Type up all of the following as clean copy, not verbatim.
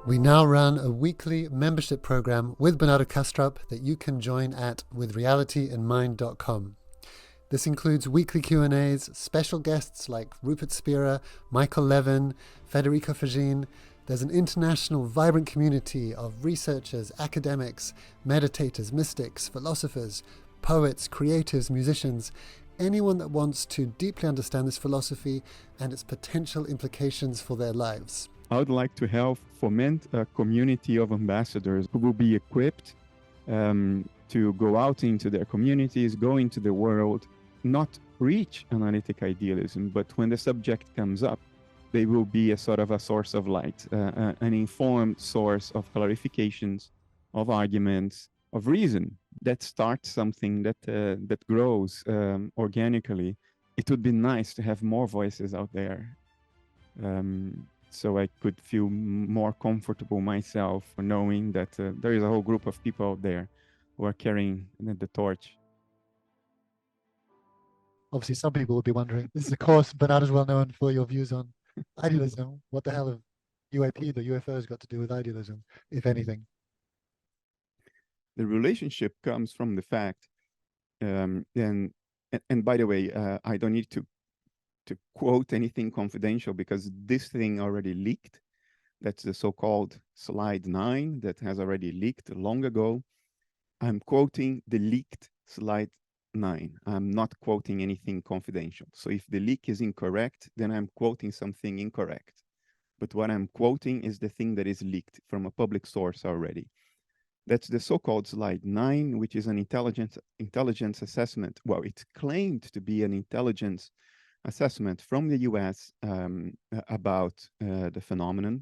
We now run a weekly membership program with Bernardo Kastrup that you can join at withrealityinmind.com. This includes weekly Q&As, special guests like Rupert Spira, Michael Levin, Federico Fagin. There's an international, vibrant community of researchers, academics, meditators, mystics, philosophers, poets, creatives, musicians, anyone that wants to deeply understand this philosophy and its potential implications for their lives. I would like to help foment a community of ambassadors who will be equipped to go out into their communities, go into the world, not preach analytic idealism, but when the subject comes up, they will be a sort of a source of light, an informed source of clarifications, of arguments, of reason that starts something that grows organically. It would be nice to have more voices out there. So I could feel more comfortable myself knowing that there is a whole group of people out there who are carrying the torch. Obviously, some people will be wondering, this is of course, Bernardo's well known for your views on idealism. What the hell have UAP, the UFOs, got to do with idealism, if anything? The relationship comes from the fact, and by the way, I don't need to quote anything confidential because this thing already leaked. That's the so-called slide 9 that has already leaked long ago. I'm quoting the leaked slide 9. I'm not quoting anything confidential. So if the leak is incorrect, then I'm quoting something incorrect. But what I'm quoting is the thing that is leaked from a public source already. That's the so-called slide 9, which is an intelligence assessment. Well, it's claimed to be an intelligence assessment from the US about the phenomenon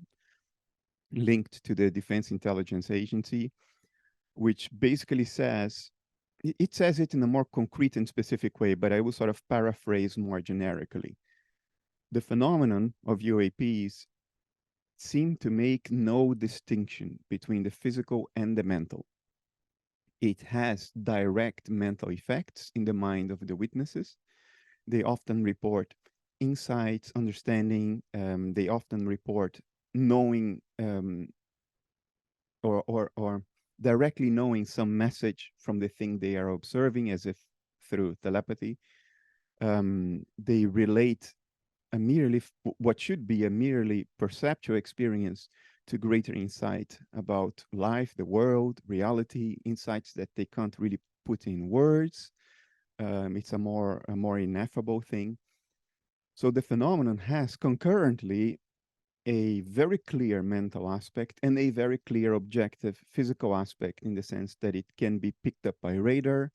linked to the Defense Intelligence Agency, which basically says, it says it in a more concrete and specific way, but I will sort of paraphrase more generically. The phenomenon of UAPs seem to make no distinction between the physical and the mental. It has direct mental effects in the mind of the witnesses. They often report insights, understanding. They often report knowing or directly knowing some message from the thing they are observing, as if through telepathy. They relate what should be a merely perceptual experience to greater insight about life, the world, reality, insights that they can't really put in words. It's a more ineffable thing. So the phenomenon has concurrently a very clear mental aspect and a very clear objective physical aspect, in the sense that it can be picked up by radar,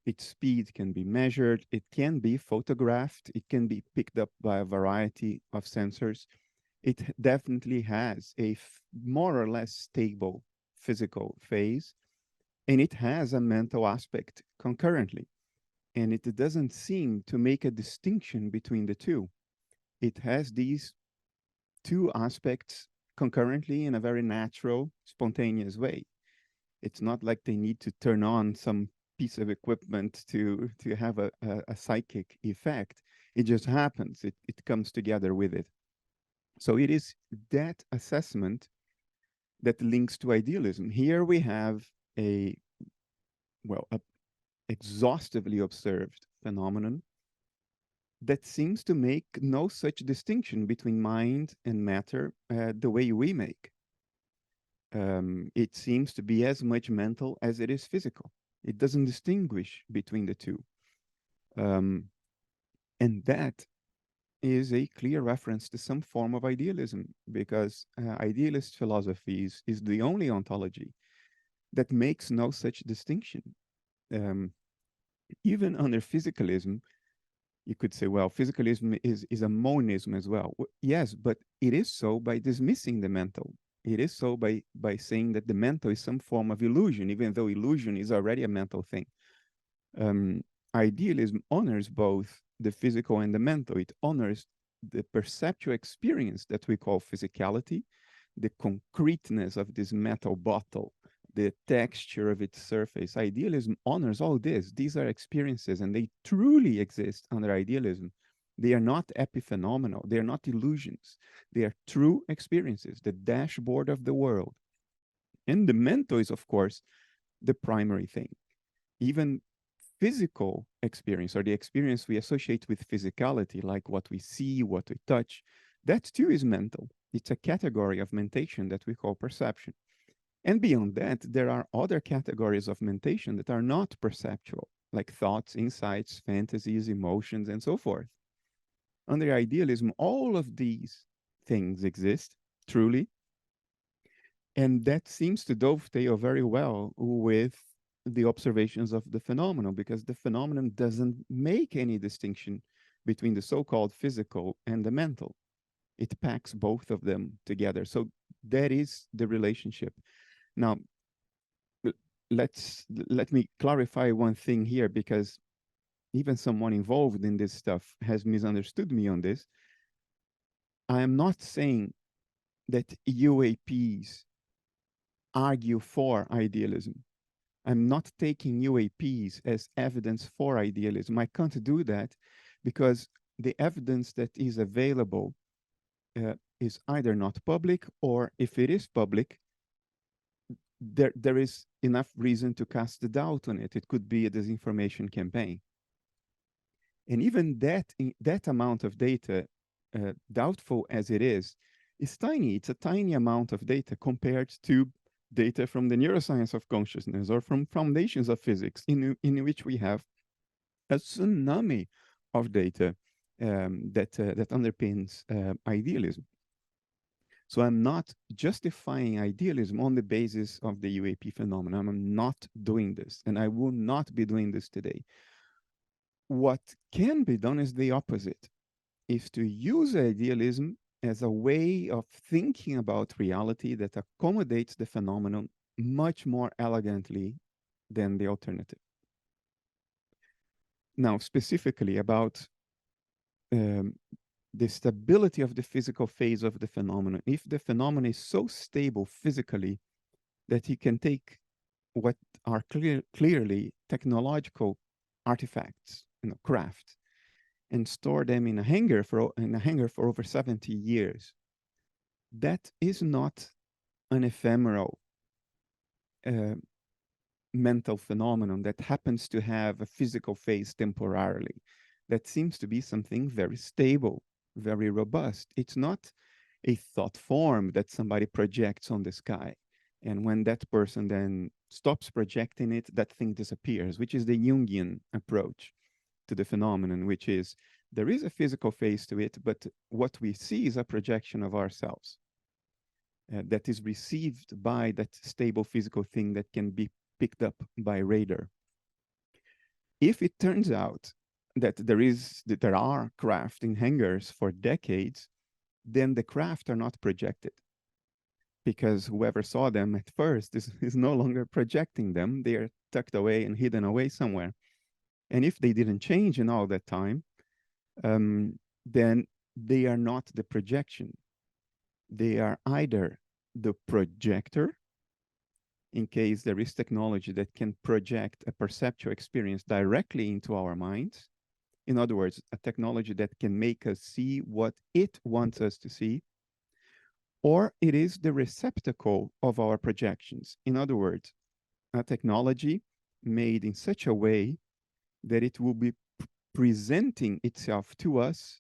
its speed can be measured, it can be photographed, it can be picked up by a variety of sensors. It definitely has a more or less stable physical phase, and it has a mental aspect concurrently. And it doesn't seem to make a distinction between the two. It has these two aspects concurrently in a very natural, spontaneous way. It's not like they need to turn on some piece of equipment to have a psychic effect. It just happens. It comes together with it. So it is that assessment that links to idealism. Here we have a exhaustively observed phenomenon that seems to make no such distinction between mind and matter the way we make. It seems to be as much mental as it is physical. It doesn't distinguish between the two. And that is a clear reference to some form of idealism, because idealist philosophy is the only ontology that makes no such distinction. Even under physicalism, you could say, well, physicalism is a monism as well. Yes, but it is so by dismissing the mental. It is so by saying that the mental is some form of illusion, even though illusion is already a mental thing. Idealism honors both the physical and the mental. It honors the perceptual experience that we call physicality, the concreteness of this metal bottle, the texture of its surface. Idealism honors all this. These are experiences, and they truly exist under idealism. They are not epiphenomenal. They are not illusions. They are true experiences, the dashboard of the world. And the mental is, of course, the primary thing. Even physical experience, or the experience we associate with physicality, like what we see, what we touch, that too is mental. It's a category of mentation that we call perception. And beyond that, there are other categories of mentation that are not perceptual, like thoughts, insights, fantasies, emotions, and so forth. Under idealism, all of these things exist, truly, and that seems to dovetail very well with the observations of the phenomenon, because the phenomenon doesn't make any distinction between the so-called physical and the mental. It packs both of them together. So that is the relationship. Now, let me clarify one thing here, because even someone involved in this stuff has misunderstood me on this. I am not saying that UAPs argue for idealism. I'm not taking UAPs as evidence for idealism. I can't do that because the evidence that is available is either not public, or if it is public, there is enough reason to cast a doubt on it. It could be a disinformation campaign. And even that amount of data, doubtful as it is tiny. It's a tiny amount of data compared to data from the neuroscience of consciousness or from foundations of physics, in which we have a tsunami of data that underpins idealism. So I'm not justifying idealism on the basis of the UAP phenomenon. I'm not doing this, and I will not be doing this today. What can be done is the opposite, is to use idealism as a way of thinking about reality that accommodates the phenomenon much more elegantly than the alternative. Now, specifically about the stability of the physical phase of the phenomenon. If the phenomenon is so stable physically that you can take what are clearly technological artifacts, craft, and store them in a hangar for over 70 years, that is not an ephemeral mental phenomenon that happens to have a physical phase temporarily. That seems to be something very stable, very robust. It's not a thought form that somebody projects on the sky. And when that person then stops projecting it, that thing disappears, which is the Jungian approach to the phenomenon, which is there is a physical phase to it, but what we see is a projection of ourselves that is received by that stable physical thing that can be picked up by radar. If it turns out that there are craft in hangars for decades, then the craft are not projected, because whoever saw them at first is no longer projecting them. They are tucked away and hidden away somewhere. And if they didn't change in all that time, then they are not the projection. They are either the projector, in case there is technology that can project a perceptual experience directly into our minds. In other words, a technology that can make us see what it wants us to see, or it is the receptacle of our projections. In other words, a technology made in such a way that it will be presenting itself to us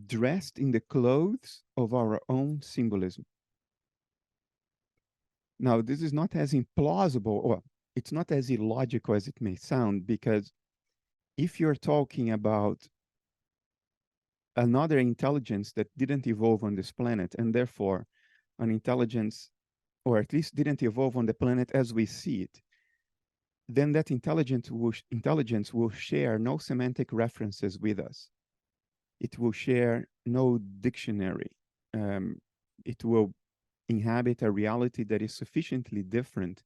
dressed in the clothes of our own symbolism. Now, this is not as implausible, or it's not as illogical as it may sound, because if you're talking about another intelligence that didn't evolve on this planet, and therefore an intelligence, or at least didn't evolve on the planet as we see it, then that intelligence will share no semantic references with us. It will share no dictionary. It will inhabit a reality that is sufficiently different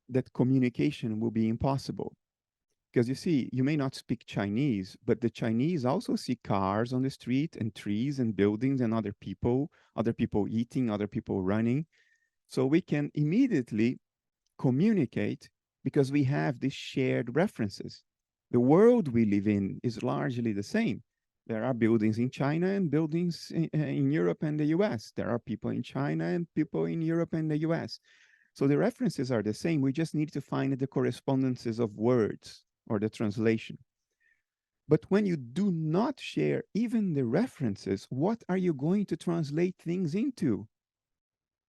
that communication will be impossible. Because you see, you may not speak Chinese, but the Chinese also see cars on the street and trees and buildings and other people eating, other people running. So we can immediately communicate because we have these shared references. The world we live in is largely the same. There are buildings in China and buildings in Europe and the US. There are people in China and people in Europe and the US. So the references are the same. We just need to find the correspondences of words or the translation. But when you do not share even the references, what are you going to translate things into?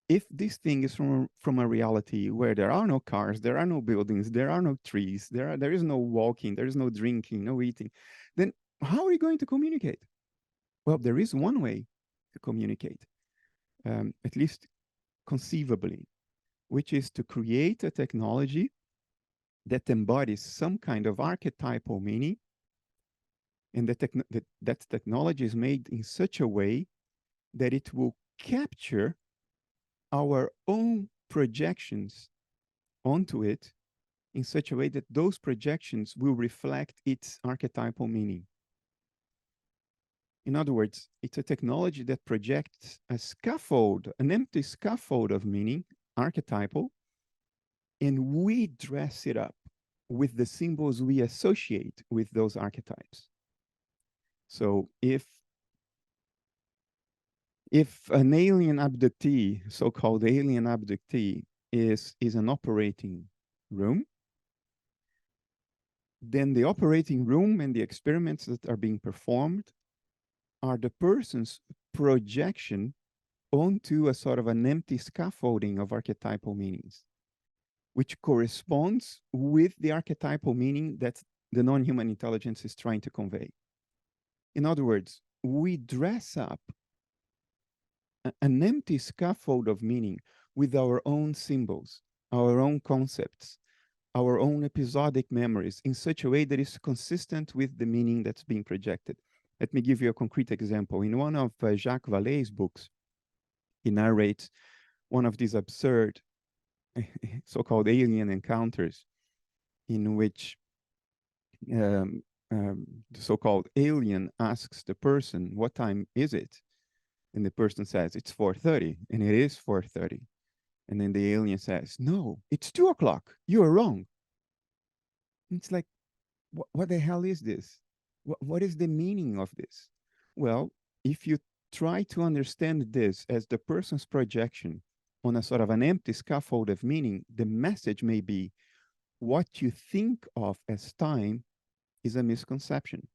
If this thing is from a reality where there are no cars, there are no buildings, there are no trees, there is no walking, there is no drinking, no eating, then how are you going to communicate? Well, there is one way to communicate, at least conceivably, which is to create a technology that embodies some kind of archetypal meaning, and that technology is made in such a way that it will capture our own projections onto it in such a way that those projections will reflect its archetypal meaning. In other words, it's a technology that projects a scaffold, an empty scaffold of meaning, archetypal, and we dress it up with the symbols we associate with those archetypes. So if an alien abductee, so-called alien abductee, is an operating room, then the operating room and the experiments that are being performed are the person's projection onto a sort of an empty scaffolding of archetypal meanings, which corresponds with the archetypal meaning that the non-human intelligence is trying to convey. In other words, we dress up an empty scaffold of meaning with our own symbols, our own concepts, our own episodic memories in such a way that is consistent with the meaning that's being projected. Let me give you a concrete example. In one of Jacques Vallée's books, he narrates one of these absurd so-called alien encounters in which the so-called alien asks the person, "What time is it?" And the person says, "It's 4:30," and it is 4:30. And then the alien says, "No, it's 2 o'clock. You are wrong." It's like, what the hell is this? What is the meaning of this? Well, if you try to understand this as the person's projection on a sort of an empty scaffold of meaning, the message may be, what you think of as time is a misconception.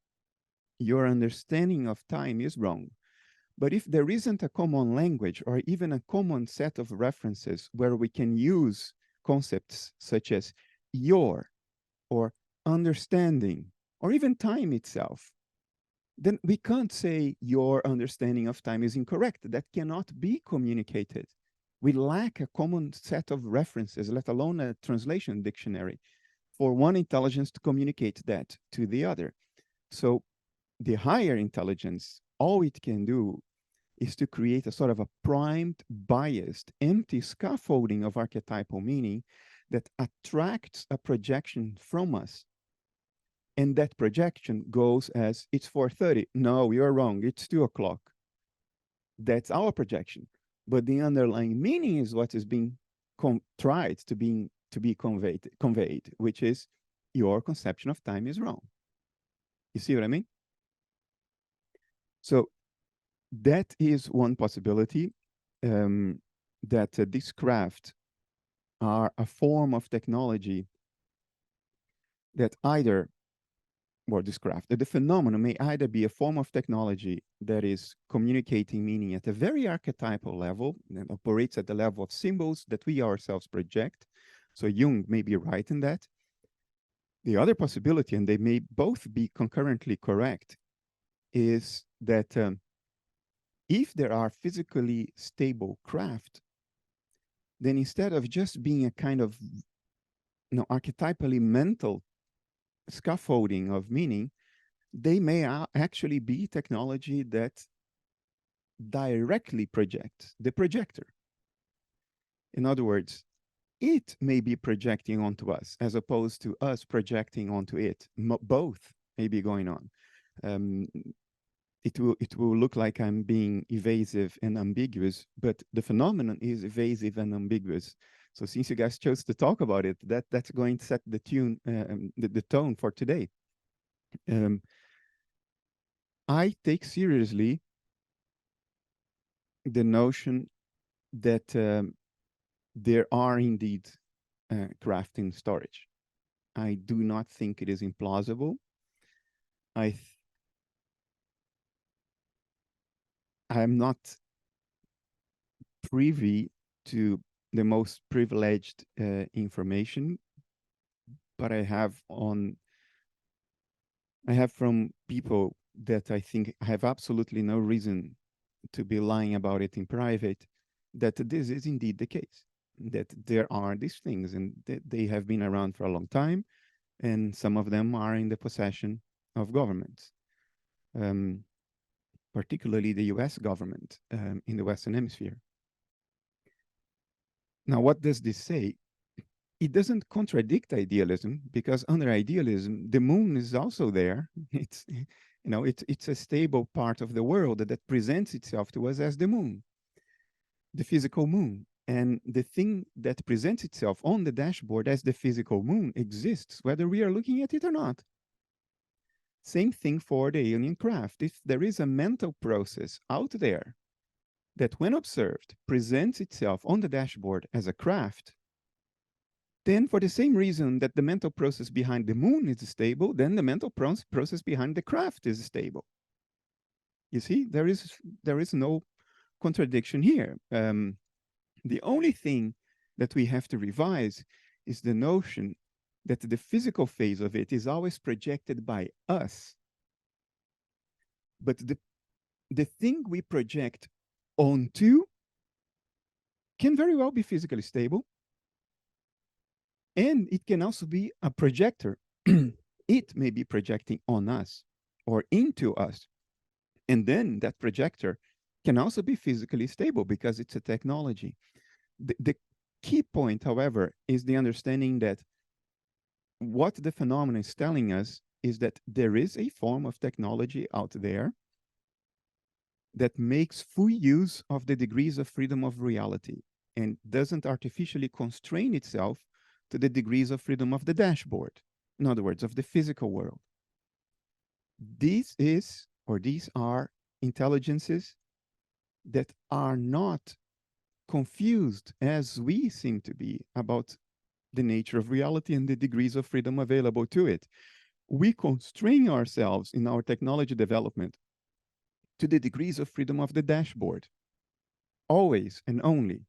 Your understanding of time is wrong. But if there isn't a common language or even a common set of references where we can use concepts such as your or understanding or even time itself, then we can't say your understanding of time is incorrect. That cannot be communicated. We lack a common set of references, let alone a translation dictionary, for one intelligence to communicate that to the other. So the higher intelligence, all it can do is to create a sort of a primed, biased, empty scaffolding of archetypal meaning that attracts a projection from us. And that projection goes as, "It's 4:30. No, you're wrong. It's 2 o'clock. That's our projection. But the underlying meaning is what is being tried to be conveyed, which is your conception of time is wrong. You see what I mean? So that is one possibility, that this craft are a form of technology that either, or this craft, the phenomenon may either be a form of technology that is communicating meaning at a very archetypal level and operates at the level of symbols that we ourselves project. So Jung may be right in that. The other possibility, and they may both be concurrently correct, is that if there are physically stable craft, then instead of just being a kind of archetypally mental scaffolding of meaning, they may actually be technology that directly projects the projector. In other words, it may be projecting onto us as opposed to us projecting onto it. Both may be going on. It will look like I'm being evasive and ambiguous, but the phenomenon is evasive and ambiguous. So since you guys chose to talk about it, that's going to set the tune, the tone for today. I take seriously the notion that there are indeed craft in storage. I do not think it is implausible. I'm not privy to the most privileged information, but I have from people that I think have absolutely no reason to be lying about it in private, that this is indeed the case, that there are these things and that they have been around for a long time, and some of them are in the possession of governments, particularly the US government in the Western Hemisphere. Now, what does this say? It doesn't contradict idealism, because under idealism, the moon is also there. It's, you know, it's a stable part of the world that presents itself to us as the moon, the physical moon. And the thing that presents itself on the dashboard as the physical moon exists, whether we are looking at it or not. Same thing for the alien craft. If there is a mental process out there that, when observed, presents itself on the dashboard as a craft, then for the same reason that the mental process behind the moon is stable, then the mental process behind the craft is stable. You see, there is no contradiction here. The only thing that we have to revise is the notion that the physical phase of it is always projected by us. But the thing we project onto can very well be physically stable. And it can also be a projector. It may be projecting on us or into us. And then that projector can also be physically stable because it's a technology. The key point, however, is the understanding that what the phenomenon is telling us is that there is a form of technology out there that makes full use of the degrees of freedom of reality and doesn't artificially constrain itself to the degrees of freedom of the dashboard, in other words, of the physical world. These are intelligences that are not confused, as we seem to be, about the nature of reality and the degrees of freedom available to it. We constrain ourselves in our technology development to the degrees of freedom of the dashboard, always and only.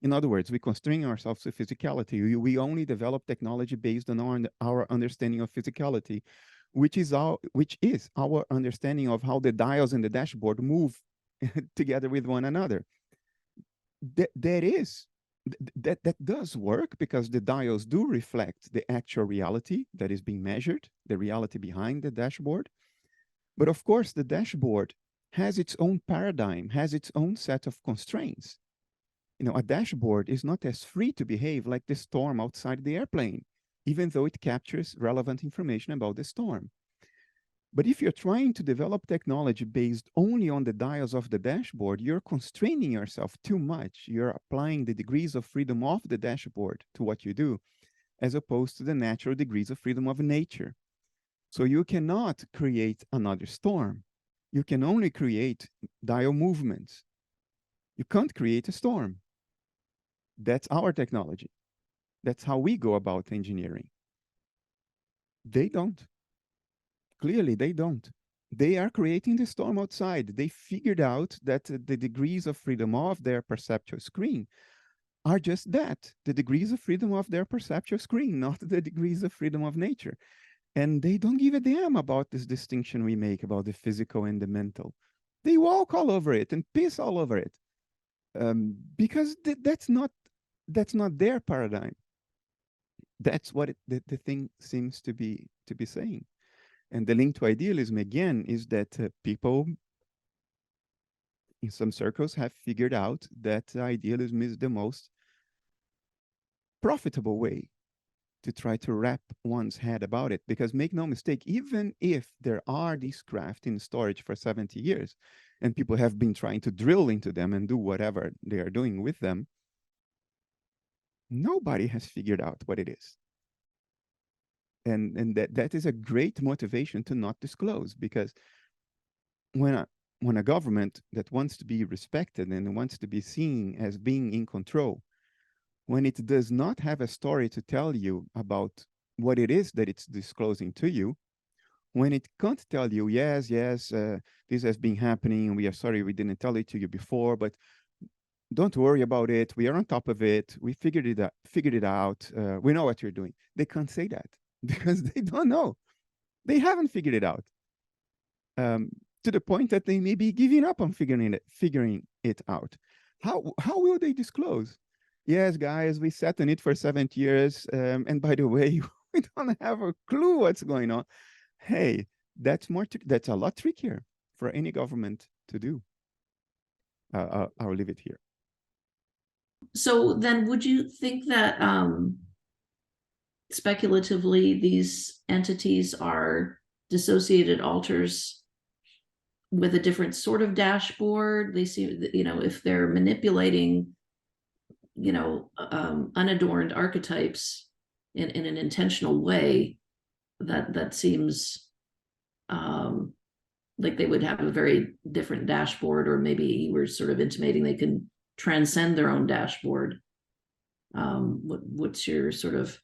In other words, we constrain ourselves to physicality. We only develop technology based on our understanding of physicality, which is our understanding of how the dials in the dashboard move together with one another. That does work, because the dials do reflect the actual reality that is being measured, the reality behind the dashboard. But of course, the dashboard has its own paradigm, has its own set of constraints. You know, a dashboard is not as free to behave like the storm outside the airplane, even though it captures relevant information about the storm. But if you're trying to develop technology based only on the dials of the dashboard, you're constraining yourself too much. You're applying the degrees of freedom of the dashboard to what you do, as opposed to the natural degrees of freedom of nature. So you cannot create another storm. You can only create dial movements. You can't create a storm. That's our technology. That's how we go about engineering. They don't. Clearly, they don't. They are creating the storm outside. They figured out that the degrees of freedom of their perceptual screen are just that, the degrees of freedom of their perceptual screen, not the degrees of freedom of nature. And they don't give a damn about this distinction we make about the physical and the mental. They walk all over it and piss all over it, because that's not their paradigm. That's what the thing seems to be saying. And the link to idealism, again, is that people in some circles have figured out that idealism is the most profitable way to try to wrap one's head about it. Because make no mistake, even if there are these craft in storage for 70 years, and people have been trying to drill into them and do whatever they are doing with them, nobody has figured out what it is. And that is a great motivation to not disclose, because when a government that wants to be respected and wants to be seen as being in control, when it does not have a story to tell you about what it is that it's disclosing to you, when it can't tell you, yes, this has been happening, and we are sorry we didn't tell it to you before, but don't worry about it. We are on top of it. We figured it out. We know what you're doing. They can't say that because they don't know. They haven't figured it out. To the point that they may be giving up on figuring it out. How will they disclose? Yes, guys, we sat on it for 70 years. And by the way, we don't have a clue what's going on. Hey, that's a lot trickier for any government to do. I'll leave it here. So then would you think that speculatively these entities are dissociated alters with a different sort of dashboard? They seem, if they're manipulating, unadorned archetypes in an intentional way, that seems like they would have a very different dashboard, or maybe you were sort of intimating they can transcend their own dashboard. What's your sort of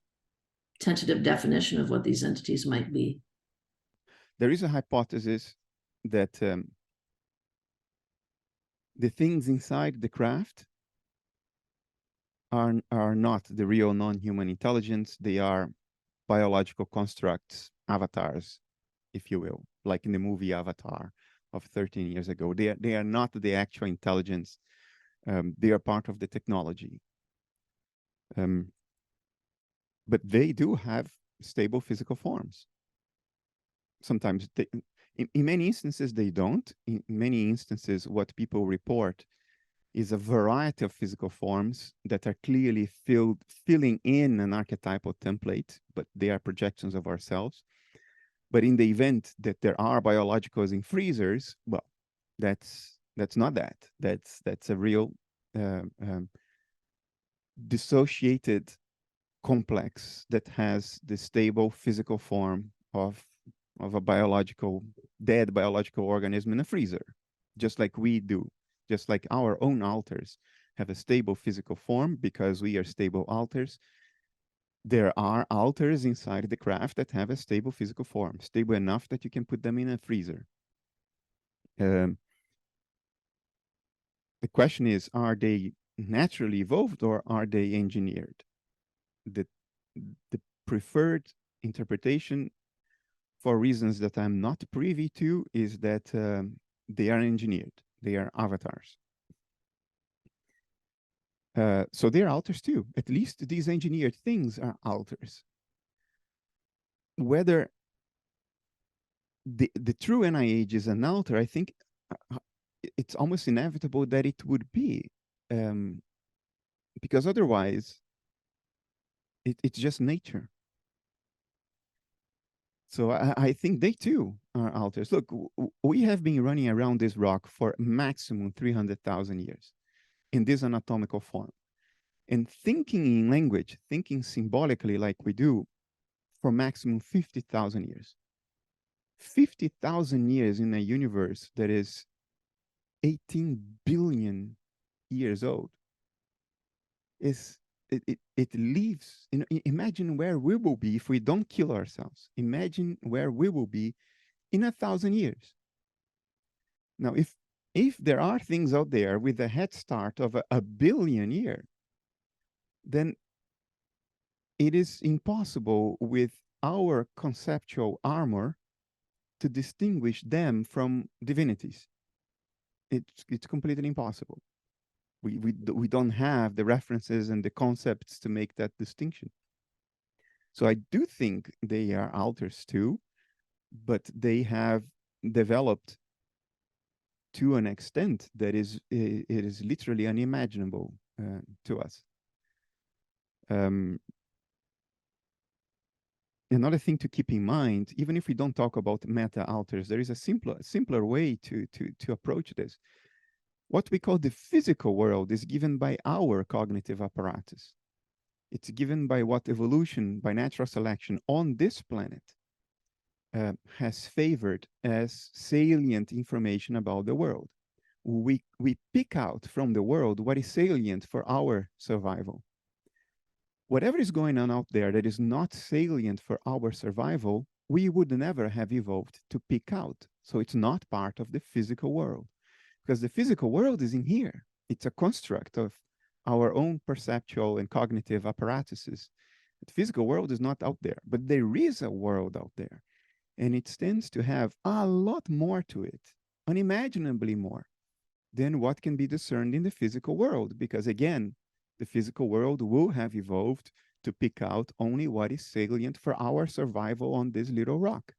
tentative definition of what these entities might be? There is a hypothesis that the things inside the craft are not the real non-human intelligence. They are biological constructs, avatars, if you will, like in the movie Avatar of 13 years ago. They are not the actual intelligence. They are part of the technology. But they do have stable physical forms. Sometimes, in many instances, they don't. In many instances, what people report is a variety of physical forms that are clearly filling in an archetypal template, but they are projections of ourselves. But in the event that there are biologicals in freezers, well, that's not that. That's a real dissociated complex that has the stable physical form of a dead biological organism in a freezer, just like we do, just like our own alters have a stable physical form because we are stable alters. There are alters inside the craft that have a stable physical form, stable enough that you can put them in a freezer. The question is, are they naturally evolved or are they engineered? The preferred interpretation, for reasons that I'm not privy to, is that they are engineered. They are avatars. So they're alters too. At least these engineered things are alters. Whether the true NIH is an alter, I think it's almost inevitable that it would be, because otherwise it's just nature. So I think they too are alters. Look, we have been running around this rock for maximum 300,000 years in this anatomical form. And thinking in language, thinking symbolically like we do, for maximum 50,000 years. 50,000 years in a universe that is 18 billion years old. It leaves, imagine where we will be if we don't kill ourselves. Imagine where we will be in 1,000 years. Now, if there are things out there with a head start of a billion years, then it is impossible with our conceptual armor to distinguish them from divinities. It's completely impossible. We don't have the references and the concepts to make that distinction. So I do think they are alters too, but they have developed to an extent that it is literally unimaginable to us. Another thing to keep in mind, even if we don't talk about meta-alters, there is a simpler way to approach this. What we call the physical world is given by our cognitive apparatus. It's given by what evolution, by natural selection on this planet has favored as salient information about the world. We pick out from the world what is salient for our survival. Whatever is going on out there that is not salient for our survival, we would never have evolved to pick out. So it's not part of the physical world, because the physical world is in here. It's a construct of our own perceptual and cognitive apparatuses. The physical world is not out there, but there is a world out there. And it tends to have a lot more to it, unimaginably more, than what can be discerned in the physical world. Because again, the physical world will have evolved to pick out only what is salient for our survival on this little rock.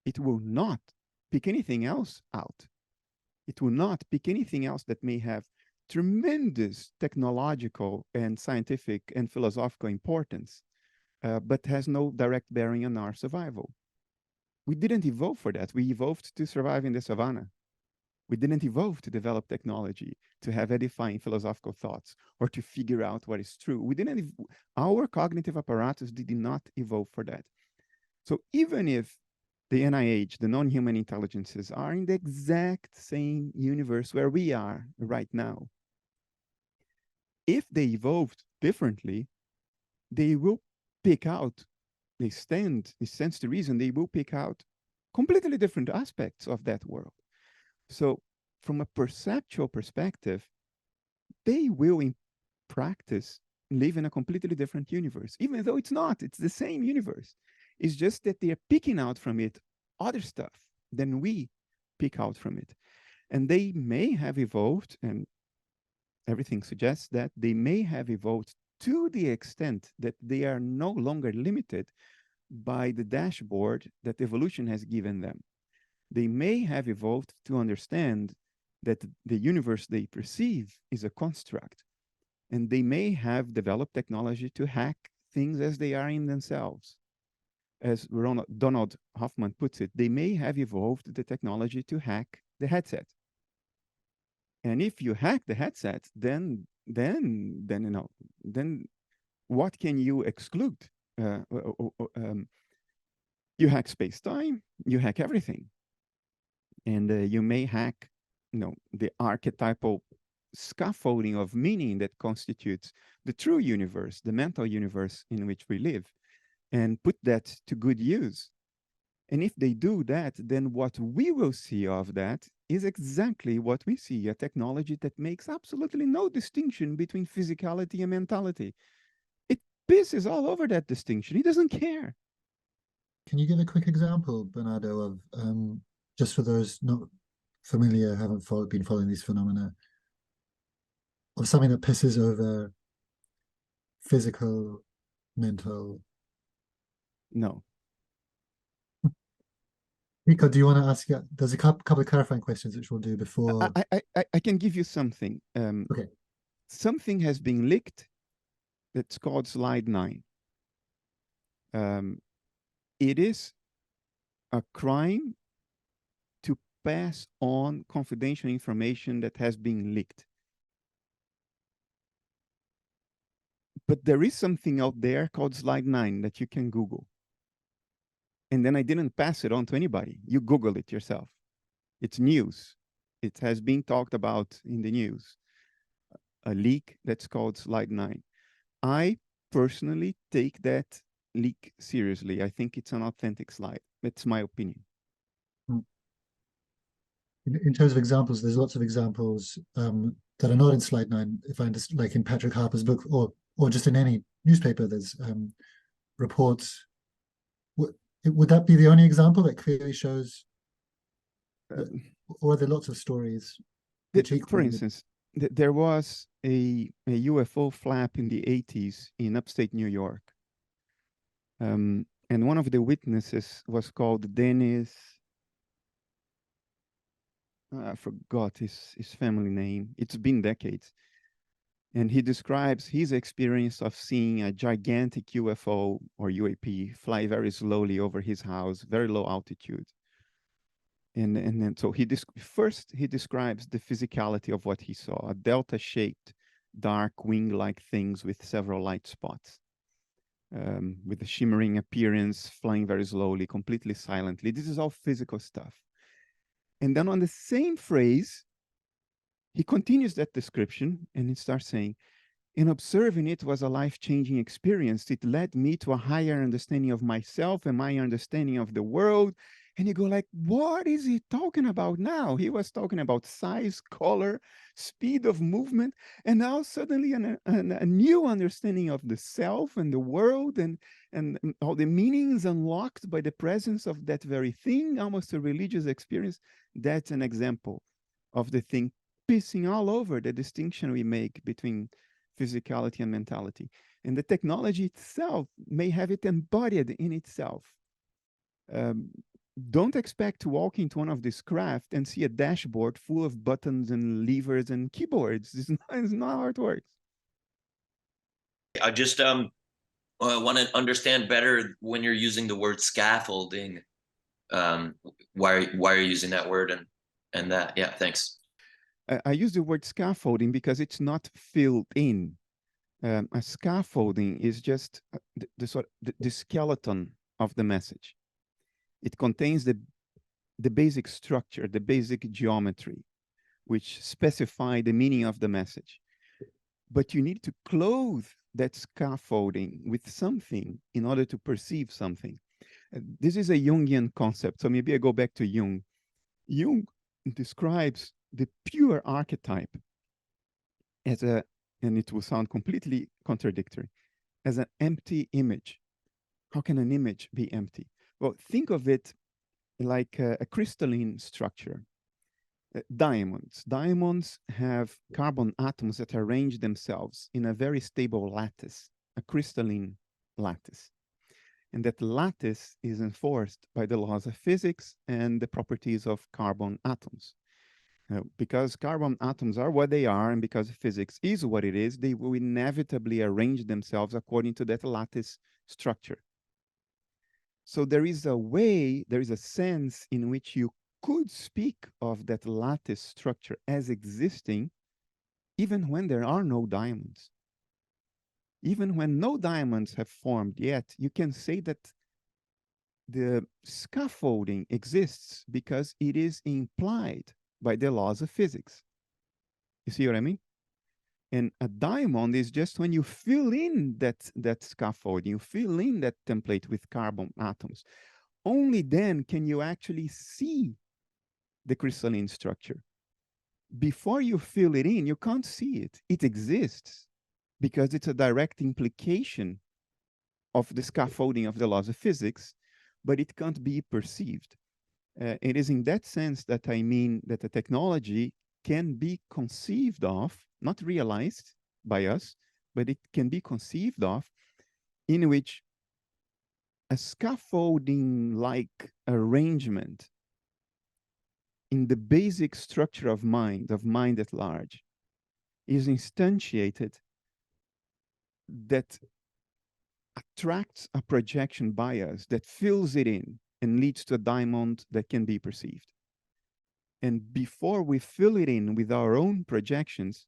It will not pick anything else out. It will not pick anything else that may have tremendous technological and scientific and philosophical importance, but has no direct bearing on our survival. We didn't evolve for that. We evolved to survive in the savannah. We didn't evolve to develop technology, to have edifying philosophical thoughts, or to figure out what is true. We didn't. Our cognitive apparatus did not evolve for that. So even if the NIH, the non-human intelligences, are in the exact same universe where we are right now, if they evolved differently, they will pick out, it stands to reason, they will pick out completely different aspects of that world. So from a perceptual perspective, they will in practice live in a completely different universe, even though it's not, it's the same universe. It's just that they are picking out from it other stuff than we pick out from it. And they may have evolved, and everything suggests that they may have evolved to the extent that they are no longer limited by the dashboard that evolution has given them. They may have evolved to understand that the universe they perceive is a construct, and they may have developed technology to hack things as they are in themselves. As Donald Hoffman puts it, they may have evolved the technology to hack the headset. And if you hack the headset, then what can you exclude? You hack space-time, you hack everything. And you may hack, the archetypal scaffolding of meaning that constitutes the true universe, the mental universe in which we live, and put that to good use. And if they do that, then what we will see of that is exactly what we see, a technology that makes absolutely no distinction between physicality and mentality. It pisses all over that distinction. He doesn't care. Can you give a quick example, Bernardo, of just for those not familiar, haven't been following these phenomena, of something that pisses over physical, mental? No. Nico, do you want to ask? There's a couple of clarifying questions which we'll do before. I can give you something. Okay. Something has been leaked that's called slide 9. It is a crime to pass on confidential information that has been leaked. But there is something out there called slide 9 that you can Google. And then I didn't pass it on to anybody. You Google it yourself. It's news. It has been talked about in the news. A leak that's called slide 9. I personally take that leak seriously. I think it's an authentic slide. That's my opinion. In terms of examples, there's lots of examples that are not in slide 9. If I understand, like in Patrick Harper's book, or just in any newspaper, there's reports. Would that be the only example that clearly shows, or are there lots of stories? For instance, there was a UFO flap in the 80s in upstate New York. And one of the witnesses was called Dennis. I forgot his family name. It's been decades. And he describes his experience of seeing a gigantic UFO or UAP fly very slowly over his house, very low altitude. And then so he describes the physicality of what he saw, a delta-shaped dark wing-like things with several light spots, with a shimmering appearance, flying very slowly, completely silently. This is all physical stuff. And then on the same phrase, he continues that description and he starts saying, in observing it was a life-changing experience. It led me to a higher understanding of myself and my understanding of the world. And you go like, what is he talking about now? He was talking about size, color, speed of movement, and now suddenly a new understanding of the self and the world and all the meanings unlocked by the presence of that very thing, almost a religious experience. That's an example of the thing pissing all over the distinction we make between physicality and mentality. And the technology itself may have it embodied in itself. Don't expect to walk into one of these craft and see a dashboard full of buttons and levers and keyboards. It's not how it works. I just want to understand better when you're using the word scaffolding. Why are you using that word and that? Yeah, thanks. I use the word scaffolding because it's not filled in. A scaffolding is just the skeleton of the message. It contains the basic structure, the basic geometry, which specify the meaning of the message. But you need to clothe that scaffolding with something in order to perceive something. This is a Jungian concept. So maybe I go back to Jung. Jung describes the pure archetype as a, and it will sound completely contradictory, as an empty image. How can an image be empty? Well, think of it like a crystalline structure. Diamonds. Diamonds have carbon atoms that arrange themselves in a very stable lattice, a crystalline lattice. And that lattice is enforced by the laws of physics and the properties of carbon atoms. Because carbon atoms are what they are, and because physics is what it is, they will inevitably arrange themselves according to that lattice structure. So there is a way, there is a sense in which you could speak of that lattice structure as existing even when there are no diamonds. Even when no diamonds have formed yet, you can say that the scaffolding exists because it is implied by the laws of physics. You see what I mean? And a diamond is just when you fill in that scaffolding, you fill in that template with carbon atoms. Only then can you actually see the crystalline structure. Before you fill it in, you can't see it. It exists because it's a direct implication of the scaffolding of the laws of physics, but it can't be perceived. It is in that sense that I mean that the technology can be conceived of, not realized by us, but it can be conceived of in which a scaffolding-like arrangement in the basic structure of mind at large, is instantiated that attracts a projection by us, that fills it in and leads to a diamond that can be perceived. And before we fill it in with our own projections,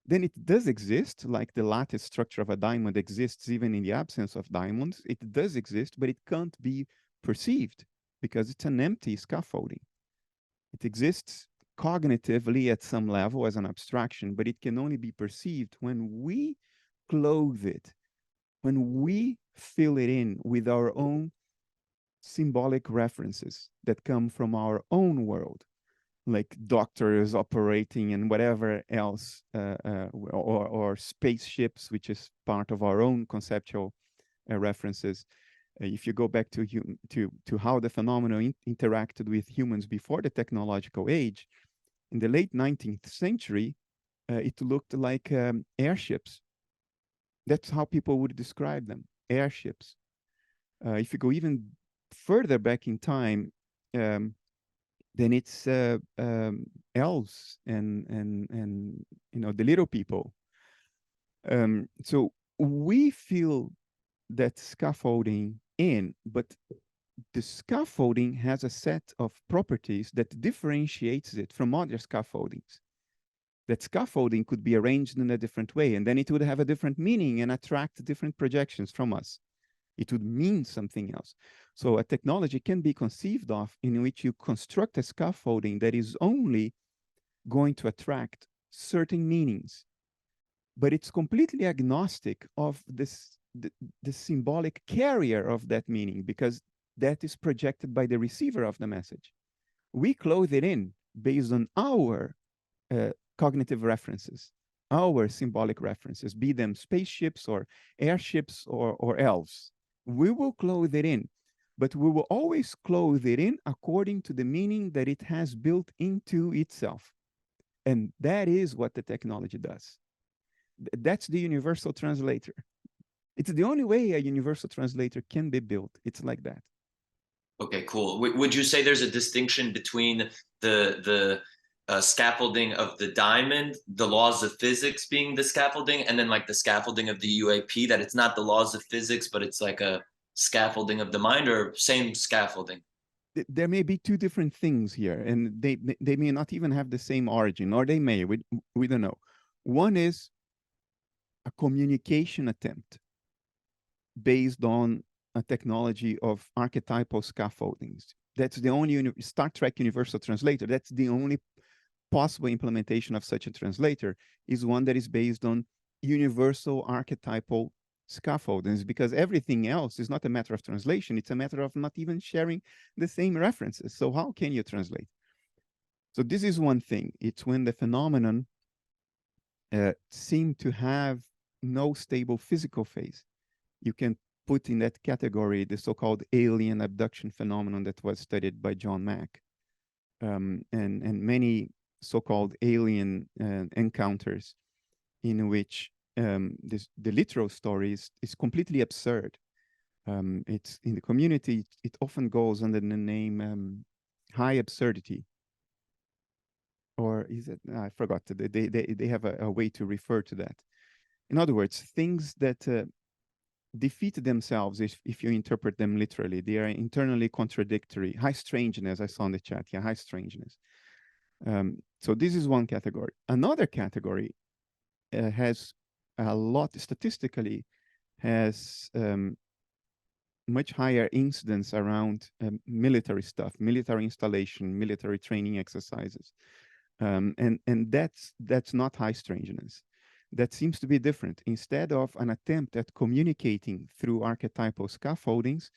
then it does exist, like the lattice structure of a diamond exists even in the absence of diamonds. It does exist, but it can't be perceived because it's an empty scaffolding. It exists cognitively at some level as an abstraction, but it can only be perceived when we clothe it, when we fill it in with our own symbolic references that come from our own world, like doctors operating and whatever else, or spaceships, which is part of our own conceptual references. If you go back to how the phenomena interacted with humans before the technological age, in the late 19th century, it looked like airships. That's how people would describe them, airships. If you go even further back in time, then it's elves and the little people. So we feel that scaffolding in, but the scaffolding has a set of properties that differentiates it from other scaffoldings. that scaffolding could be arranged in a different way, and then it would have a different meaning and attract different projections from us. It would mean something else. So a technology can be conceived of in which you construct a scaffolding that is only going to attract certain meanings, but it's completely agnostic of this, the symbolic carrier of that meaning, because that is projected by the receiver of the message. We clothe it in based on our cognitive references, our symbolic references, be them spaceships or airships or elves. We will clothe it in, but we will always clothe it in according to the meaning that it has built into itself. And that is what the technology does. That's the universal translator. It's the only way a universal translator can be built. It's like that. Okay, cool. Would you say there's a distinction between the scaffolding of the diamond, the laws of physics being the scaffolding, and then like the scaffolding of the UAP, that it's not the laws of physics, but it's like a scaffolding of the mind, or same scaffolding? There may be two different things here, and they may not even have the same origin, or they may, we don't know. One is a communication attempt based on a technology of archetypal scaffoldings. That's the only Star Trek Universal Translator. That's the only possible implementation of such a translator, is one that is based on universal archetypal scaffoldings, because everything else is not a matter of translation. It's a matter of not even sharing the same references. So how can you translate? So this is one thing. It's when the phenomenon seem to have no stable physical phase. You can put in that category the so-called alien abduction phenomenon that was studied by John Mack, and many so-called alien encounters in which the literal story is completely absurd. It's in the community, it often goes under the name high absurdity. Or is it, I forgot, they have a way to refer to that. In other words, things that defeat themselves if you interpret them literally. They are internally contradictory. High strangeness, I saw in the chat, yeah, high strangeness. So this is one category. Another category has a lot, statistically, has much higher incidence around military stuff, military installation, military training exercises. And that's not high strangeness. That seems to be different. Instead of an attempt at communicating through archetypal scaffoldings,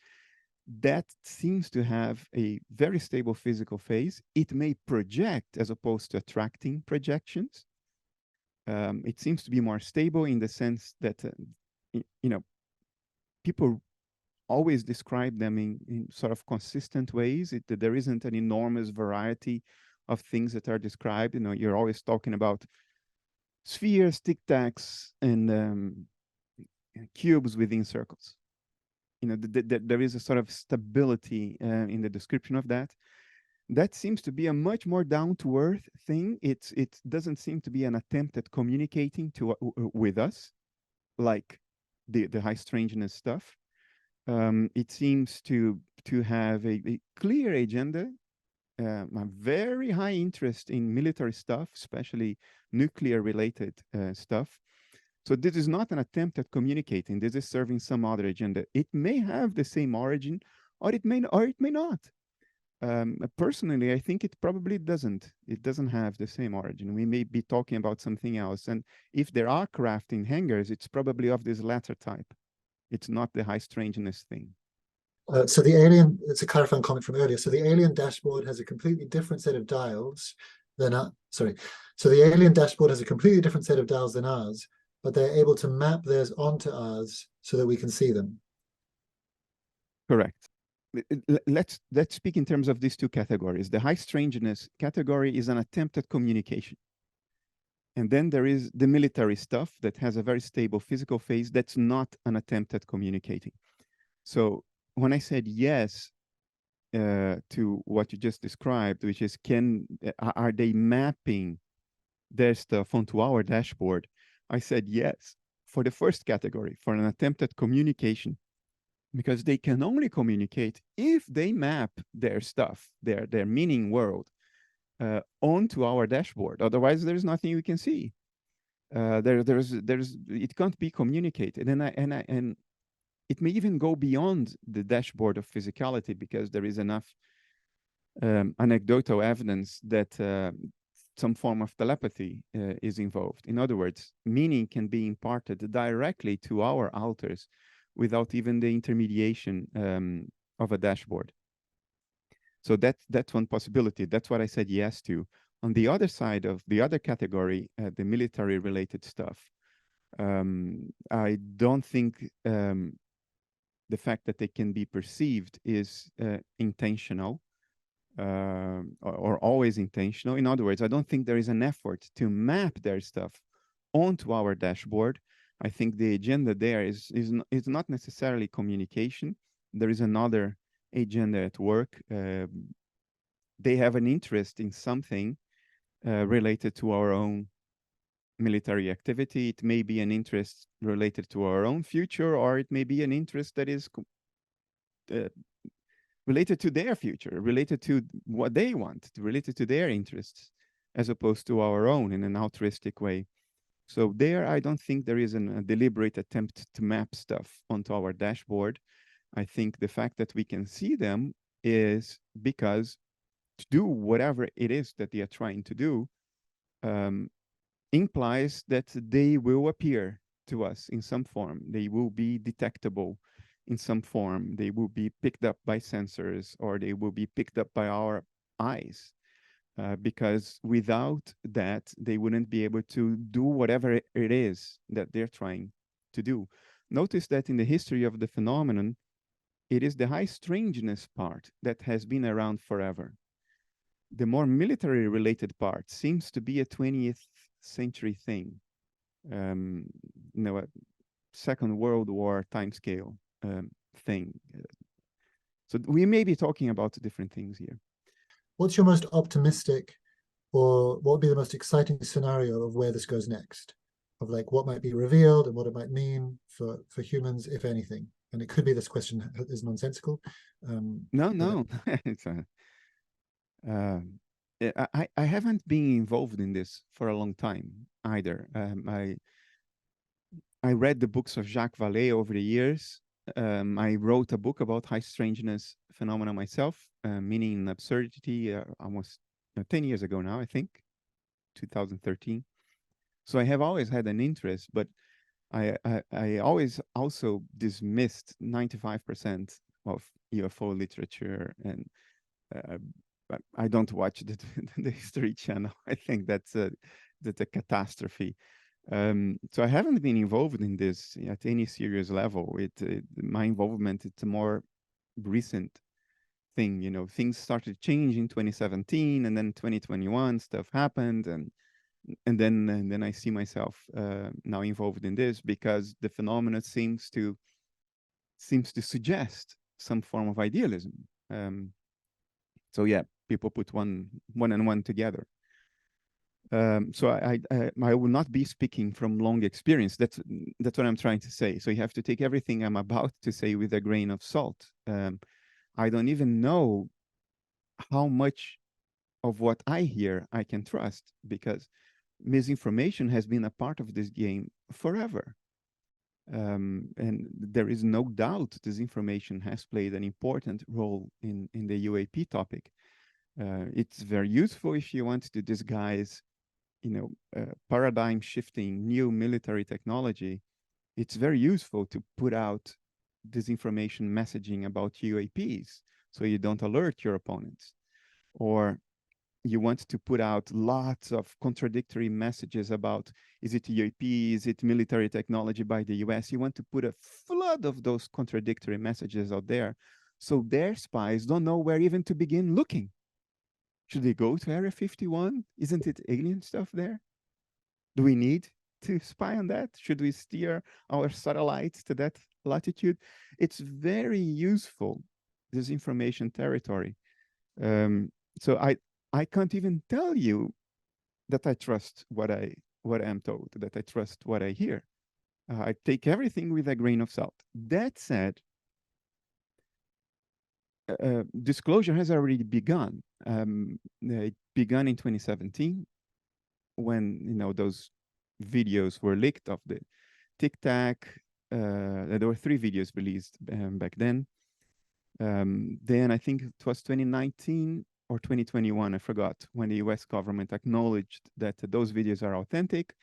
that seems to have a very stable physical phase. It may project as opposed to attracting projections. It seems to be more stable in the sense that, you know, people always describe them in sort of consistent ways. There isn't an enormous variety of things that are described. You know, you're always talking about spheres, tic-tacs, and cubes within circles. You know, there is a sort of stability in the description of that. That seems to be a much more down-to-earth thing. It doesn't seem to be an attempt at communicating with us, like the high strangeness stuff. It seems to have a clear agenda, a very high interest in military stuff, especially nuclear-related stuff. So this is not an attempt at communicating. This is serving some other agenda. It may have the same origin, or it may not. Personally, I think it probably doesn't. It doesn't have the same origin. We may be talking about something else. And if there are craft in hangars, it's probably of this latter type. It's not the high strangeness thing. So the alien, it's a clarifying comment from earlier. So the alien dashboard has a completely different set of dials than sorry. So the alien dashboard has a completely different set of dials than ours, but they're able to map theirs onto ours so that we can see them. Correct. Let's speak in terms of these two categories. The high strangeness category is an attempt at communication. And then there is the military stuff that has a very stable physical phase that's not an attempt at communicating. So when I said yes to what you just described, which is are they mapping their stuff onto our dashboard? I said yes for the first category, for an attempt at communication, because they can only communicate if they map their stuff, their meaning world, onto our dashboard. Otherwise, there's nothing we can see. It can't be communicated, and it may even go beyond the dashboard of physicality, because there is enough anecdotal evidence that some form of telepathy is involved. In other words, meaning can be imparted directly to our alters without even the intermediation of a dashboard. So that's one possibility. That's what I said yes to. On the other side of the other category, the military related stuff, I don't think the fact that they can be perceived is intentional or always intentional. In other words, I don't think there is an effort to map their stuff onto our dashboard. I think the agenda there is not necessarily communication. There is another agenda at work. They have an interest in something related to our own military activity. It may be an interest related to our own future, or it may be an interest that is related to their future, related to what they want, related to their interests, as opposed to our own in an altruistic way. So there, I don't think there is a deliberate attempt to map stuff onto our dashboard. I think the fact that we can see them is because to do whatever it is that they are trying to do implies that they will appear to us in some form. They will be detectable in some form. They will be picked up by sensors, or they will be picked up by our eyes. Because without that, they wouldn't be able to do whatever it is that they're trying to do. Notice that in the history of the phenomenon, it is the high strangeness part that has been around forever. The more military-related part seems to be a 20th century thing, a Second World War timescale thing. So we may be talking about different things here. What's your most optimistic, or what would be the most exciting scenario of where this goes next? Of like what might be revealed and what it might mean for humans, if anything. And it could be this question is nonsensical. No. It's I haven't been involved in this for a long time either. I read the books of Jacques Vallée over the years. I wrote a book about high strangeness phenomena myself, meaning absurdity, almost 10 years ago now, I think, 2013. So I have always had an interest, but I always also dismissed 95% of UFO literature, and I don't watch the History Channel. I think that's a catastrophe. So I haven't been involved in this at any serious level. My involvement, it's a more recent thing. You know, things started changing in 2017, and then 2021 stuff happened, and then I see myself now involved in this because the phenomena seems to suggest some form of idealism. So yeah, people put one and one together. So I will not be speaking from long experience. That's what I'm trying to say. So you have to take everything I'm about to say with a grain of salt. I don't even know how much of what I hear I can trust, because misinformation has been a part of this game forever. And there is no doubt disinformation has played an important role in the UAP topic. It's very useful if you want to disguise, paradigm shifting new military technology. It's very useful to put out disinformation messaging about UAPs so you don't alert your opponents. Or you want to put out lots of contradictory messages about, is it UAP, is it military technology by the US? You want to put a flood of those contradictory messages out there so their spies don't know where even to begin looking. Should they go to Area 51? Isn't it alien stuff there? Do we need to spy on that? Should we steer our satellites to that latitude? It's very useful, this information territory. So I can't even tell you that I trust what I am told, that I trust what I hear. I take everything with a grain of salt. That said, disclosure has already begun. It began in 2017 when, you know, those videos were leaked of the Tic Tac. There were 3 videos released back then. Then I think it was 2019 or 2021, I forgot, when the US government acknowledged that those videos are authentic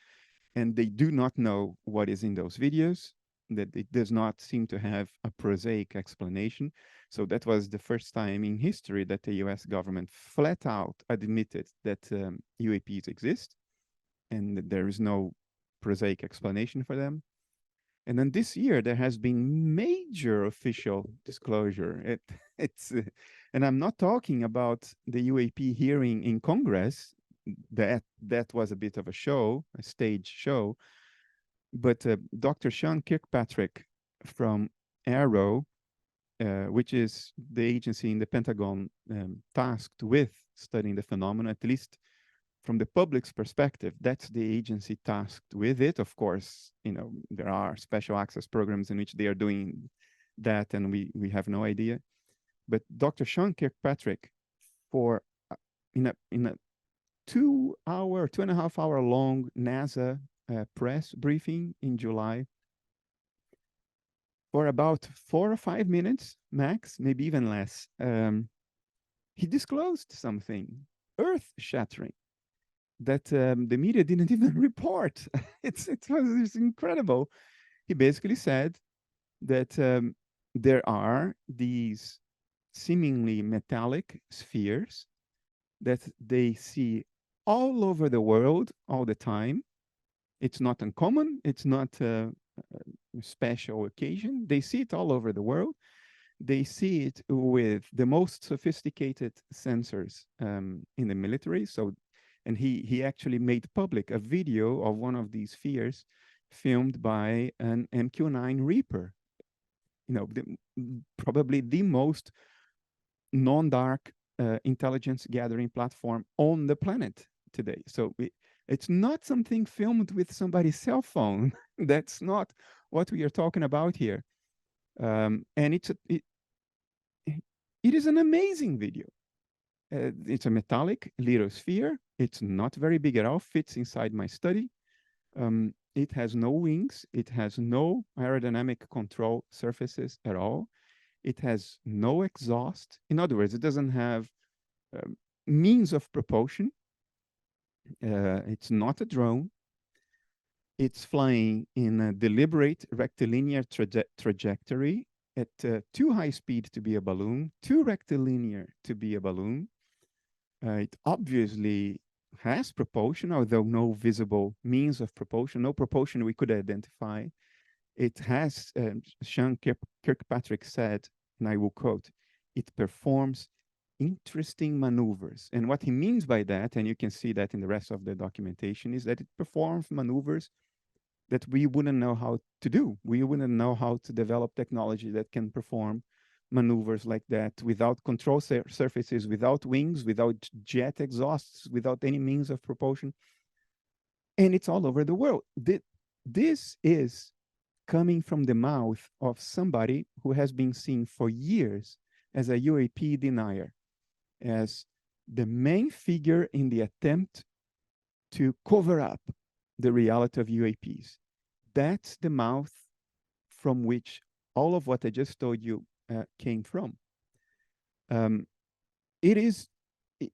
and they do not know what is in those videos, that it does not seem to have a prosaic explanation. So that was the first time in history that the US government flat out admitted that UAPs exist and that there is no prosaic explanation for them. And then this year, there has been major official disclosure. And I'm not talking about the UAP hearing in Congress. That was a bit of a show, a stage show. But Dr. Sean Kirkpatrick from AARO, which is the agency in the Pentagon tasked with studying the phenomenon, at least from the public's perspective, that's the agency tasked with it. Of course, you know, there are special access programs in which they are doing that, and we have no idea. But Dr. Sean Kirkpatrick, for in a 2.5 hour long NASA press briefing in July, for about 4 or 5 minutes max, maybe even less, he disclosed something earth-shattering that the media didn't even report. It was incredible. He basically said that there are these seemingly metallic spheres that they see all over the world all the time. It's not uncommon. It's not a special occasion. They see it all over the world. They see it with the most sophisticated sensors in the military. So, and he actually made public a video of one of these spheres filmed by an MQ-9 Reaper. You know, probably the most non-dark intelligence gathering platform on the planet today. So it's not something filmed with somebody's cell phone. That's not what we are talking about here. And it is an amazing video. It's a metallic little sphere. It's not very big at all, fits inside my study. It has no wings. It has no aerodynamic control surfaces at all. It has no exhaust. In other words, it doesn't have means of propulsion. It's not a drone. It's flying in a deliberate rectilinear trajectory at too high speed to be a balloon, too rectilinear to be a balloon. It obviously has propulsion, although no visible means of propulsion, no propulsion we could identify. It has, Sean Kirkpatrick said, and I will quote, it performs interesting maneuvers. And what he means by that, and you can see that in the rest of the documentation, is that it performs maneuvers that we wouldn't know how to do. We wouldn't know how to develop technology that can perform maneuvers like that without control surfaces, without wings, without jet exhausts, without any means of propulsion. And it's all over the world. This is coming from the mouth of somebody who has been seen for years as a UAP denier, as the main figure in the attempt to cover up the reality of UAPs. That's the mouth from which all of what I just told you came from. It is,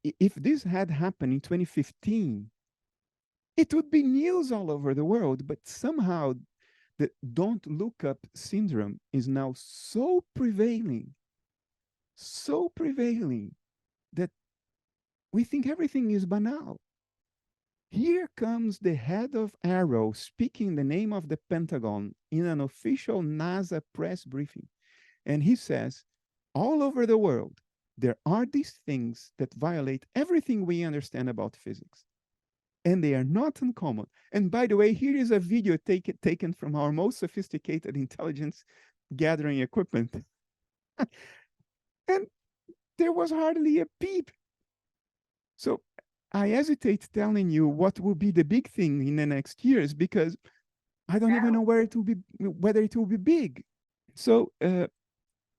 if this had happened in 2015, it would be news all over the world, but somehow the don't look up syndrome is now so prevailing that we think everything is banal. Here comes the head of AARO speaking in the name of the Pentagon in an official NASA press briefing. And he says, all over the world, there are these things that violate everything we understand about physics. And they are not uncommon. And by the way, here is a video taken from our most sophisticated intelligence gathering equipment. And there was hardly a peep. So I hesitate telling you what will be the big thing in the next years, because I don't even know where it will be, whether it will be big. So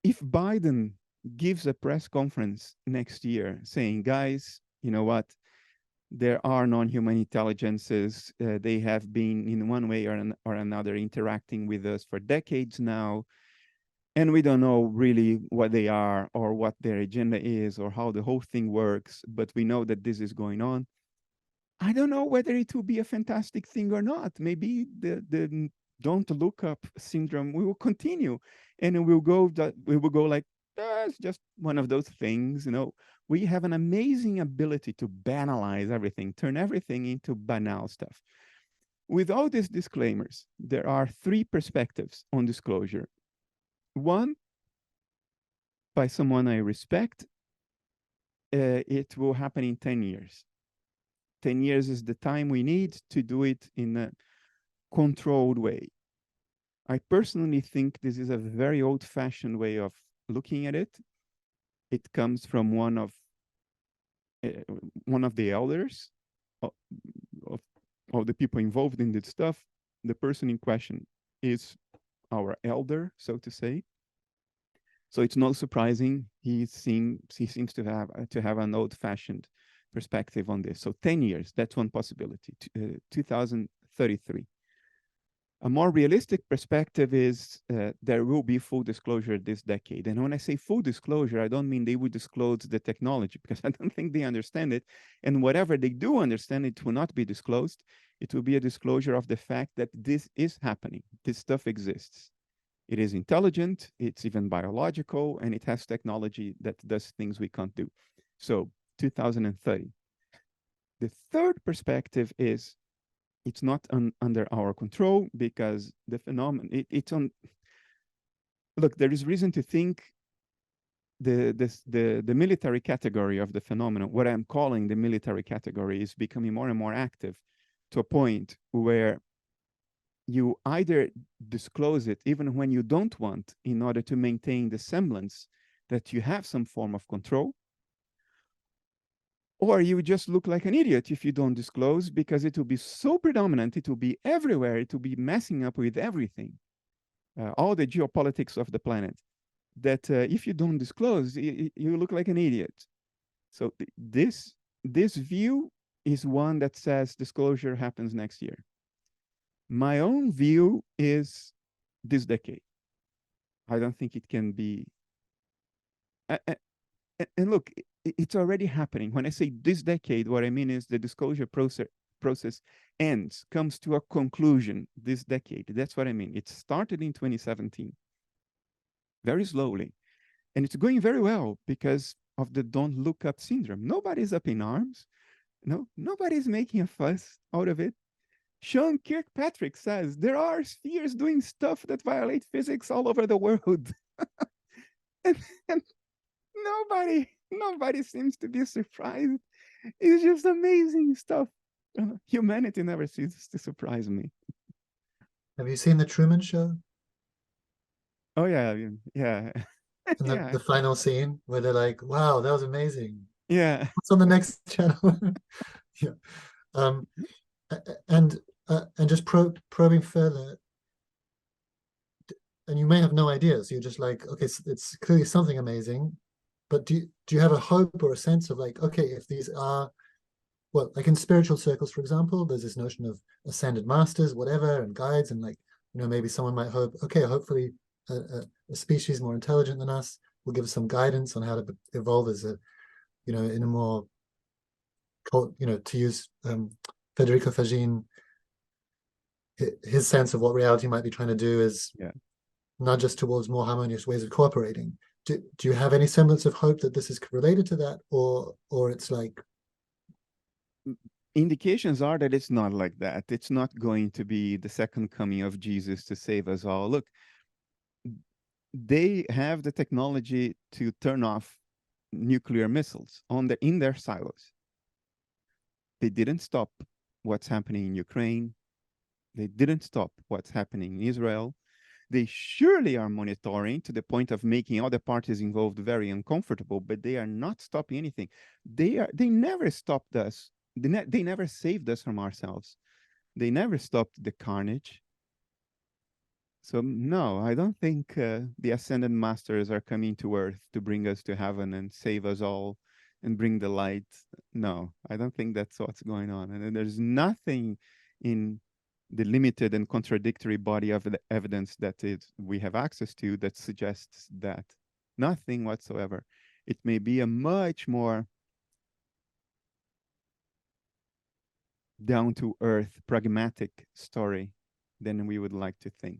if Biden gives a press conference next year saying, guys, you know what? There are non-human intelligences. They have been in one way or another interacting with us for decades now. And we don't know really what they are or what their agenda is or how the whole thing works, but we know that this is going on. I don't know whether it will be a fantastic thing or not. Maybe the don't look up syndrome will continue, and we will go like, it's just one of those things, you know. We have an amazing ability to banalize everything, turn everything into banal stuff. With all these disclaimers, there are three perspectives on disclosure. One, by someone I respect, it will happen in 10 years. 10 years is the time we need to do it in a controlled way. I personally think this is a very old-fashioned way of looking at it. It comes from one of the elders of the people involved in this stuff. The person in question is our elder, so to say. So it's not surprising he seems to have an old-fashioned perspective on this. So 10 years, that's one possibility. 2033. A more realistic perspective is there will be full disclosure this decade. And when I say full disclosure, I don't mean they will disclose the technology, because I don't think they understand it. And whatever they do understand, it will not be disclosed. It will be a disclosure of the fact that this is happening. This stuff exists. It is intelligent, it's even biological, and it has technology that does things we can't do. So 2030. The third perspective is it's not under our control, because the phenomenon, it's on, look, there is reason to think the military category of the phenomenon, what I'm calling the military category, is becoming more and more active to a point where you either disclose it even when you don't want, in order to maintain the semblance that you have some form of control, or you just look like an idiot if you don't disclose, because it will be so predominant, it will be everywhere, it will be messing up with everything, all the geopolitics of the planet, that if you don't disclose, you look like an idiot. So this view is one that says disclosure happens next year. My own view is this decade. I don't think it can be. And look, it's already happening. When I say this decade, what I mean is the disclosure process ends, comes to a conclusion this decade. That's what I mean. It started in 2017, very slowly. And it's going very well because of the don't look up syndrome. Nobody's up in arms. No, nobody's making a fuss out of it. Sean Kirkpatrick says there are spheres doing stuff that violate physics all over the world. and nobody seems to be surprised. It's just amazing stuff. Humanity never ceases to surprise me. Have you seen The Truman Show? Oh, yeah. And the final scene where they're like, wow, that was amazing. Yeah. What's on the next channel? Yeah. And just probing further, and you may have no idea, so you're just like, okay, so it's clearly something amazing, but do you have a hope or a sense of like, okay, if these are, well, like in spiritual circles, for example, there's this notion of ascended masters, whatever, and guides, and like, you know, maybe someone might hope, okay, hopefully a species more intelligent than us will give us some guidance on how to evolve as a, you know, in a more, you know, to use Federico Fagin, his sense of what reality might be trying to do is nudge us towards more harmonious ways of cooperating. Do you have any semblance of hope that this is related to that, or it's like? Indications are that it's not like that. It's not going to be the second coming of Jesus to save us all. Look, they have the technology to turn off nuclear missiles in their silos. They didn't stop what's happening in Ukraine. They didn't stop what's happening in Israel. They surely are monitoring to the point of making other parties involved very uncomfortable, but they are not stopping anything. They never stopped us. They never saved us from ourselves. They never stopped the carnage. So no, I don't think the ascended masters are coming to earth to bring us to heaven and save us all and bring the light. No, I don't think that's what's going on. And there's nothing in the limited and contradictory body of the evidence that we have access to that suggests that. Nothing whatsoever. It may be a much more down-to-earth, pragmatic story than we would like to think.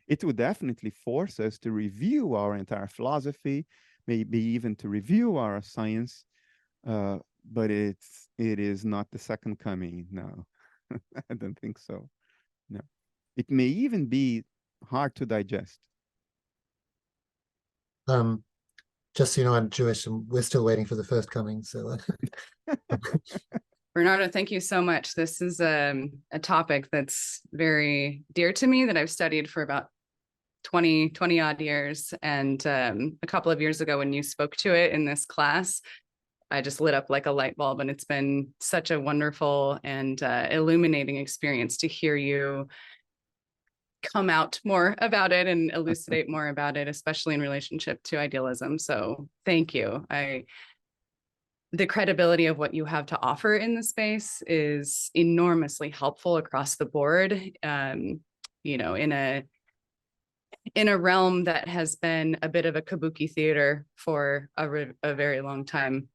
It would definitely force us to review our entire philosophy, maybe even to review our science, but it is not the second coming. No, I don't think so. No, it may even be hard to digest. Just so you know, I'm Jewish, and we're still waiting for the first coming. So, Bernardo, thank you so much. This is a topic that's very dear to me, that I've studied for about 20 odd years. And a couple of years ago, when you spoke to it in this class, I just lit up like a light bulb. And it's been such a wonderful and illuminating experience to hear you come out more about it and elucidate more about it, especially in relationship to idealism. So thank you. The credibility of what you have to offer in the space is enormously helpful across the board. You know, in a realm that has been a bit of a kabuki theater for a very long time.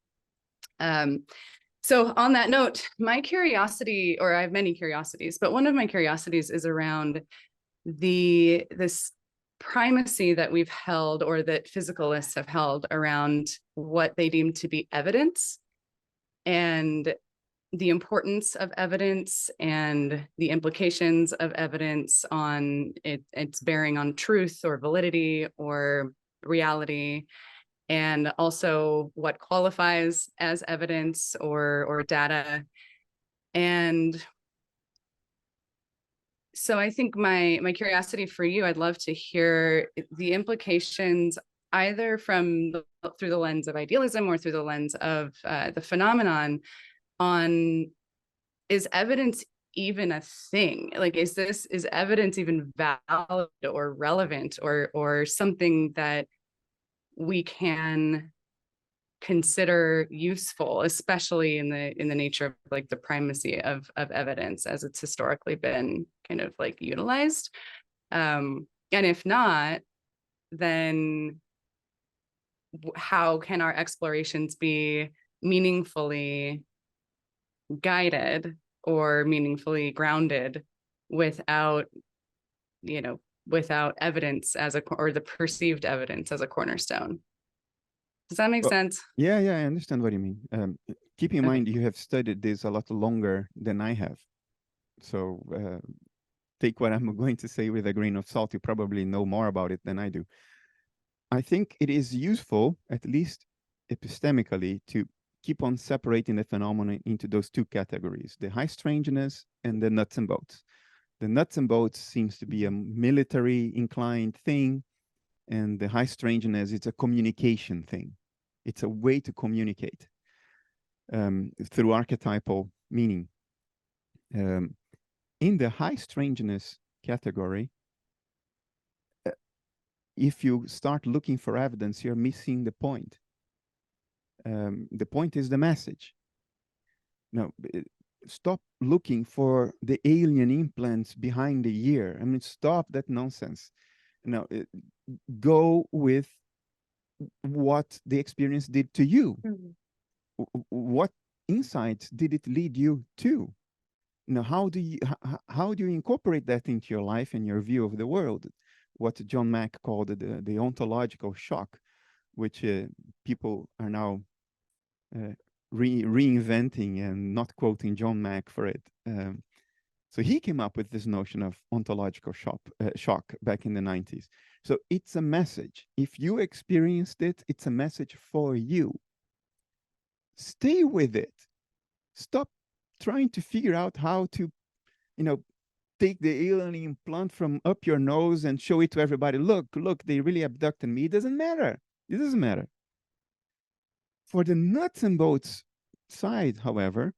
So on that note, my curiosity, or I have many curiosities, but one of my curiosities is around this primacy that we've held, or that physicalists have held, around what they deem to be evidence, and the importance of evidence and the implications of evidence on its bearing on truth or validity or reality, and also what qualifies as evidence or data. And so I think my curiosity for you, I'd love to hear the implications, either through the lens of idealism or through the lens of the phenomenon, on, is evidence even a thing? Like, is evidence even valid or relevant, or something that we can consider useful, especially in the nature of like the primacy of evidence as it's historically been kind of like utilized? And if not, then how can our explorations be meaningfully guided or meaningfully grounded without evidence or the perceived evidence as a cornerstone? Does that make sense? Yeah, I understand what you mean. Keep in mind, you have studied this a lot longer than I have. So take what I'm going to say with a grain of salt. You probably know more about it than I do. I think it is useful, at least epistemically, to keep on separating the phenomenon into those two categories: the high strangeness and the nuts and bolts. The nuts and bolts seems to be a military inclined thing, and the high strangeness, it's a communication thing. It's a way to communicate through archetypal meaning. In the high strangeness category, if you start looking for evidence, you're missing the point. The point is the message. Now, stop looking for the alien implants behind the ear. I mean, stop that nonsense. Now, go with what the experience did to you. Mm-hmm. What insights did it lead you to? Now, how do you incorporate that into your life and your view of the world? What John Mack called the ontological shock, which people are now reinventing and not quoting John Mack for it. So he came up with this notion of ontological shock back in the 90s. So it's a message. If you experienced it, it's a message for you. Stay with it. Stop trying to figure out how to, take the alien implant from up your nose and show it to everybody. Look, they really abducted me. It doesn't matter. It doesn't matter. For the nuts and bolts side, however,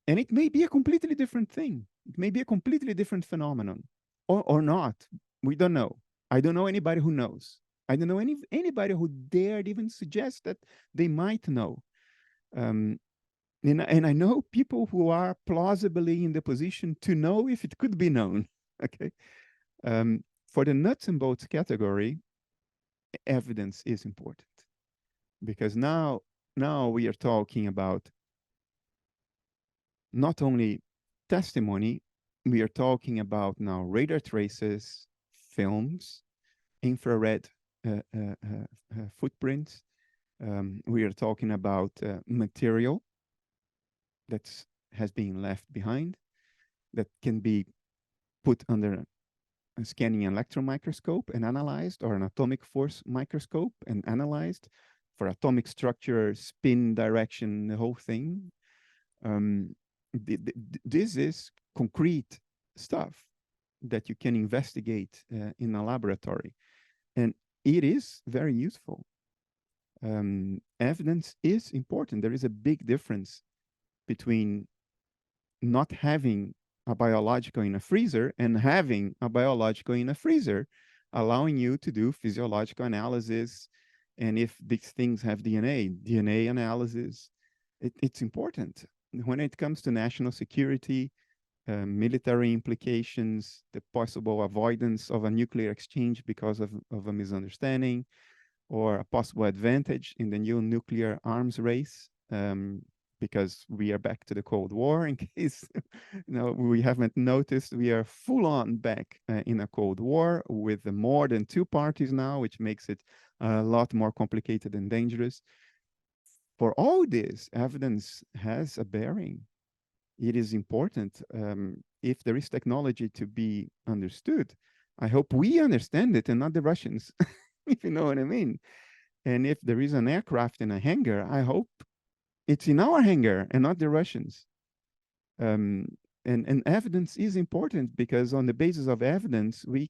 and it may be a completely different thing. It may be a completely different phenomenon, or not. We don't know. I don't know anybody who knows. I don't know anybody who dared even suggest that they might know. And I know people who are plausibly in the position to know if it could be known. Okay. For the nuts and bolts category, evidence is important, because now we are talking about not only testimony, we are talking about now radar traces, films, infrared footprints. We are talking about material that has been left behind, that can be put under a scanning electron microscope and analyzed, or an atomic force microscope and analyzed for atomic structure, spin, direction, the whole thing. This is concrete stuff that you can investigate in a laboratory, and it is very useful. Evidence is important. There is a big difference between not having a biological in a freezer and having a biological in a freezer, allowing you to do physiological analysis. And if these things have DNA analysis, it's important. When it comes to national security, military implications, the possible avoidance of a nuclear exchange because of a misunderstanding, or a possible advantage in the new nuclear arms race, because we are back to the Cold War, in case we haven't noticed. We are full on back in a Cold War with more than two parties now, which makes it a lot more complicated and dangerous. For all this, evidence has a bearing. It is important. If there is technology to be understood, I hope we understand it and not the Russians, if you know what I mean. And if there is an aircraft in a hangar, I hope it's in our hangar and not the Russians. And evidence is important, because on the basis of evidence, we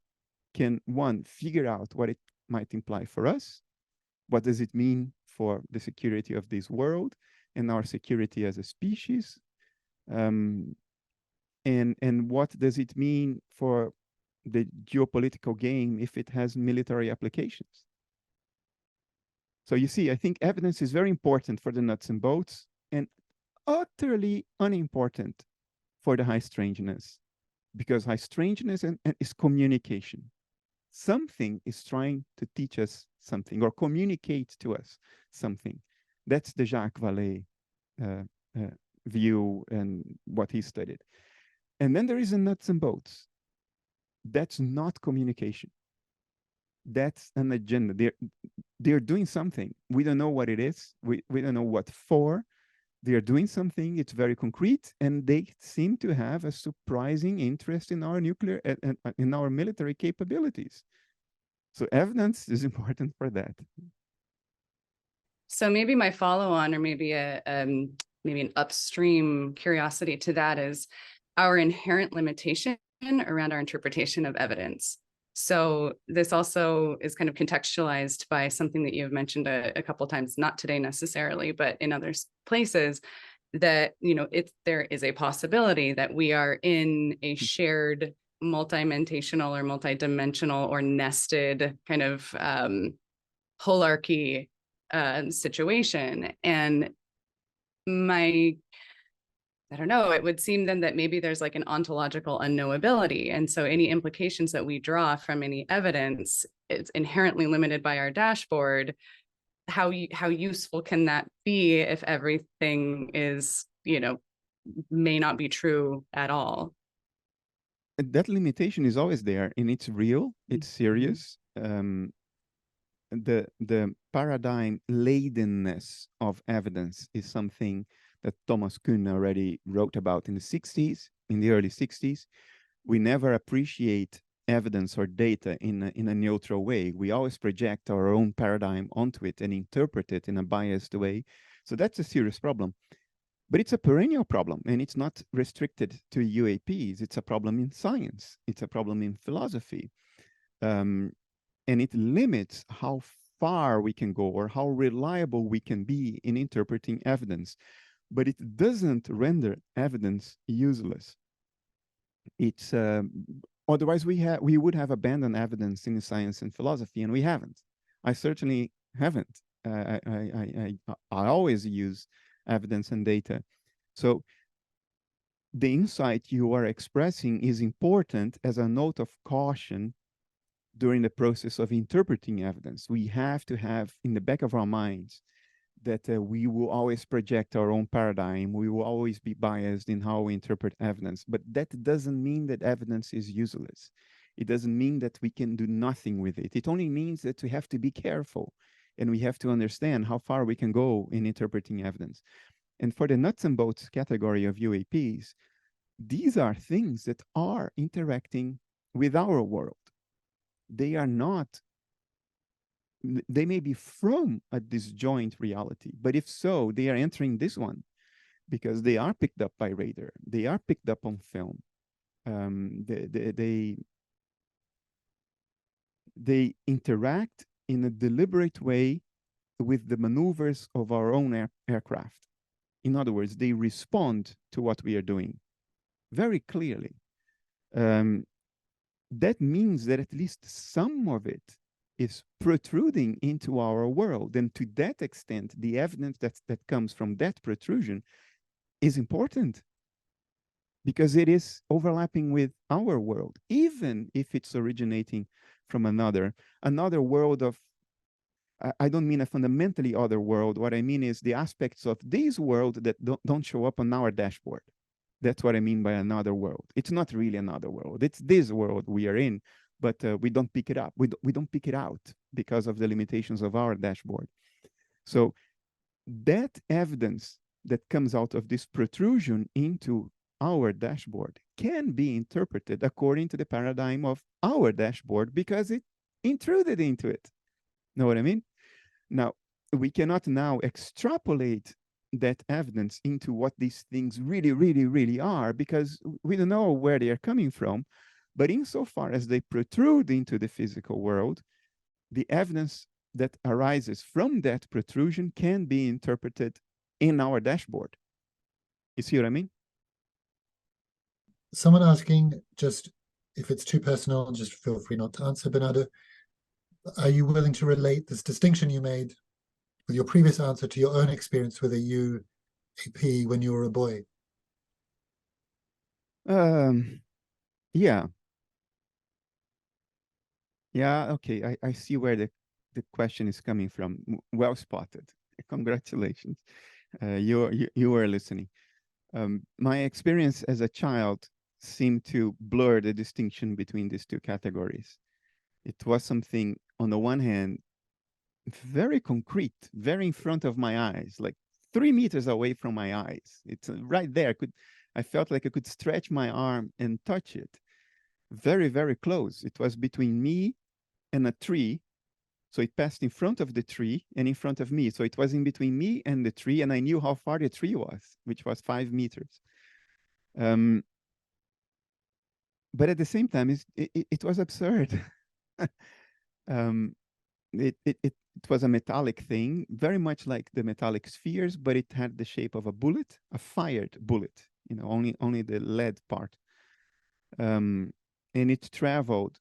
can, one, figure out what it might imply for us. What does it mean for the security of this world and our security as a species? And what does it mean for the geopolitical game if it has military applications? So you see, I think evidence is very important for the nuts and bolts, and utterly unimportant for the high strangeness, because high strangeness is communication. Something is trying to teach us something or communicate to us something. That's the Jacques Vallée view and what he studied. And then there is a nuts and bolts. That's not communication. That's an agenda. They're doing something. We don't know what it is. We don't know what for. They are doing something. It's very concrete, and they seem to have a surprising interest in our nuclear and in our military capabilities. So evidence is important for that. So maybe my follow-on, or maybe maybe an upstream curiosity to that, is our inherent limitation around our interpretation of evidence. So this also is kind of contextualized by something that you've mentioned a couple of times, not today necessarily, but in other places, that, there is a possibility that we are in a shared multi-mentational or multi-dimensional or nested kind of holarchy situation. And I don't know, it would seem then that maybe there's like an ontological unknowability. And so any implications that we draw from any evidence, it's inherently limited by our dashboard. How useful can that be if everything is, may not be true at all? That limitation is always there, and it's real, it's serious. The paradigm ladenness of evidence is something that Thomas Kuhn already wrote about in the early 60s. We never appreciate evidence or data in a neutral way. We always project our own paradigm onto it and interpret it in a biased way. So that's a serious problem. But it's a perennial problem, and it's not restricted to UAPs. It's a problem in science. It's a problem in philosophy. And it limits how far we can go or how reliable we can be in interpreting evidence. But it doesn't render evidence useless. It's Otherwise, we would have abandoned evidence in science and philosophy, and we haven't. I certainly haven't. I always use evidence and data. So the insight you are expressing is important as a note of caution during the process of interpreting evidence. We have to have in the back of our minds that we will always project our own paradigm. We will always be biased in how we interpret evidence. But that doesn't mean that evidence is useless. It doesn't mean that we can do nothing with it. It only means that we have to be careful and we have to understand how far we can go in interpreting evidence. And for the nuts and bolts category of UAPs, these are things that are interacting with our world. They are not, they may be from a disjoint reality, but if so, they are entering this one because they are picked up by radar. They are picked up on film. They interact in a deliberate way with the maneuvers of our own aircraft. In other words, they respond to what we are doing very clearly. That means that at least some of it is protruding into our world. And to that extent, the evidence that comes from that protrusion is important because it is overlapping with our world, even if it's originating from another world of, I don't mean a fundamentally other world. What I mean is the aspects of this world that don't show up on our dashboard. That's what I mean by another world. It's not really another world. It's this world we are in, but we don't pick it up. We don't pick it out because of the limitations of our dashboard. So that evidence that comes out of this protrusion into our dashboard can be interpreted according to the paradigm of our dashboard because it intruded into it. Know what I mean? Now, we cannot now extrapolate that evidence into what these things really, really, really are because we don't know where they are coming from. But insofar as they protrude into the physical world, the evidence that arises from that protrusion can be interpreted in our dashboard. You see what I mean? Someone asking, just if it's too personal, just feel free not to answer, Bernardo. Are you willing to relate this distinction you made with your previous answer to your own experience with a UAP when you were a boy? Yeah. Yeah, okay. I see where the question is coming from. Well spotted. Congratulations. You were listening. My experience as a child seemed to blur the distinction between these two categories. It was something, on the one hand, very concrete, very in front of my eyes, like 3 meters away from my eyes. It's right there. I felt like I could stretch my arm and touch it. Very, very close. It was between me and a tree. So it passed in front of the tree and in front of me. So it was in between me and the tree, and I knew how far the tree was, which was 5 meters. But at the same time, it was absurd. It was a metallic thing, very much like the metallic spheres, but it had the shape of a bullet, a fired bullet, you know, only the lead part. And it traveled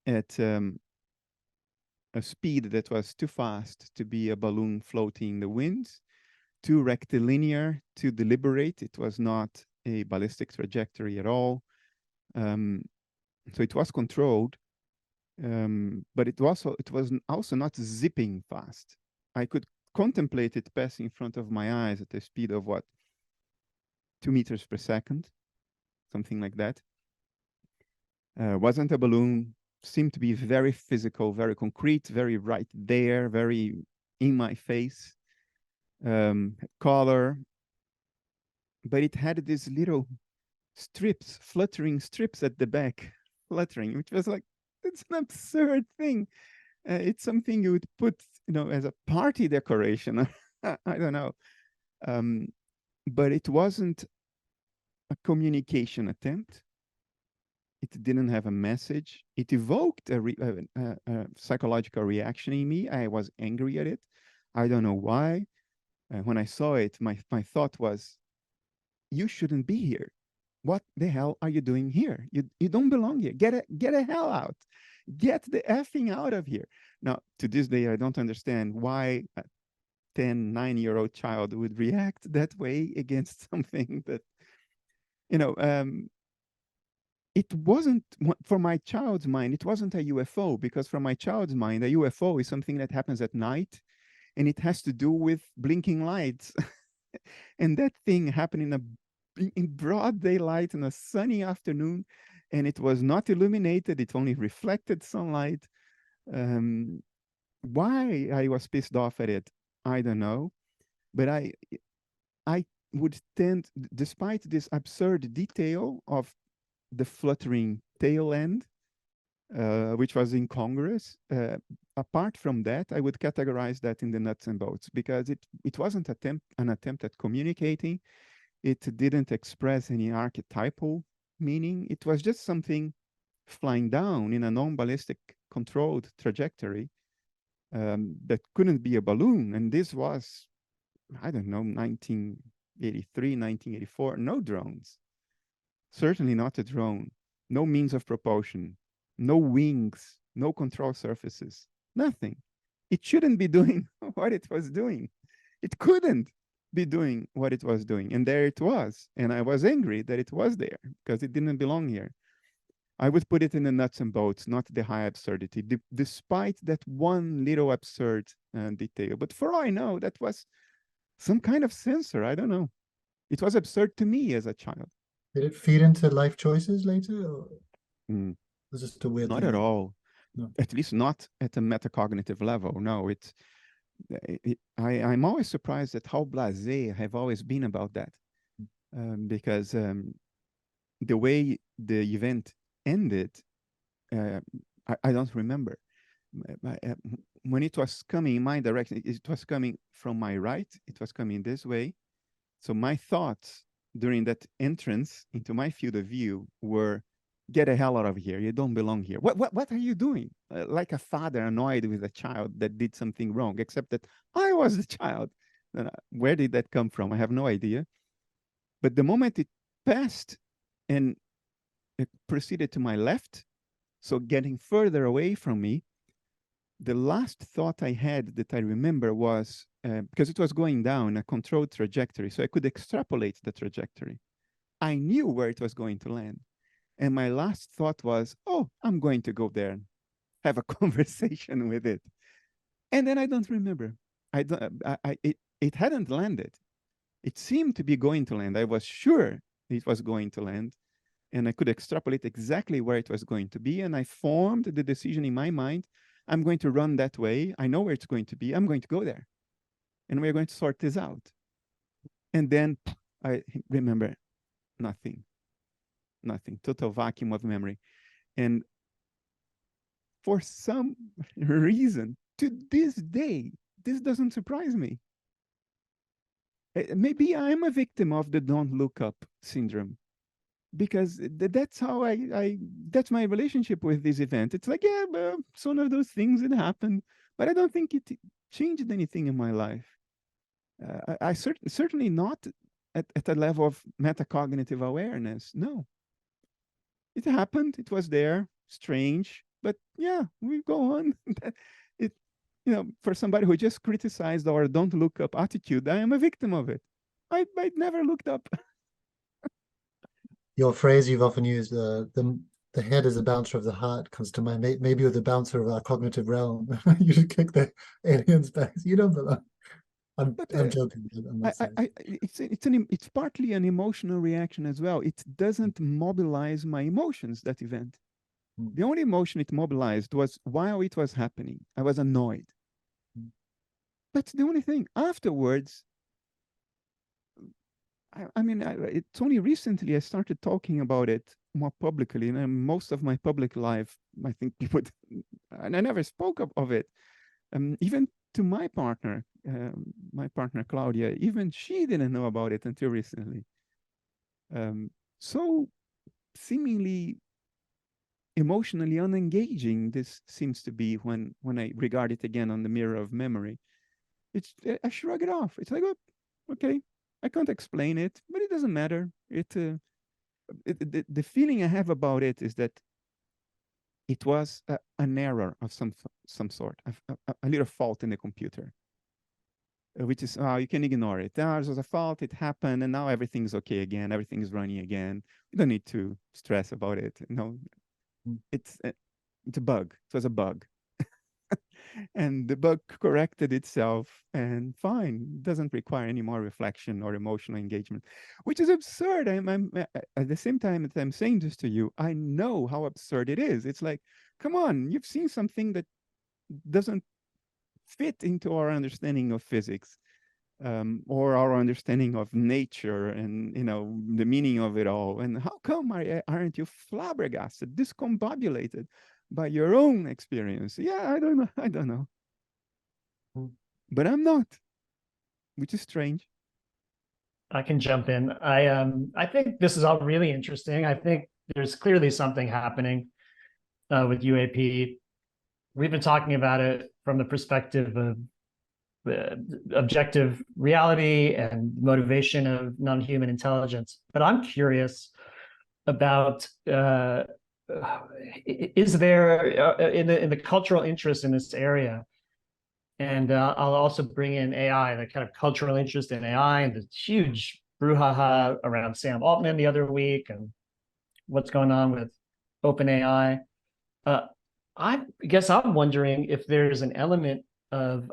at a speed that was too fast to be a balloon floating in the wind, too rectilinear to deliberate. It was not a ballistic trajectory at all. So it was controlled, but it was also not zipping fast. I could contemplate it passing in front of my eyes at a speed of what, 2 meters per second, something like that. Wasn't a balloon, seemed to be very physical, very concrete, very right there, very in my face, color, but it had these little strips, fluttering strips at the back, fluttering, which was like, it's an absurd thing. It's something you would put, you know, as a party decoration. I don't know. But it wasn't a communication attempt. It didn't have a message. It evoked a psychological reaction in me. I was angry at it. I don't know why. When I saw it, my thought was, you shouldn't be here. what the hell are you doing here? You don't belong here. Get a hell out. Get the effing out of here. Now, to this day, I don't understand why a 10, 9-year-old child would react that way against something that, it wasn't, for my child's mind, it wasn't a UFO, because from my child's mind, a UFO is something that happens at night, and it has to do with blinking lights. And that thing happened in broad daylight on a sunny afternoon, and it was not illuminated. It only reflected sunlight. Why I was pissed off at it, I don't know. But I would tend, despite this absurd detail of the fluttering tail end, which was incongruous, apart from that, I would categorize that in the nuts and bolts, because it wasn't an attempt at communicating. It didn't express any archetypal meaning. It was just something flying down in a non-ballistic controlled trajectory that couldn't be a balloon. And this was, I don't know, 1983, 1984, no drones. Certainly not a drone, no means of propulsion, no wings, no control surfaces, nothing. It shouldn't be doing what it was doing. It couldn't be doing what it was doing. And there it was. And I was angry that it was there because it didn't belong here. I would put it in the nuts and bolts, not the high absurdity, despite that one little absurd detail. But for all I know, that was some kind of censor. I don't know. It was absurd to me as a child. Did it feed into life choices later? Or was it just a weird Not thing? at all. No. At least not at a metacognitive level. No, I'm always surprised at how blasé I have always been about that. Because the way the event ended, I don't remember. When it was coming in my direction, it was coming from my right. It was coming this way. So my thoughts during that entrance into my field of view were, get the hell out of here. You don't belong here. What are you doing? Like a father annoyed with a child that did something wrong, except that I was the child. Where did that come from? I have no idea. But the moment it passed and it proceeded to my left, so getting further away from me, the last thought I had that I remember was, because it was going down a controlled trajectory, so I could extrapolate the trajectory. I knew where it was going to land. And my last thought was, oh, I'm going to go there and have a conversation with it. And then I don't remember. It hadn't landed. It seemed to be going to land. I was sure it was going to land. And I could extrapolate exactly where it was going to be. And I formed the decision in my mind, I'm going to run that way. I know where it's going to be. I'm going to go there. And we're going to sort this out. And then I remember nothing. Nothing. Total vacuum of memory. And for some reason, to this day, this doesn't surprise me. Maybe I'm a victim of the don't look up syndrome, because that's how that's my relationship with this event. It's like, yeah, it's one of those things that happened, but I don't think it changed anything in my life. I certainly not at a level of metacognitive awareness. No, it happened. It was there. Strange, but yeah, we go on. For somebody who just criticized our don't look up attitude, I am a victim of it. I never looked up. Your phrase you've often used, the head is a bouncer of the heart, comes to mind. Maybe you're the bouncer of our cognitive realm. You should kick the aliens back. You don't belong. I'm joking. It's partly an emotional reaction as well. It doesn't mobilize my emotions, that event. The only emotion it mobilized was while it was happening. I was annoyed. That's the only thing. Afterwards, it's only recently I started talking about it more publicly. And most of my public life, I think people, and I never spoke of it. Even to my partner Claudia, even she didn't know about it until recently. So seemingly emotionally unengaging this seems to be when I regard it again on the mirror of memory. I shrug it off. It's like, oh, okay, I can't explain it, but it doesn't matter. the feeling I have about it is that it was an error of some sort, a little fault in the computer, which is, you can ignore it. There was a fault, it happened, and now everything's okay again. Everything's running again. You don't need to stress about it. No, it's a bug. It was a bug. And the bug corrected itself, and fine, doesn't require any more reflection or emotional engagement, which is absurd. I'm at the same time that I'm saying this to you, I know how absurd it is. It's like, come on, you've seen something that doesn't fit into our understanding of physics, or our understanding of nature, and the meaning of it all. And how come aren't you flabbergasted, discombobulated by your own experience? Yeah, I don't know. But I'm not, which is strange. I can jump in. I think this is all really interesting. I think there's clearly something happening with UAP. We've been talking about it from the perspective of objective reality and motivation of non-human intelligence. But I'm curious about, is there in the cultural interest in this area, and I'll also bring in AI, the kind of cultural interest in AI, and the huge brouhaha around Sam Altman the other week, and what's going on with OpenAI. I guess I'm wondering if there's an element of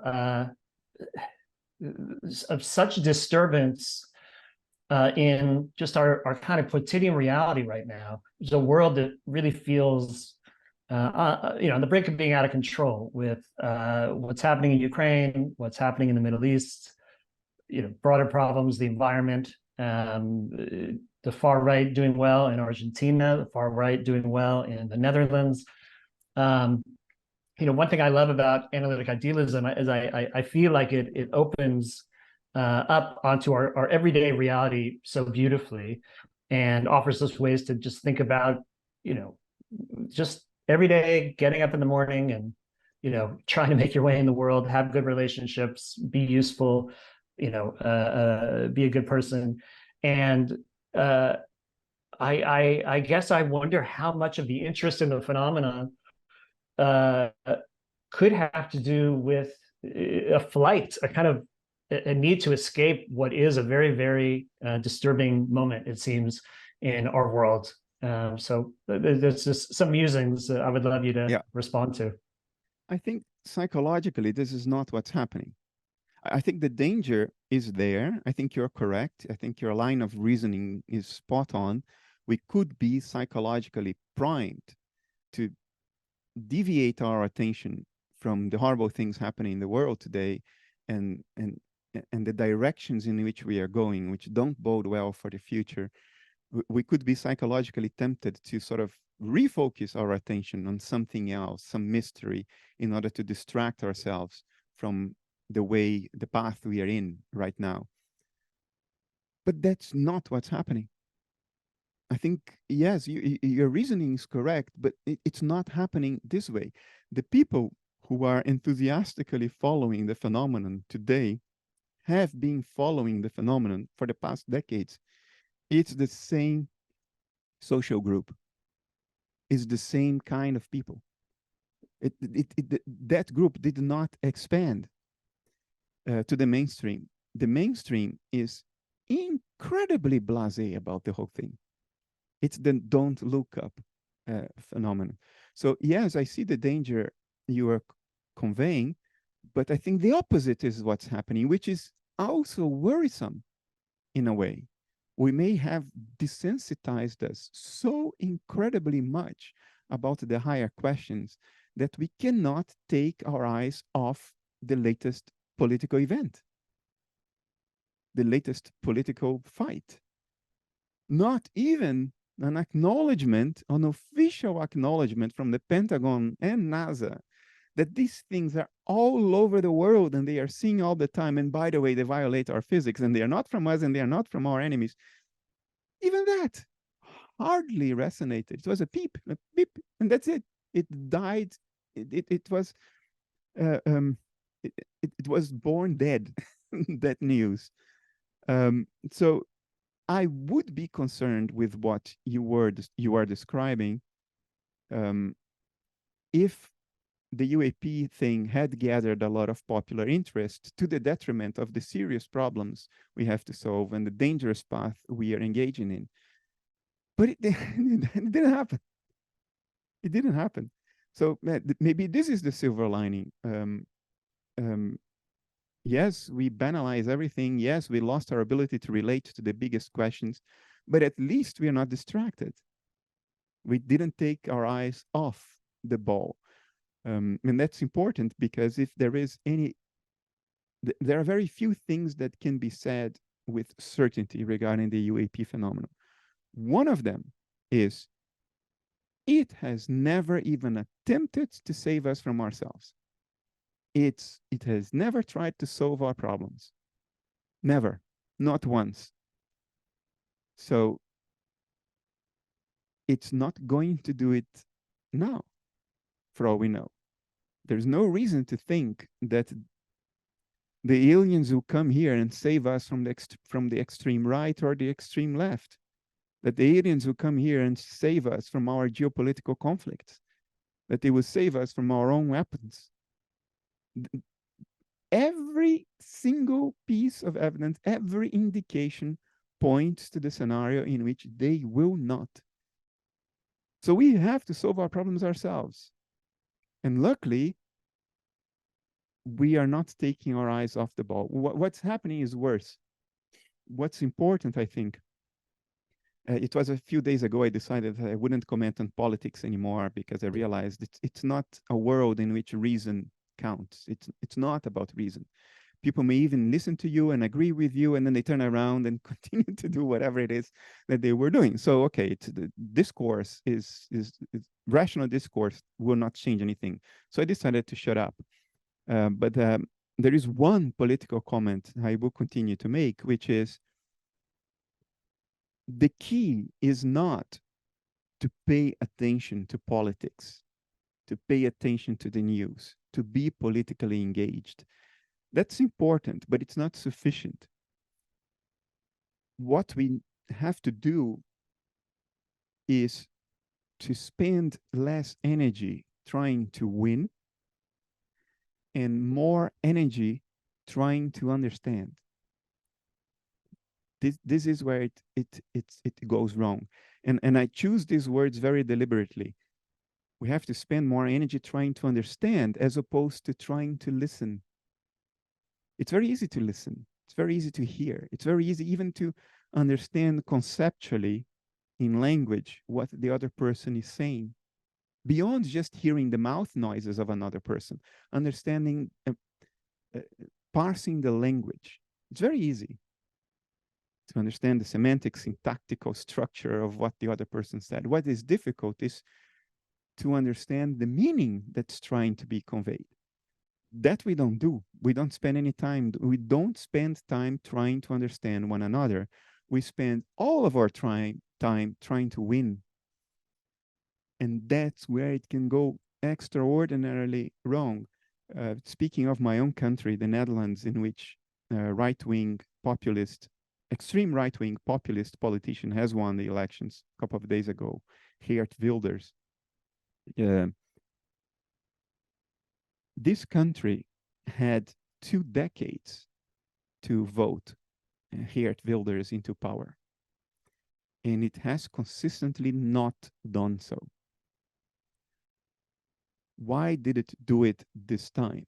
such disturbance in just our kind of quotidian reality right now. There's a world that really feels on the brink of being out of control with what's happening in Ukraine, what's happening in the Middle East, broader problems, the environment, the far right doing well in Argentina, the far right doing well in the Netherlands. One thing I love about analytic idealism is I feel like it opens up onto our everyday reality so beautifully, and offers us ways to just think about, just every day getting up in the morning and, trying to make your way in the world, have good relationships, be useful, be a good person. And I guess I wonder how much of the interest in the phenomenon could have to do with a flight, a kind of a need to escape what is a very, very disturbing moment, it seems, in our world. So there's just some musings I would love you to respond to. I think psychologically, this is not what's happening. I think the danger is there. I think you're correct. I think your line of reasoning is spot on. We could be psychologically primed to deviate our attention from the horrible things happening in the world today, and the directions in which we are going, which don't bode well for the future. We could be psychologically tempted to sort of refocus our attention on something else, some mystery, in order to distract ourselves from the path we are in right now. But that's not what's happening. I think, yes, your reasoning is correct, but it's not happening this way. The people who are enthusiastically following the phenomenon today have been following the phenomenon for the past decades. It's the same social group. It's the same kind of people. That group did not expand to the mainstream. The mainstream is incredibly blasé about the whole thing. It's the don't look up phenomenon. So yes, I see the danger you are conveying, but I think the opposite is what's happening, which is also worrisome in a way. We may have desensitized us so incredibly much about the higher questions that we cannot take our eyes off the latest political event, the latest political fight. Not even an acknowledgement, an official acknowledgement from the Pentagon and NASA that these things are all over the world and they are seen all the time. And by the way, they violate our physics and they are not from us and they are not from our enemies. Even that hardly resonated. It was a beep, and that's it. It died. It was was born dead. That news. So I would be concerned with what you are describing if the UAP thing had gathered a lot of popular interest to the detriment of the serious problems we have to solve and the dangerous path we are engaging in. But it didn't happen. It didn't happen. So maybe this is the silver lining. Yes, we banalize everything. Yes, we lost our ability to relate to the biggest questions, but at least we are not distracted. We didn't take our eyes off the ball. And that's important because if there is any, there are very few things that can be said with certainty regarding the UAP phenomenon. One of them is it has never even attempted to save us from ourselves. It has never tried to solve our problems. Never, not once. So it's not going to do it now, for all we know. There's no reason to think that the aliens will come here and save us from the extreme right or the extreme left, that the aliens will come here and save us from our geopolitical conflicts, that they will save us from our own weapons. Every single piece of evidence, every indication points to the scenario in which they will not. So we have to solve our problems ourselves. And luckily, we are not taking our eyes off the ball. What's happening is worse. What's important, I think, it was a few days ago I decided that I wouldn't comment on politics anymore because I realized it's not a world in which reason counts. It's not about reason. People may even listen to you and agree with you, and then they turn around and continue to do whatever it is that they were doing. So, okay, the discourse is rational discourse will not change anything. So I decided to shut up. But there is one political comment I will continue to make, which is the key is not to pay attention to politics, to pay attention to the news, to be politically engaged. That's important, but it's not sufficient. What we have to do is to spend less energy trying to win and more energy trying to understand. This is where it goes wrong. And I choose these words very deliberately. We have to spend more energy trying to understand as opposed to trying to listen. It's very easy to listen. It's very easy to hear. It's very easy even to understand conceptually in language what the other person is saying. Beyond just hearing the mouth noises of another person, understanding, parsing the language. It's very easy to understand the semantic, syntactical structure of what the other person said. What is difficult is to understand the meaning that's trying to be conveyed. That we don't do. We don't spend any time. We don't spend time trying to understand one another. We spend all of our time trying to win. And that's where it can go extraordinarily wrong. Speaking of my own country, the Netherlands, in which right-wing populist, extreme right-wing populist politician has won the elections a couple of days ago, Geert Wilders. This country had 2 decades to vote Geert Wilders into power. And it has consistently not done so. Why did it do it this time?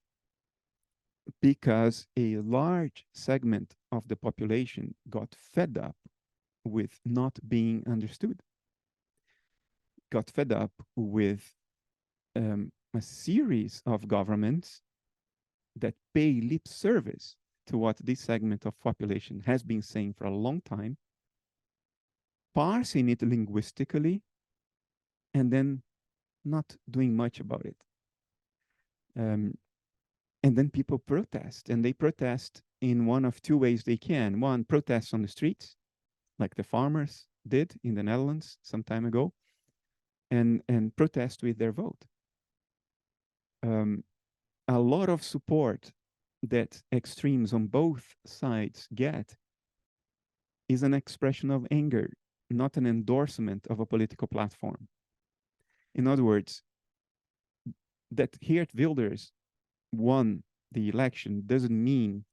Because a large segment of the population got fed up with not being understood. Got fed up with a series of governments that pay lip service to what this segment of population has been saying for a long time, parsing it linguistically, and then not doing much about it. And then people protest, and they protest in one of 2 ways they can. One, protest on the streets, like the farmers did in the Netherlands some time ago, and protest with their vote. A lot of support that extremes on both sides get is an expression of anger, not an endorsement of a political platform. In other words, that Geert Wilders won the election doesn't mean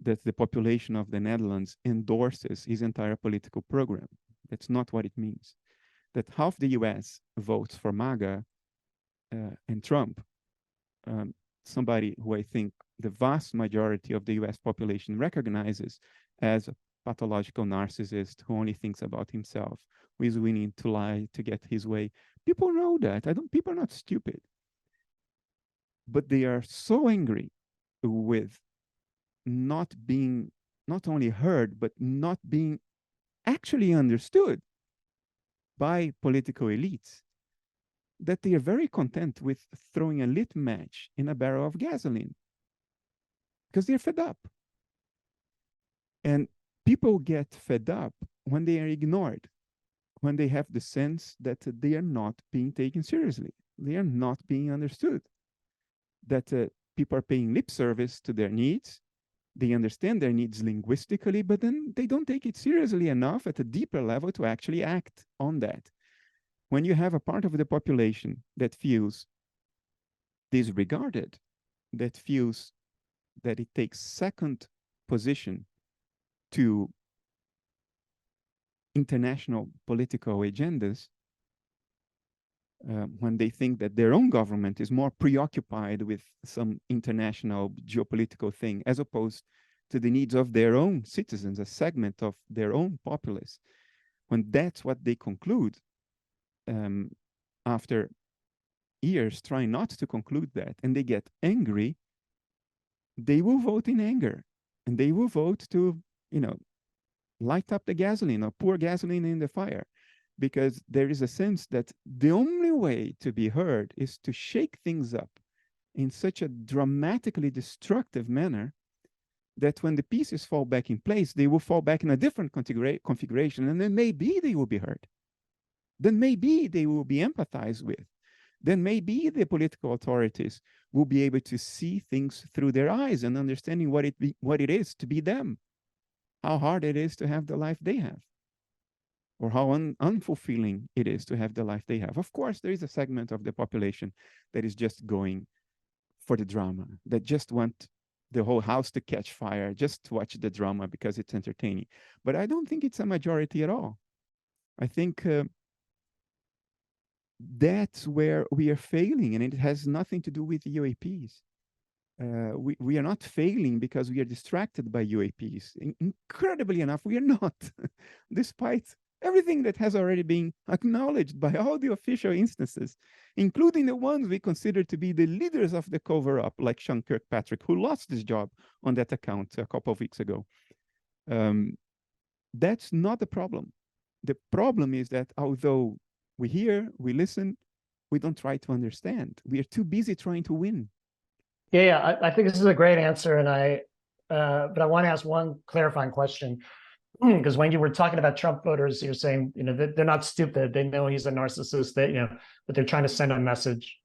that the population of the Netherlands endorses his entire political program. That's not what it means. That half the US votes for MAGA and Trump, somebody who I think the vast majority of the US population recognizes as a pathological narcissist who only thinks about himself, who is willing to lie to get his way. People know that. People are not stupid. But they are so angry with not being not only heard, but not being actually understood by political elites, that they are very content with throwing a lit match in a barrel of gasoline because they're fed up. And people get fed up when they are ignored, when they have the sense that they are not being taken seriously, they are not being understood, that people are paying lip service to their needs. They understand their needs linguistically, but then they don't take it seriously enough at a deeper level to actually act on that. When you have a part of the population that feels disregarded, that feels that it takes second position to international political agendas, when they think that their own government is more preoccupied with some international geopolitical thing as opposed to the needs of their own citizens, a segment of their own populace, when that's what they conclude, after years trying not to conclude that, and they get angry, they will vote in anger, and they will vote to, light up the gasoline or pour gasoline in the fire, because there is a sense that the only way to be heard is to shake things up in such a dramatically destructive manner that when the pieces fall back in place, they will fall back in a different configuration, and then maybe they will be heard. Then maybe they will be empathized with. Then maybe the political authorities will be able to see things through their eyes and understanding what it is to be them, how hard it is to have the life they have, or how unfulfilling it is to have the life they have. Of course, there is a segment of the population that is just going for the drama, that just want the whole house to catch fire, just to watch the drama because it's entertaining. But I don't think it's a majority at all. I think that's where we are failing, and it has nothing to do with UAPs. We are not failing because we are distracted by UAPs. Incredibly enough, we are not, despite everything that has already been acknowledged by all the official instances, including the ones we consider to be the leaders of the cover-up, like Sean Kirkpatrick, who lost his job on that account a couple of weeks ago. That's not the problem. The problem is that although we hear, we listen, we don't try to understand. We are too busy trying to win. Yeah, I think this is a great answer, and but I want to ask one clarifying question, because when you were talking about Trump voters, you're saying they're not stupid. They know he's a narcissist. But they're trying to send a message.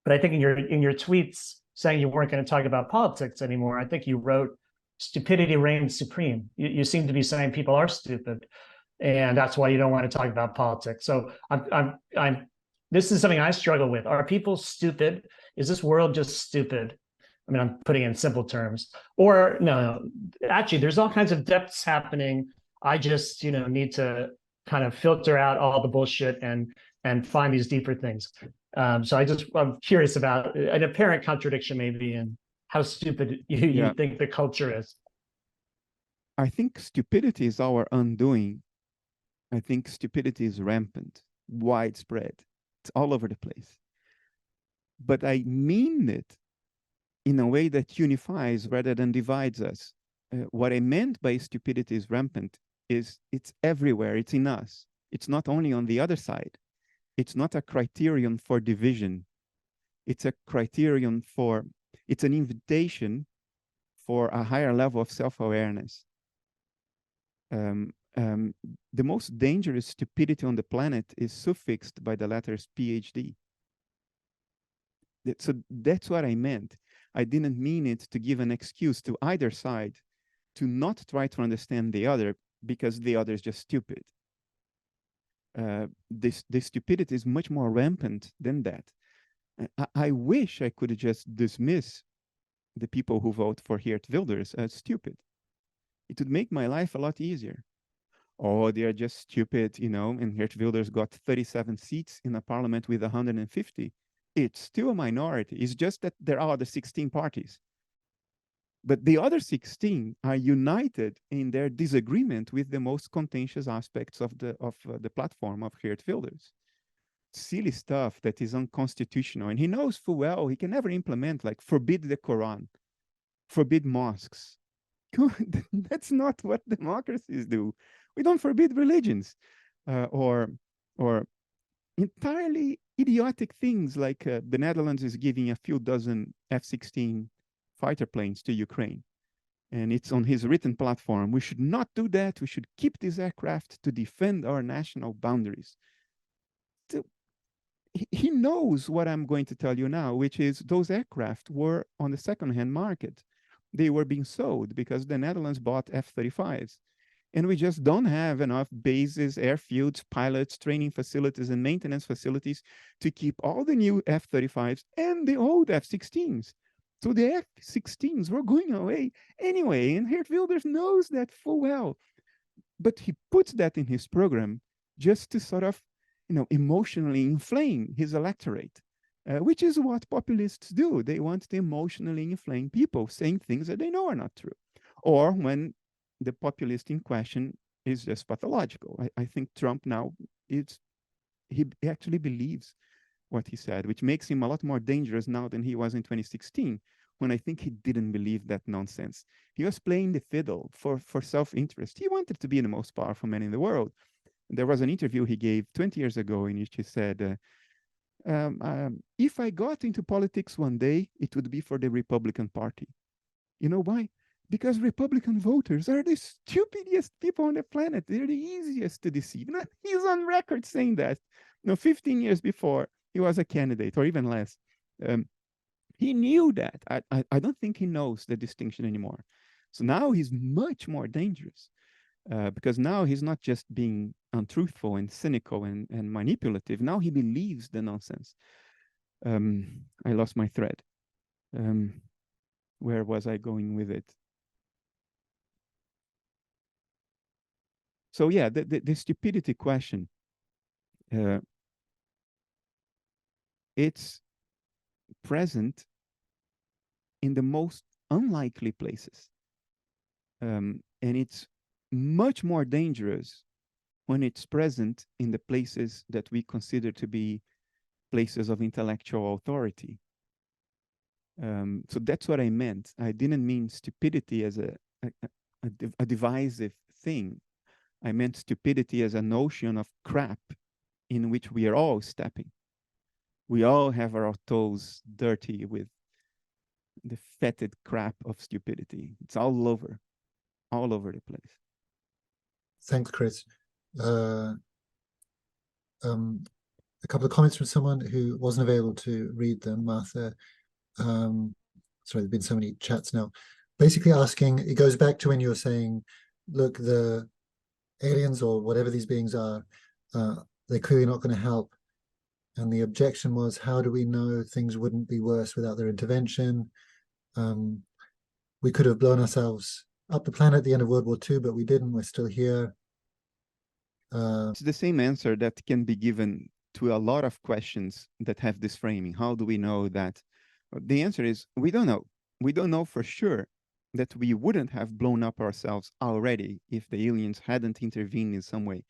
But I think in your tweets saying you weren't going to talk about politics anymore, I think you wrote stupidity reigns supreme. You seem to be saying people are stupid, and that's why you don't want to talk about politics. So this is something I struggle with. Are people stupid? Is this world just stupid? I mean, I'm putting it in simple terms. Or no, actually, there's all kinds of depths happening. I just, need to kind of filter out all the bullshit and find these deeper things. So I'm curious about an apparent contradiction maybe in how stupid you think the culture is. I think stupidity is our undoing. I think stupidity is rampant, widespread. It's all over the place. But I mean it in a way that unifies rather than divides us. What I meant by stupidity is rampant is it's everywhere. It's in us. It's not only on the other side. It's not a criterion for division. It's a criterion it's an invitation for a higher level of self-awareness. The most dangerous stupidity on the planet is suffixed by the letters PhD. So that's what I meant. I didn't mean it to give an excuse to either side to not try to understand the other because the other is just stupid. This stupidity is much more rampant than that. I wish I could just dismiss the people who vote for Geert Wilders as stupid. It would make my life a lot easier. Oh, they are just stupid, you know, and Geert Wilders got 37 seats in a parliament with 150. It's still a minority. It's just that there are the 16 parties. But the other 16 are united in their disagreement with the most contentious aspects of the platform of Geert Wilders. Silly stuff that is unconstitutional. And he knows full well he can never implement, like, forbid the Quran, forbid mosques. That's not what democracies do. We don't forbid religions, or entirely idiotic things like the Netherlands is giving a few dozen F-16 fighter planes to Ukraine. And it's on his written platform. We should not do that. We should keep these aircraft to defend our national boundaries. So he knows what I'm going to tell you now, which is those aircraft were on the second-hand market. They were being sold because the Netherlands bought F-35s. And we just don't have enough bases, airfields, pilots, training facilities, and maintenance facilities to keep all the new F-35s and the old F-16s. So the F-16s were going away anyway, and Geert Wilders knows that full well. But he puts that in his program just to sort of, you know, emotionally inflame his electorate, which is what populists do. They want to emotionally inflame people, saying things that they know are not true. Or when the populist in question is just pathological. I think Trump now, he actually believes what he said, which makes him a lot more dangerous now than he was in 2016, when I think he didn't believe that nonsense. He was playing the fiddle for self-interest. He wanted to be the most powerful man in the world. There was an interview he gave 20 years ago in which he said, if I got into politics one day, it would be for the Republican Party. You know why? Because Republican voters are the stupidest people on the planet. They're the easiest to deceive. And he's on record saying that. 15 years before he was a candidate, or even less. He knew that. I don't think he knows the distinction anymore. So now he's much more dangerous, because now he's not just being untruthful and cynical and manipulative. Now he believes the nonsense. I lost my thread. Where was I going with it? So yeah, the stupidity question, it's present in the most unlikely places. And it's much more dangerous when it's present in the places that we consider to be places of intellectual authority. So that's what I meant. I didn't mean stupidity as a divisive thing. I meant stupidity as a notion of crap in which we are all stepping. We all have our toes dirty with the fetid crap of stupidity. It's all over the place. Thanks, Chris. A couple of comments from someone who wasn't available to read them, Martha. Sorry, there've been so many chats now. Basically asking, it goes back to when you were saying, look, the aliens or whatever these beings are, they're clearly not going to help. And the objection was, how do we know things wouldn't be worse without their intervention? We could have blown ourselves up the planet at the end of World War II, but we didn't. We're still here. It's the same answer that can be given to a lot of questions that have this framing. How do we know that? The answer is, we don't know. We don't know for sure that we wouldn't have blown up ourselves already if the aliens hadn't intervened in some way.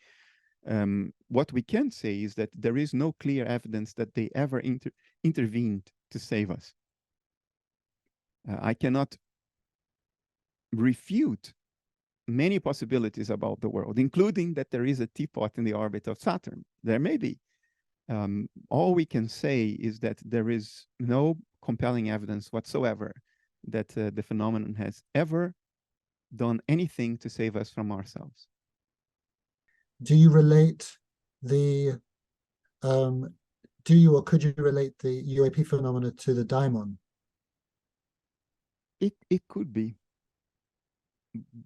What we can say is that there is no clear evidence that they ever intervened to save us. I cannot refute many possibilities about the world, including that there is a teapot in the orbit of Saturn. There may be. All we can say is that there is no compelling evidence whatsoever that the phenomenon has ever done anything to save us from ourselves. Do you relate the, do you or could you relate the UAP phenomena to the daimon? It could be.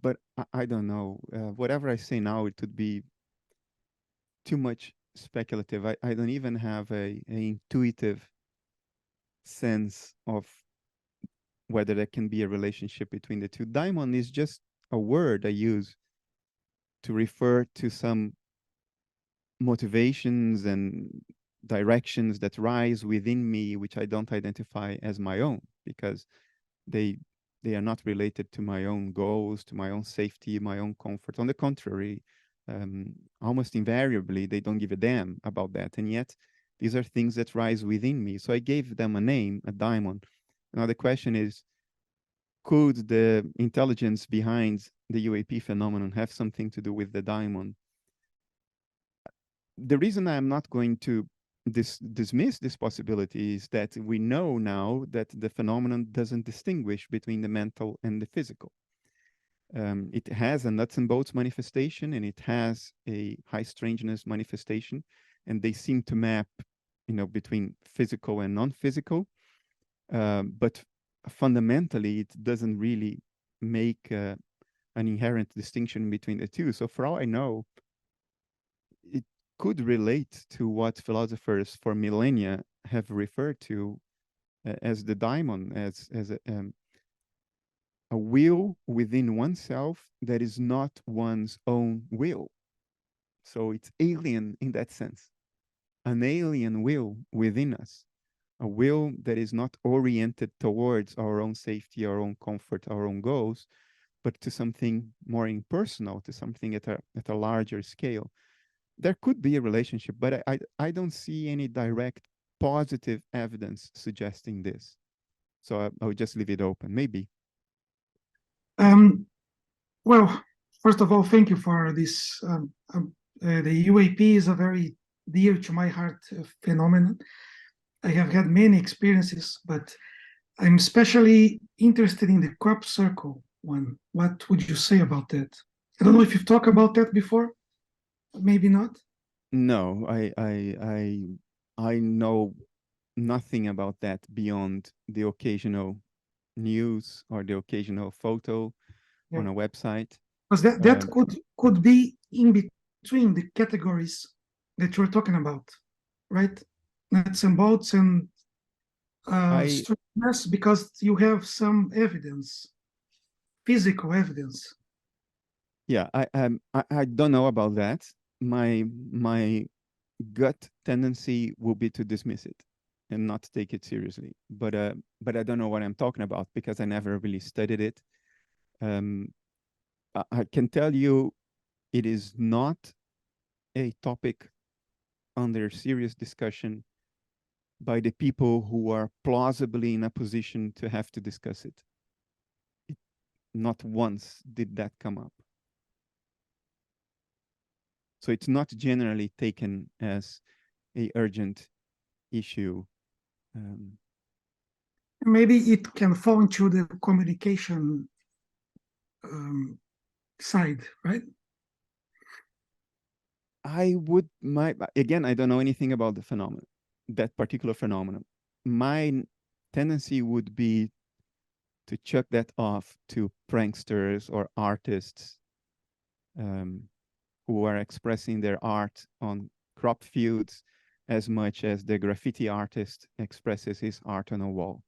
but I don't know. Whatever I say now, it would be too much speculative. I don't even have a intuitive sense of whether there can be a relationship between the two. Daimon is just a word I use to refer to some motivations and directions that rise within me, which I don't identify as my own, because they are not related to my own goals, to my own safety, my own comfort. On the contrary, almost invariably, they don't give a damn about that. And yet, these are things that rise within me. So I gave them a name, a daimon. Now the question is, could the intelligence behind the UAP phenomenon have something to do with the daimon? The reason I'm not going to dismiss this possibility is that we know now that the phenomenon doesn't distinguish between the mental and the physical. It has a nuts and bolts manifestation, and it has a high strangeness manifestation, and they seem to map, between physical and non-physical. But fundamentally, it doesn't really make an inherent distinction between the two. So for all I know, it could relate to what philosophers for millennia have referred to as the daimon, as a will within oneself that is not one's own will. So it's alien in that sense, an alien will within us, a will that is not oriented towards our own safety, our own comfort, our own goals, but to something more impersonal, to something at a larger scale. There could be a relationship, but I don't see any direct positive evidence suggesting this. So I would just leave it open, maybe. Well, first of all, thank you for this. The UAP is a very dear to my heart phenomenon. I have had many experiences, but I'm especially interested in the crop circle one. What would you say about that? I don't know if you've talked about that before. Maybe not. No, I know nothing about that beyond the occasional news or the occasional photo on a website. Because that could be in between the categories that you're talking about, right? Nuts and bolts and strangeness, because you have some evidence, physical evidence. Yeah, I don't know about that. My gut tendency will be to dismiss it and not take it seriously. But I don't know what I'm talking about because I never really studied it. I can tell you it is not a topic under serious discussion by the people who are plausibly in a position to have to discuss it. Not once did that come up. So it's not generally taken as a urgent issue. Maybe it can fall into the communication side, right? Again, I don't know anything about the phenomenon, that particular phenomenon. My tendency would be to chuck that off to pranksters or artists who are expressing their art on crop fields as much as the graffiti artist expresses his art on a wall.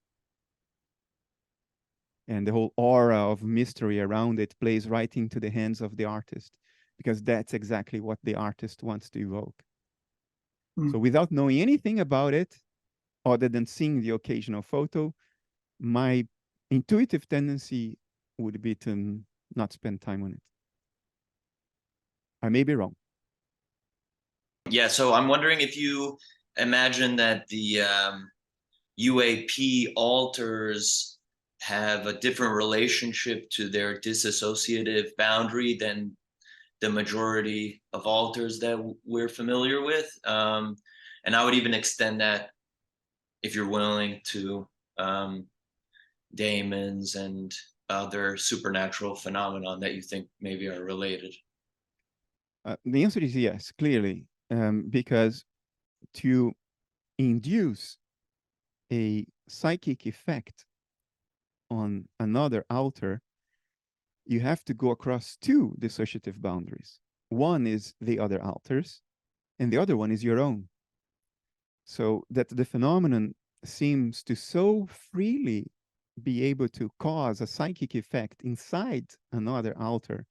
And the whole aura of mystery around it plays right into the hands of the artist, because that's exactly what the artist wants to evoke. So without knowing anything about it, other than seeing the occasional photo, my intuitive tendency would be to not spend time on it. I may be wrong. Yeah, so I'm wondering if you imagine that the UAP alters have a different relationship to their disassociative boundary than the majority of alters that we're familiar with. And I would even extend that, if you're willing, to daemons and other supernatural phenomenon that you think maybe are related. The answer is yes, clearly, because to induce a psychic effect on another alter, you have to go across two dissociative boundaries. One is the other alters, and the other one is your own. So that the phenomenon seems to so freely be able to cause a psychic effect inside another alter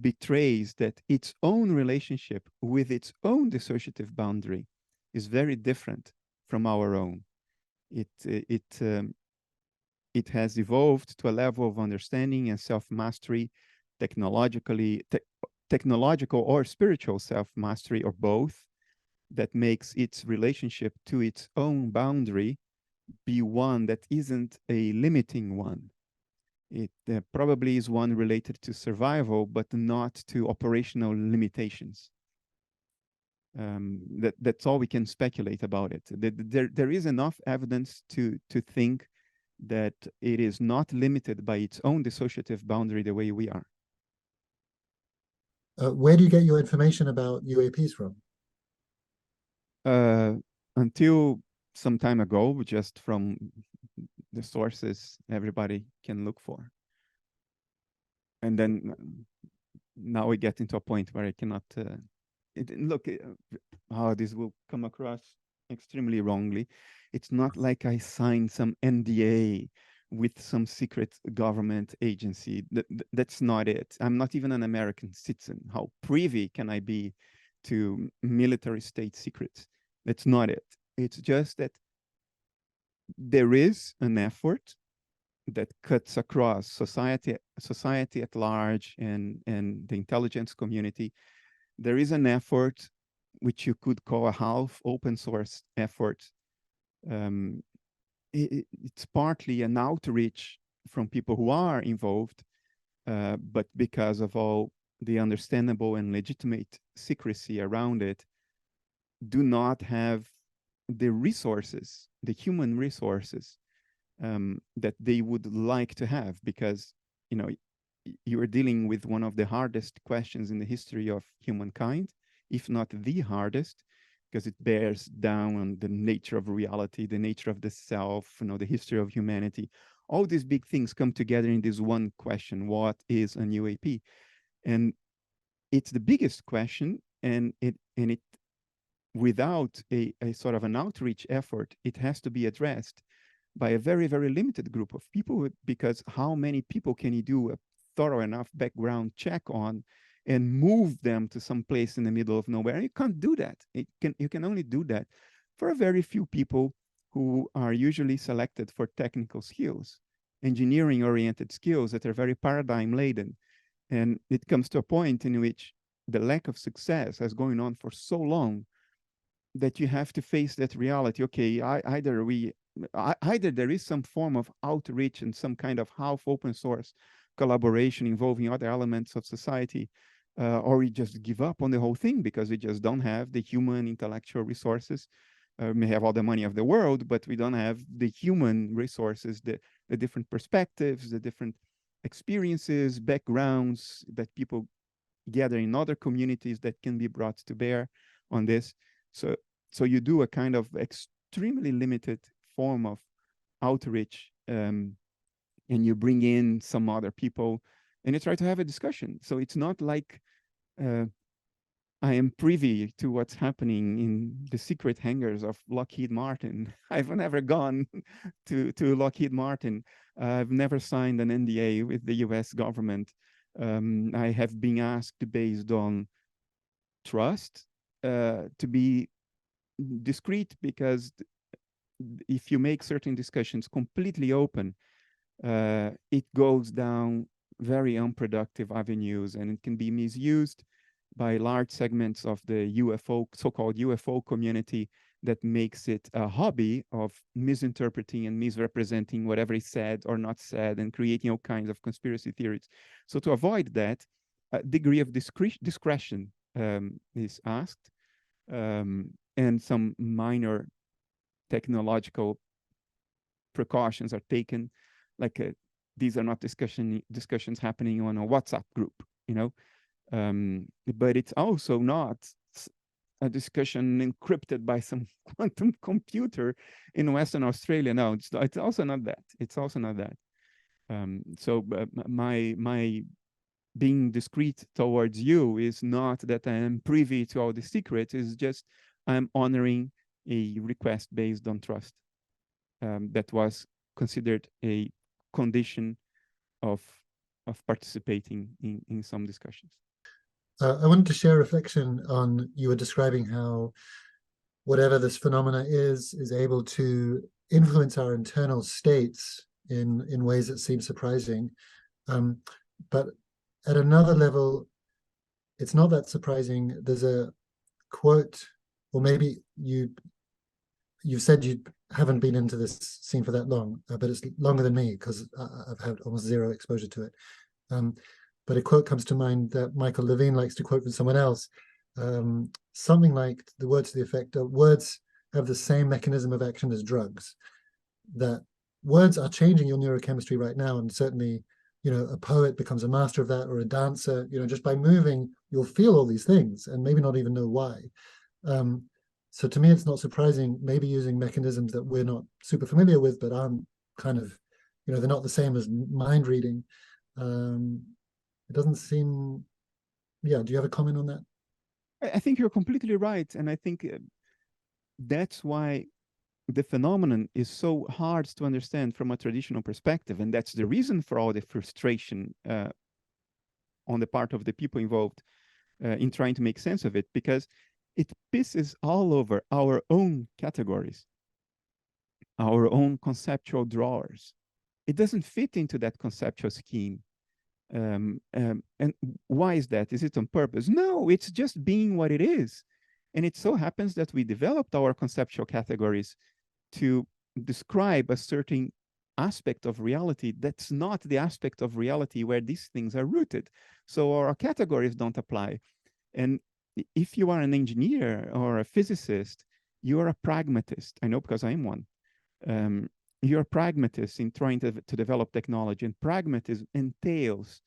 betrays that its own relationship with its own dissociative boundary is very different from our own. It has evolved to a level of understanding and self-mastery, technological or spiritual self-mastery, or both, that makes its relationship to its own boundary be one that isn't a limiting one. It probably is one related to survival, but not to operational limitations. That's all we can speculate about it. There is enough evidence to think that it is not limited by its own dissociative boundary the way we are. Where do you get your information about UAPs from? Until some time ago, just from the sources everybody can look for. And then now we get into a point where I cannot look, how this will come across extremely wrongly. It's not like I signed some NDA with some secret government agency. That's not it. I'm not even an American citizen. How privy can I be to military state secrets? That's not it. It's just that there is an effort that cuts across society at large and the intelligence community. There is an effort which you could call a half open source effort. It's partly an outreach from people who are involved, but because of all the understandable and legitimate secrecy around it, do not have the resources, the human resources that they would like to have, because, you know, you are dealing with one of the hardest questions in the history of humankind, if not the hardest, because it bears down on the nature of reality, the nature of the self, you know, the history of humanity. All these big things come together in this one question: what is an UAP? And it's the biggest question, and it without a sort of an outreach effort, it has to be addressed by a very, very limited group of people, because how many people can you do a thorough enough background check on and move them to some place in the middle of nowhere? You can't do that. You can only do that for a very few people who are usually selected for technical skills, engineering-oriented skills that are very paradigm-laden. And it comes to a point in which the lack of success has going on for so long that you have to face that reality. Okay, either there is some form of outreach and some kind of half open source collaboration involving other elements of society, or we just give up on the whole thing because we just don't have the human intellectual resources. We may have all the money of the world, but we don't have the human resources, the different perspectives, the different experiences, backgrounds that people gather in other communities that can be brought to bear on this. So you do a kind of extremely limited form of outreach, and you bring in some other people and you try to have a discussion. So it's not like I am privy to what's happening in the secret hangars of Lockheed Martin. I've never gone to Lockheed Martin. I've never signed an NDA with the US government. I have been asked, based on trust, to be discreet, because if you make certain discussions completely open, it goes down very unproductive avenues, and it can be misused by large segments of the UFO, so-called UFO community, that makes it a hobby of misinterpreting and misrepresenting whatever is said or not said, and creating all kinds of conspiracy theories. So to avoid that, a degree of discretion is asked, and some minor technological precautions are taken, like these are not discussions happening on a WhatsApp group, you know. But it's also not a discussion encrypted by some quantum computer in Western Australia. No, it's also not that. It's also not that. So my being discreet towards you is not that I am privy to all the secrets, it's just I'm honoring a request based on trust that was considered a condition of participating in some discussions. I wanted to share a reflection on, you were describing how whatever this phenomena is able to influence our internal states in ways that seem surprising. But at another level, it's not that surprising. There's a quote, or maybe you've said you haven't been into this scene for that long, but it's longer than me because I've had almost zero exposure to it. But a quote comes to mind that Michael Levine likes to quote from someone else, something like the words to the effect of, words have the same mechanism of action as drugs, that words are changing your neurochemistry right now. And certainly, a poet becomes a master of that, or a dancer, just by moving, you'll feel all these things and maybe not even know why. So to me, it's not surprising, maybe using mechanisms that we're not super familiar with, but aren't kind of, they're not the same as mind reading. It doesn't seem, do you have a comment on that? I think you're completely right. And I think that's why the phenomenon is so hard to understand from a traditional perspective. And that's the reason for all the frustration on the part of the people involved in trying to make sense of it, because it pisses all over our own categories, our own conceptual drawers. It doesn't fit into that conceptual scheme. And why is that? Is it on purpose? No, it's just being what it is. And it so happens that we developed our conceptual categories to describe a certain aspect of reality that's not the aspect of reality where these things are rooted. So our categories don't apply. And if you are an engineer or a physicist, you are a pragmatist. I know because I am one. You're a pragmatist in trying to develop technology, and pragmatism entails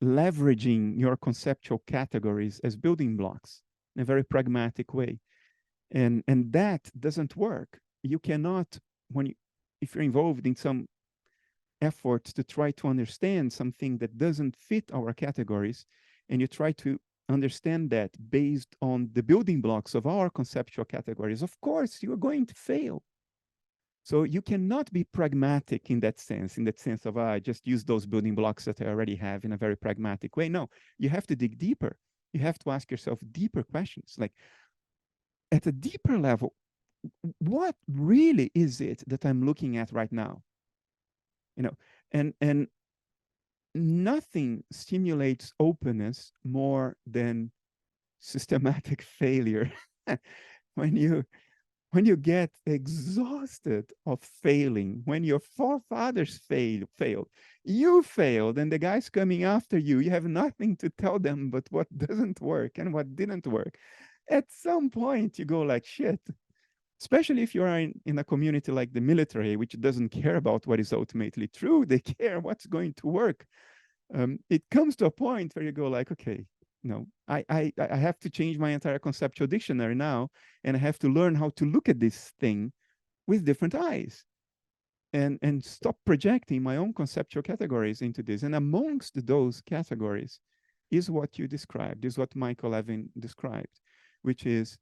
leveraging your conceptual categories as building blocks in a very pragmatic way. And that doesn't work. You cannot, if you're involved in some effort to try to understand something that doesn't fit our categories, and you try to understand that based on the building blocks of our conceptual categories, of course, you are going to fail. So you cannot be pragmatic in that sense of, I just use those building blocks that I already have in a very pragmatic way. No, you have to dig deeper. You have to ask yourself deeper questions. Like, at a deeper level, what really is it that I'm looking at right now? And nothing stimulates openness more than systematic failure. When you get exhausted of failing, when your forefathers failed, you failed, and the guys coming after you, you have nothing to tell them but what doesn't work and what didn't work. At some point, you go like, shit. Especially if you are in a community like the military, which doesn't care about what is ultimately true, they care what's going to work. It comes to a point where you go like, okay, I have to change my entire conceptual dictionary now, and I have to learn how to look at this thing with different eyes, and stop projecting my own conceptual categories into this. And amongst those categories is what you described, is what Michael Levine described, which is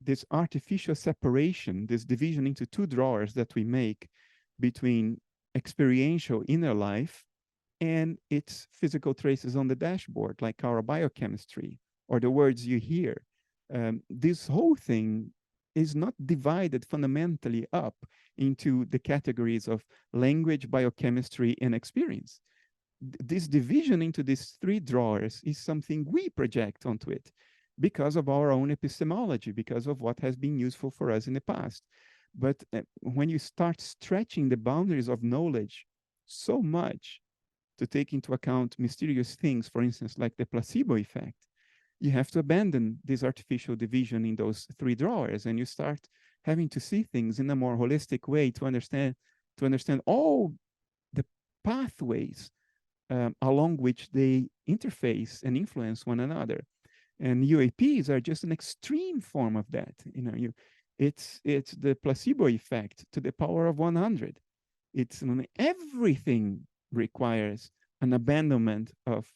this artificial separation, this division into two drawers that we make between experiential inner life and its physical traces on the dashboard, like our biochemistry or the words you hear. This whole thing is not divided fundamentally up into the categories of language, biochemistry, and experience. This division into these three drawers is something we project onto it because of our own epistemology, because of what has been useful for us in the past. But when you start stretching the boundaries of knowledge so much to take into account mysterious things, for instance, like the placebo effect, you have to abandon this artificial division in those three drawers, and you start having to see things in a more holistic way to understand all the pathways along which they interface and influence one another. And UAPs are just an extreme form of that. It's the placebo effect to the power of 100. It's everything requires an abandonment of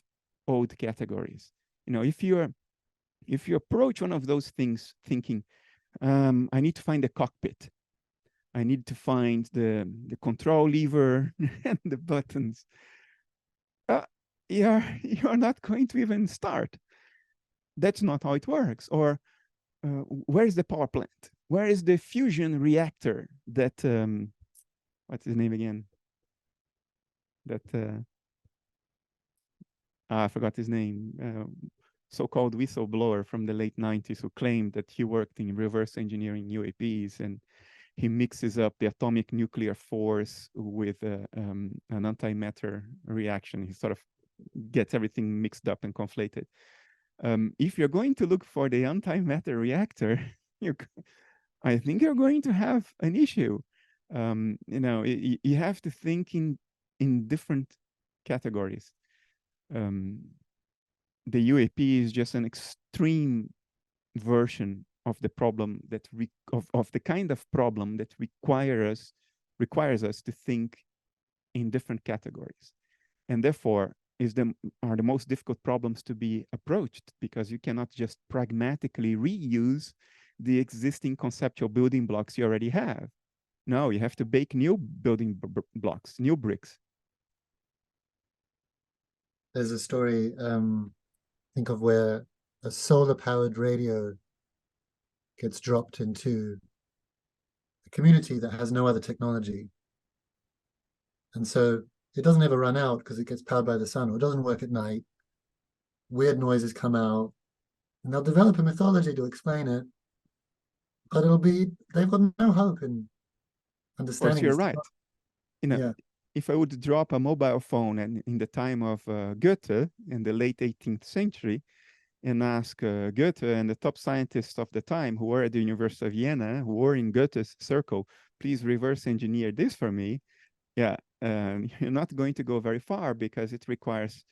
old categories. You know, if you approach one of those things thinking, I need to find the cockpit, I need to find the control lever and the buttons, you're not going to even start. That's not how it works. Or where is the power plant? Where is the fusion reactor that, what's his name again? That, I forgot his name. So-called whistleblower from the late 90s who claimed that he worked in reverse engineering UAPs, and he mixes up the atomic nuclear force with an antimatter reaction. He sort of gets everything mixed up and conflated. If you're going to look for the antimatter reactor, I think you're going to have an issue. You know, you have to think in different categories. The UAP is just an extreme version of the problem that of the kind of problem that requires us to think in different categories, and therefore are the most difficult problems to be approached, because you cannot just pragmatically reuse the existing conceptual building blocks you already have. No, you have to bake new building blocks, new bricks. There's a story, think of where a solar-powered radio gets dropped into a community that has no other technology. And so it doesn't ever run out because it gets powered by the sun, or it doesn't work at night. Weird noises come out, and they'll develop a mythology to explain it, but they've got no hope in understanding. Of course, you're right. You know, yeah. If I would drop a mobile phone and in the time of Goethe in the late 18th century and ask Goethe and the top scientists of the time who were at the University of Vienna, who were in Goethe's circle, please reverse engineer this for me. Yeah, you're not going to go very far, because it requires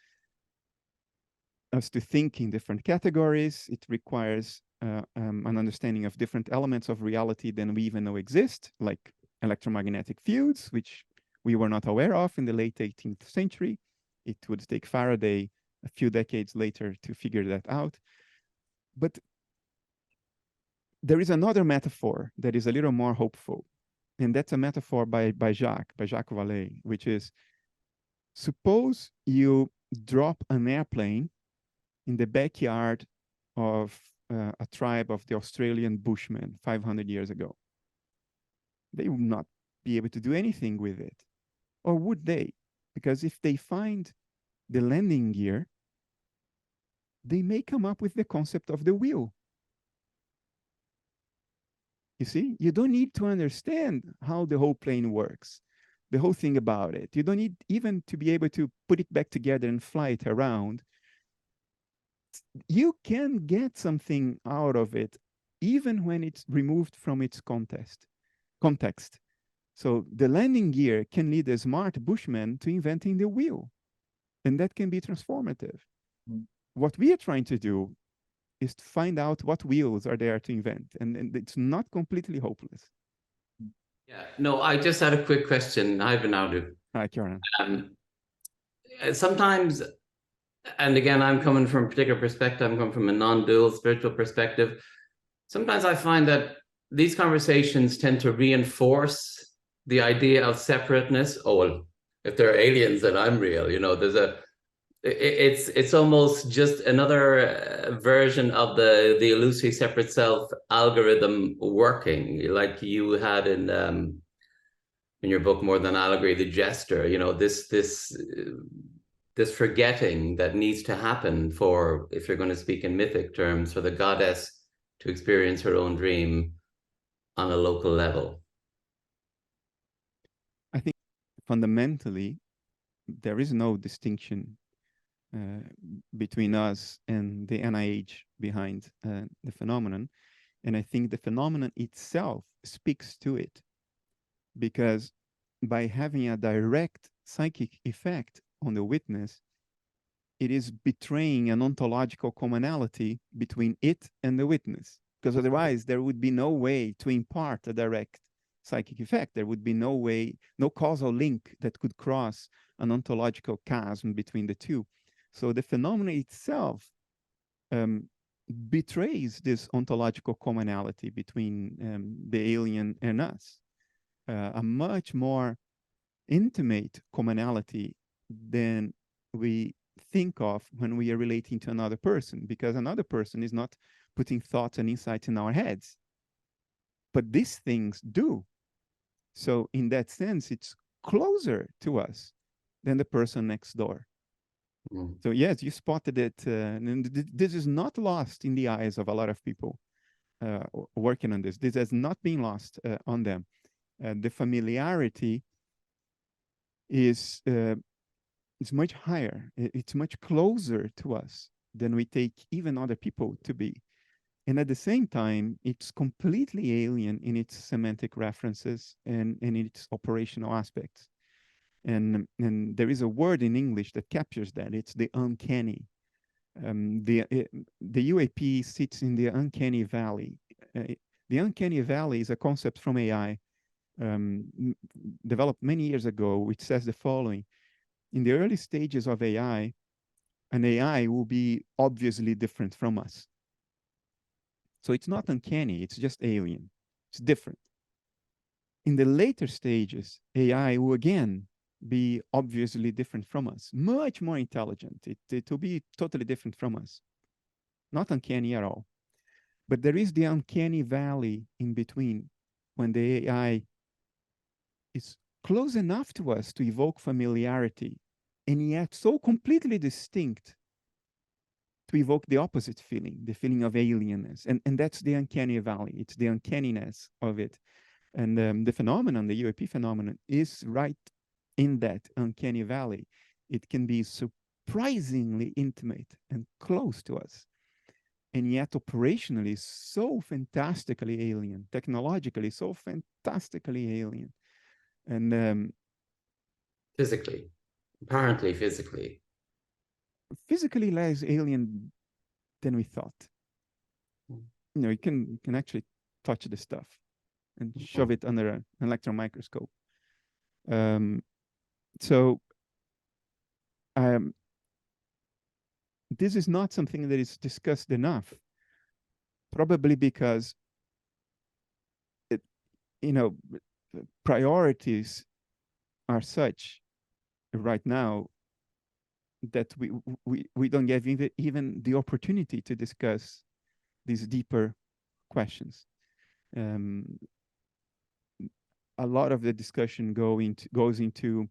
us to think in different categories. It requires an understanding of different elements of reality than we even know exist, like electromagnetic fields, which we were not aware of in the late 18th century. It would take Faraday a few decades later to figure that out. But there is another metaphor that is a little more hopeful. And that's a metaphor by Jacques Vallée, which is, suppose you drop an airplane in the backyard of a tribe of the Australian Bushmen 500 years ago. They would not be able to do anything with it. Or would they? Because if they find the landing gear, they may come up with the concept of the wheel. You see, you don't need to understand how the whole plane works, the whole thing about it. You don't need even to be able to put it back together and fly it around. You can get something out of it, even when it's removed from its context. So the landing gear can lead a smart bushman to inventing the wheel, and that can be transformative. What we are trying to do is to find out what wheels are there to invent, and it's not completely hopeless. Yeah, no, I just had a quick question. Hi, Bernardo. Hi, Kieran. Sometimes, and again, I'm coming from a particular perspective, I'm coming from a non-dual spiritual perspective. Sometimes I find that these conversations tend to reinforce the idea of separateness. Oh, well, if there are aliens, then I'm real. You know, it's almost just another version of the illusory separate self algorithm working, like you had in your book More Than Allegory, The Jester. You know, this forgetting that needs to happen for, if you're going to speak in mythic terms, for the goddess to experience her own dream on a local level. I think fundamentally there is no distinction between us and the NIH behind the phenomenon. And I think the phenomenon itself speaks to it, because by having a direct psychic effect on the witness, it is betraying an ontological commonality between it and the witness, because otherwise there would be no way to impart a direct psychic effect. There would be no way, no causal link that could cross an ontological chasm between the two. So the phenomenon itself betrays this ontological commonality between the alien and us, a much more intimate commonality than we think of when we are relating to another person, because another person is not putting thoughts and insights in our heads, but these things do. So in that sense, it's closer to us than the person next door. So yes, you spotted it, and this is not lost in the eyes of a lot of people working on this. This has not been lost on them. The familiarity is much higher. It's much closer to us than we take even other people to be. And at the same time, it's completely alien in its semantic references and in its operational aspects. And there is a word in English that captures that. It's the uncanny. The UAP sits in the uncanny valley. The uncanny valley is a concept from AI developed many years ago, which says the following. In the early stages of AI, an AI will be obviously different from us. So it's not uncanny, it's just alien. It's different. In the later stages, AI will again be obviously different from us, much more intelligent. It will be totally different from us. Not uncanny at all. But there is the uncanny valley in between, when the AI is close enough to us to evoke familiarity, and yet so completely distinct to evoke the opposite feeling, the feeling of alienness. And that's the uncanny valley. It's the uncanniness of it. And the phenomenon, the UAP phenomenon, is right in that uncanny valley. It can be surprisingly intimate and close to us, and yet operationally so fantastically alien, technologically so fantastically alien. And physically, apparently physically less alien than we thought. You know, you can actually touch the stuff and shove it under an electron microscope. So this is not something that is discussed enough, probably because priorities are such right now that we don't get even the opportunity to discuss these deeper questions. A lot of the discussion goes into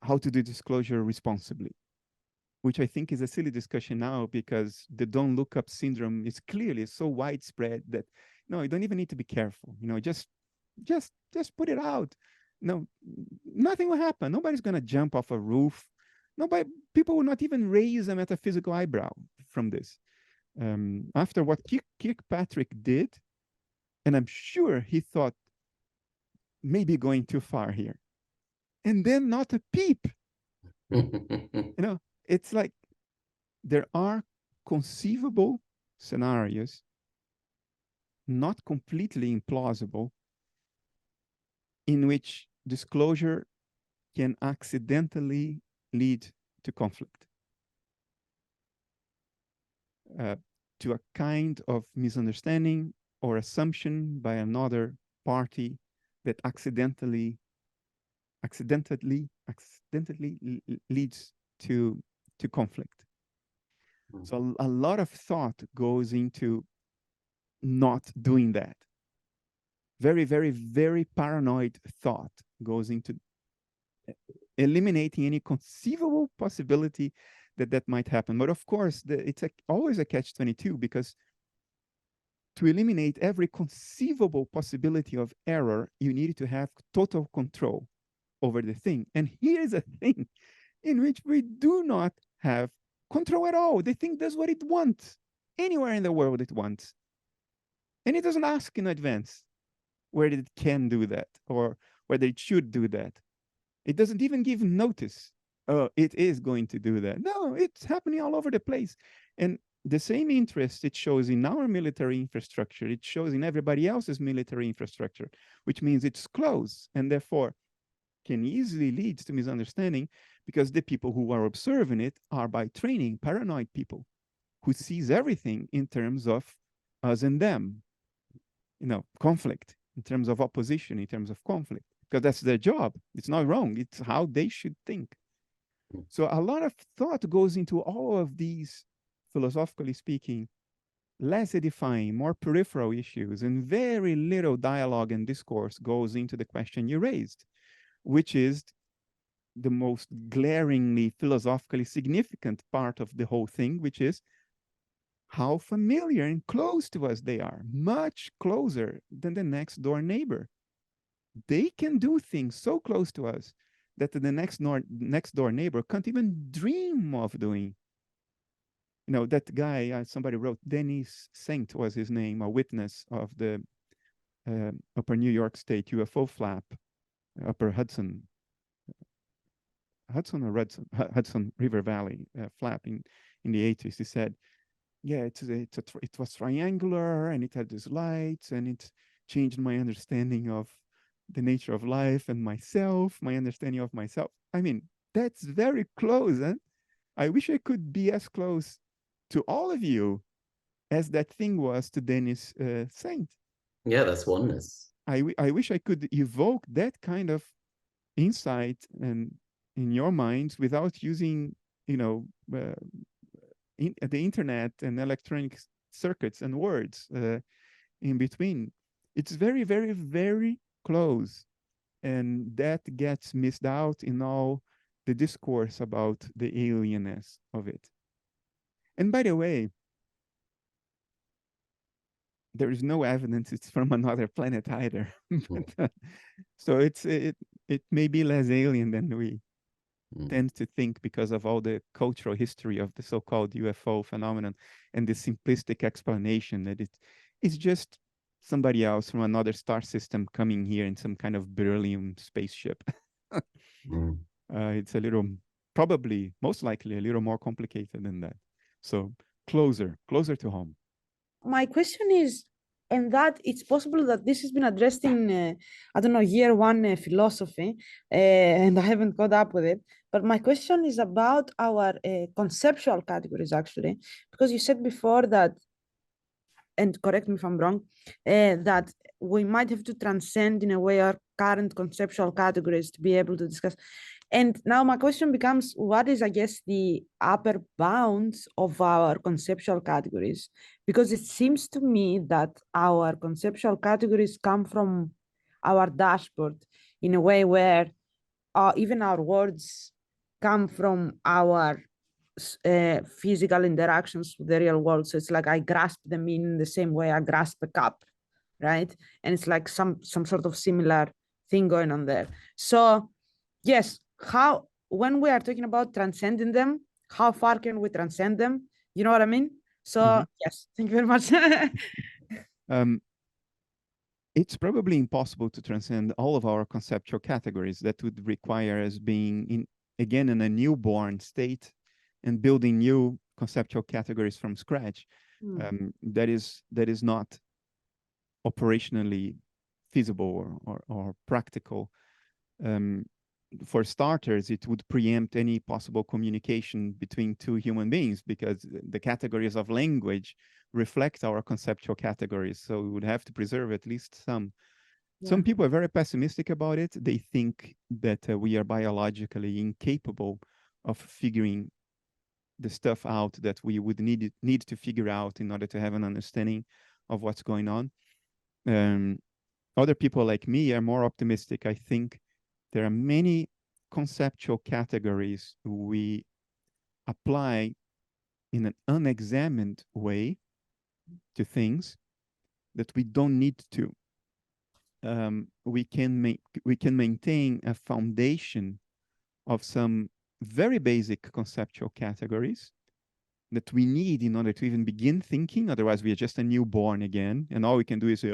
how to do disclosure responsibly, which I think is a silly discussion now, because the don't look up syndrome is clearly so widespread that no, you don't even need to be careful. Just put it out. No, nothing will happen. Nobody's going to jump off a roof. People will not even raise a metaphysical eyebrow from this. After what Kirkpatrick did, and I'm sure he thought maybe going too far here, and then not a peep. It's like there are conceivable scenarios, not completely implausible, in which disclosure can accidentally lead to conflict, to a kind of misunderstanding or assumption by another party that accidentally leads to conflict. So a lot of thought goes into not doing that. Very, very, very paranoid thought goes into eliminating any conceivable possibility that might happen. But of course, it's always a catch-22, because to eliminate every conceivable possibility of error, you need to have total control over the thing. And here's a thing in which we do not have control at all. The thing does what it wants, anywhere in the world it wants. And it doesn't ask in advance whether it can do that or whether it should do that. It doesn't even give notice. Oh, it is going to do that. No, it's happening all over the place. And the same interest it shows in our military infrastructure, it shows in everybody else's military infrastructure, which means it's close and therefore can easily lead to misunderstanding, because the people who are observing it are by training paranoid people who sees everything in terms of us and them, conflict, in terms of opposition, in terms of conflict, because that's their job. It's not wrong. It's how they should think. So a lot of thought goes into all of these, philosophically speaking, less edifying, more peripheral issues, and very little dialogue and discourse goes into the question you raised, which is the most glaringly philosophically significant part of the whole thing, which is how familiar and close to us they are, much closer than the next door neighbor. They can do things so close to us that the next door neighbor can't even dream of doing. That guy, somebody wrote, Dennis Saint was his name, a witness of the Upper New York State UFO flap, Upper Hudson River Valley flap in the 80s. He said, yeah, it was triangular and it had these lights, and it changed my understanding of the nature of life and myself, my understanding of myself. I mean, that's very close. And I wish I could be as close to all of you as that thing was to Dennis Saint. Yeah, that's oneness. I wish I could evoke that kind of insight and in your minds without using, the internet and electronic circuits and words in between. It's very, very, very close. And that gets missed out in all the discourse about the alienness of it. And by the way, there is no evidence it's from another planet either. So it may be less alien than we tend to think, because of all the cultural history of the so-called UFO phenomenon and the simplistic explanation that it's just somebody else from another star system coming here in some kind of beryllium spaceship. It's a little, probably, most likely, a little more complicated than that. So closer to home. My question is, and that it's possible that this has been addressed in, I don't know, year one philosophy, and I haven't caught up with it. But my question is about our conceptual categories, actually, because you said before that, and correct me if I'm wrong, that we might have to transcend in a way our current conceptual categories to be able to discuss. And now my question becomes, what is, I guess, the upper bounds of our conceptual categories? Because it seems to me that our conceptual categories come from our dashboard in a way where even our words come from our physical interactions with the real world. So it's like I grasp them in the same way I grasp a cup, right? And it's like some sort of similar thing going on there. So yes, when we are talking about transcending them, how far can we transcend them? You know what I mean? So yes, thank you very much. It's probably impossible to transcend all of our conceptual categories. That would require us being in a newborn state and building new conceptual categories from scratch. That is not operationally feasible or practical. For starters, it would preempt any possible communication between two human beings, because the categories of language reflect our conceptual categories. So we would have to preserve at least some. Yeah. Some people are very pessimistic about it. They think that we are biologically incapable of figuring the stuff out that we would need to figure out in order to have an understanding of what's going on. Other people like me are more optimistic. I think there are many conceptual categories we apply in an unexamined way to things that we don't need to. We can maintain a foundation of some very basic conceptual categories that we need in order to even begin thinking. Otherwise, we are just a newborn again, and all we can do is say,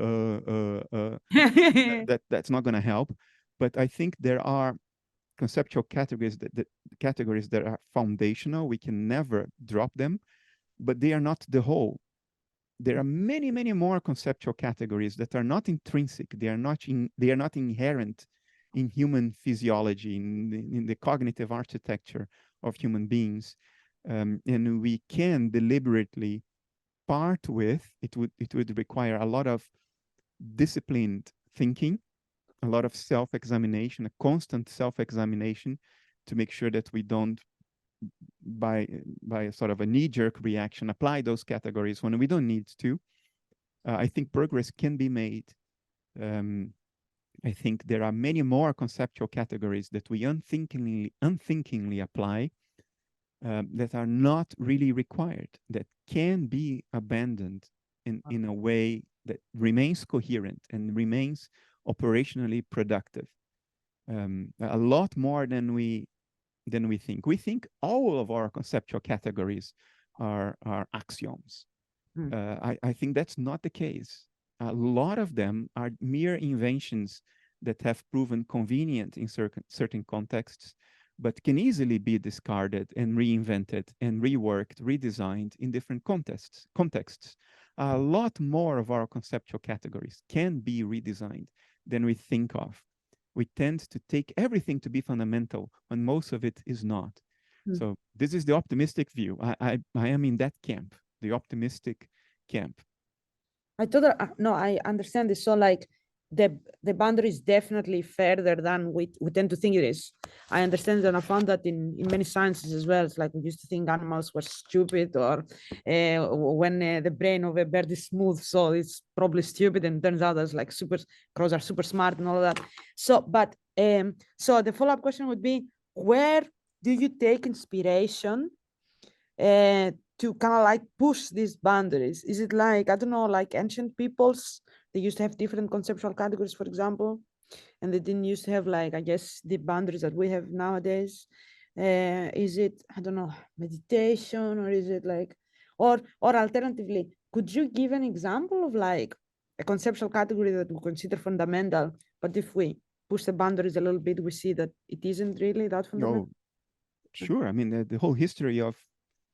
that's not going to help. But I think there are conceptual categories that are foundational. We can never drop them. but they are not the whole. There are many, many more conceptual categories that are not intrinsic. They are not inherent in human physiology, in the cognitive architecture of human beings. And we can deliberately part with, it would require a lot of disciplined thinking, a lot of self-examination, a constant self-examination to make sure that we don't, by a sort of a knee-jerk reaction, apply those categories when we don't need to. I think progress can be made. I think there are many more conceptual categories that we unthinkingly apply that are not really required, that can be abandoned in a way that remains coherent and remains operationally productive. A lot more than we think. We think all of our conceptual categories are axioms. I think that's not the case. A lot of them are mere inventions that have proven convenient in certain contexts, but can easily be discarded and reinvented and reworked, redesigned in different contexts. A lot more of our conceptual categories can be redesigned than we think of. We tend to take everything to be fundamental when most of it is not. So this is the optimistic view. I am in that camp, the optimistic camp. I understand this. So like the boundary is definitely further than we tend to think it is. I understand and I found that in many sciences as well. It's like we used to think animals were stupid, or when the brain of a bird is smooth, so it's probably stupid, and turns out there's like crows are super smart and all of that. So, but so the follow-up question would be, where do you take inspiration to kind of like push these boundaries? Is it like, I don't know, like ancient peoples, they used to have different conceptual categories, for example, and they didn't used to have like, I guess, the boundaries that we have nowadays. Is it, I don't know, meditation, or is it like, or alternatively, could you give an example of like a conceptual category that we consider fundamental, but if we push the boundaries a little bit, we see that it isn't really that fundamental? Oh, sure. I mean, the whole history of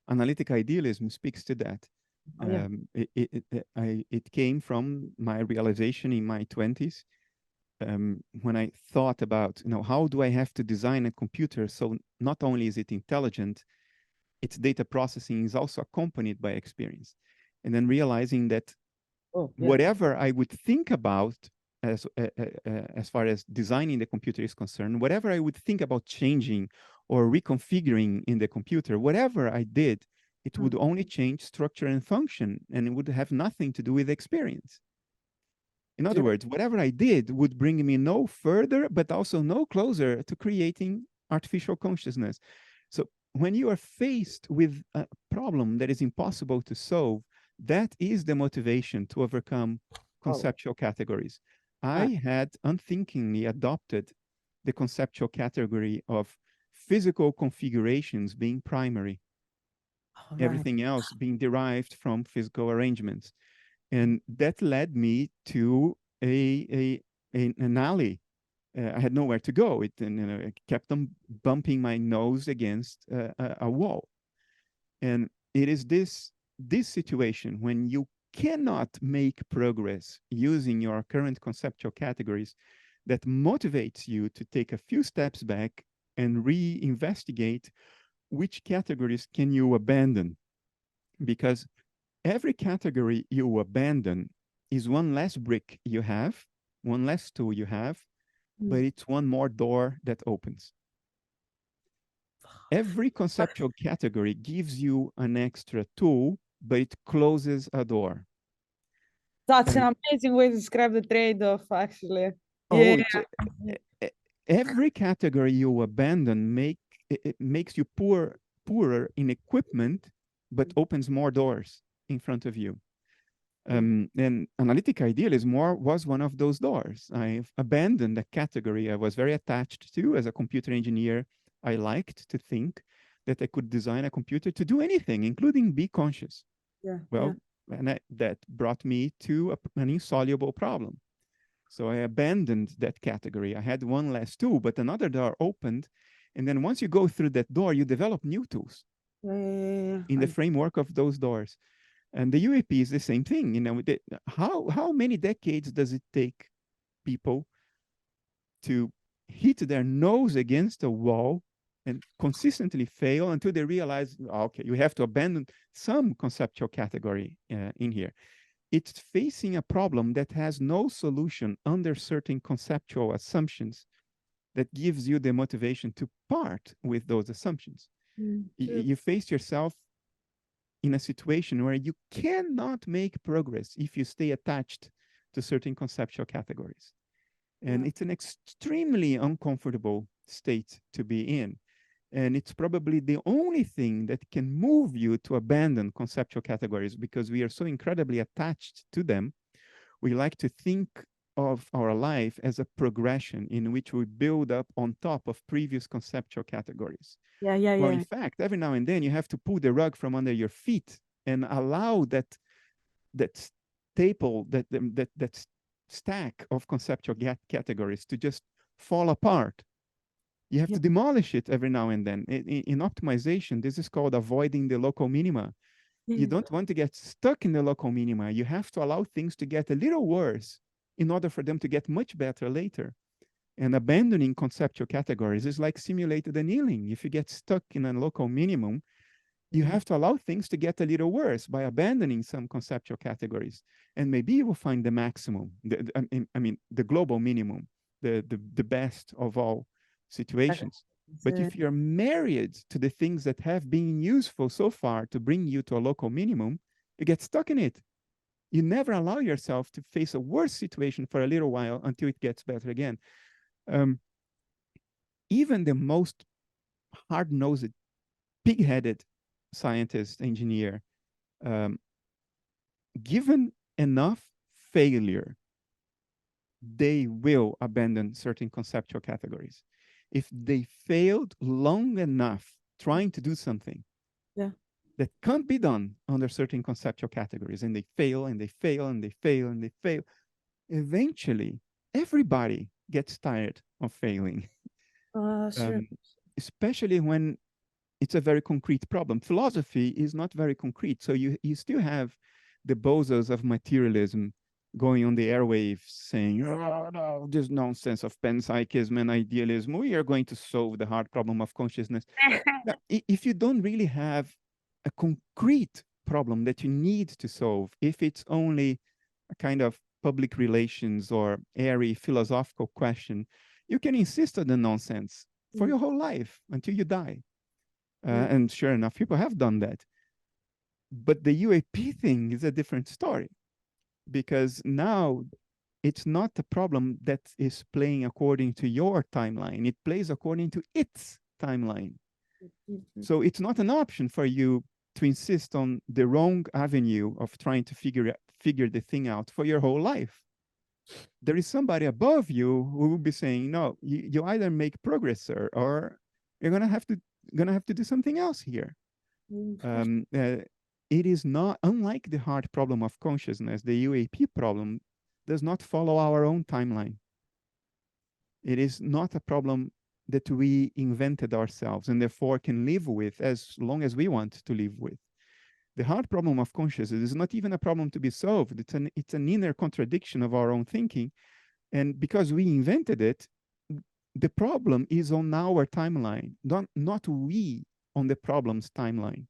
analytic idealism speaks to that. It came from my realization in my 20s, when I thought about, how do I have to design a computer so not only is it intelligent, its data processing is also accompanied by experience. And then realizing that whatever I would think about as far as designing the computer is concerned, whatever I would think about changing or reconfiguring in the computer, whatever I did, it would only change structure and function, and it would have nothing to do with experience. In other words, whatever I did would bring me no further, but also no closer to creating artificial consciousness. So when you are faced with a problem that is impossible to solve, that is the motivation to overcome conceptual categories. I had unthinkingly adopted the conceptual category of physical configurations being primary. Everything else being derived from physical arrangements. And that led me to an alley. I had nowhere to go. It kept on bumping my nose against a wall. And it is this situation when you cannot make progress using your current conceptual categories that motivates you to take a few steps back and reinvestigate which categories can you abandon. Because every category you abandon is one less brick you have, one less tool you have, but it's one more door that opens. Every conceptual category gives you an extra tool, but it closes a door. That's an amazing way to describe the trade-off, actually. Every category you abandon makes you poorer in equipment, but opens more doors in front of you. And analytic idealism was one of those doors. I've abandoned a category I was very attached to as a computer engineer. I liked to think that I could design a computer to do anything, including be conscious. And that brought me to an insoluble problem. So I abandoned that category. I had one less tool, but another door opened. And then once you go through that door, you develop new tools. in the framework of those doors. And the UAP is the same thing. You know, how many decades does it take people to hit their nose against a wall and consistently fail until they realize, okay, you have to abandon some conceptual category in here. It's facing a problem that has no solution under certain conceptual assumptions that gives you the motivation to part with those assumptions. You face yourself in a situation where you cannot make progress if you stay attached to certain conceptual categories. And it's an extremely uncomfortable state to be in. And it's probably the only thing that can move you to abandon conceptual categories, because we are so incredibly attached to them. We like to think of our life as a progression in which we build up on top of previous conceptual categories. Well, in fact, every now and then you have to pull the rug from under your feet and allow that staple, that stack of conceptual categories to just fall apart. You have to demolish it every now and then. In optimization, this is called avoiding the local minima. You don't want to get stuck in the local minima. You have to allow things to get a little worse in order for them to get much better later. And abandoning conceptual categories is like simulated annealing. If you get stuck in a local minimum, you have to allow things to get a little worse by abandoning some conceptual categories. And maybe you will find the maximum, the global minimum, the best of all situations. But if you're married to the things that have been useful so far to bring you to a local minimum, you get stuck in it. You never allow yourself to face a worse situation for a little while until it gets better again. Even the most hard-nosed, pig-headed scientist, engineer, given enough failure, they will abandon certain conceptual categories. If they failed long enough trying to do something that can't be done under certain conceptual categories, and they fail and they fail and they fail and they fail, eventually everybody gets tired of failing. Especially when it's a very concrete problem. Philosophy is not very concrete, so you still have the bozos of materialism going on the airwaves saying, oh, no, this nonsense of panpsychism and idealism, we are going to solve the hard problem of consciousness. If you don't really have a concrete problem that you need to solve, if it's only a kind of public relations or airy philosophical question, you can insist on the nonsense for your whole life until you die. And sure enough, people have done that. But the UAP thing is a different story, because now it's not a problem that is playing according to your timeline. It plays according to its timeline. So it's not an option for you to insist on the wrong avenue of trying to figure the thing out for your whole life. There is somebody above you who will be saying, no, you either make progress, sir, or you're gonna have to do something else here. It is not, unlike the hard problem of consciousness, the UAP problem does not follow our own timeline. It is not a problem that we invented ourselves and therefore can live with as long as we want to live with. The hard problem of consciousness is not even a problem to be solved. It's an inner contradiction of our own thinking. And because we invented it, the problem is on our timeline, not we on the problem's timeline.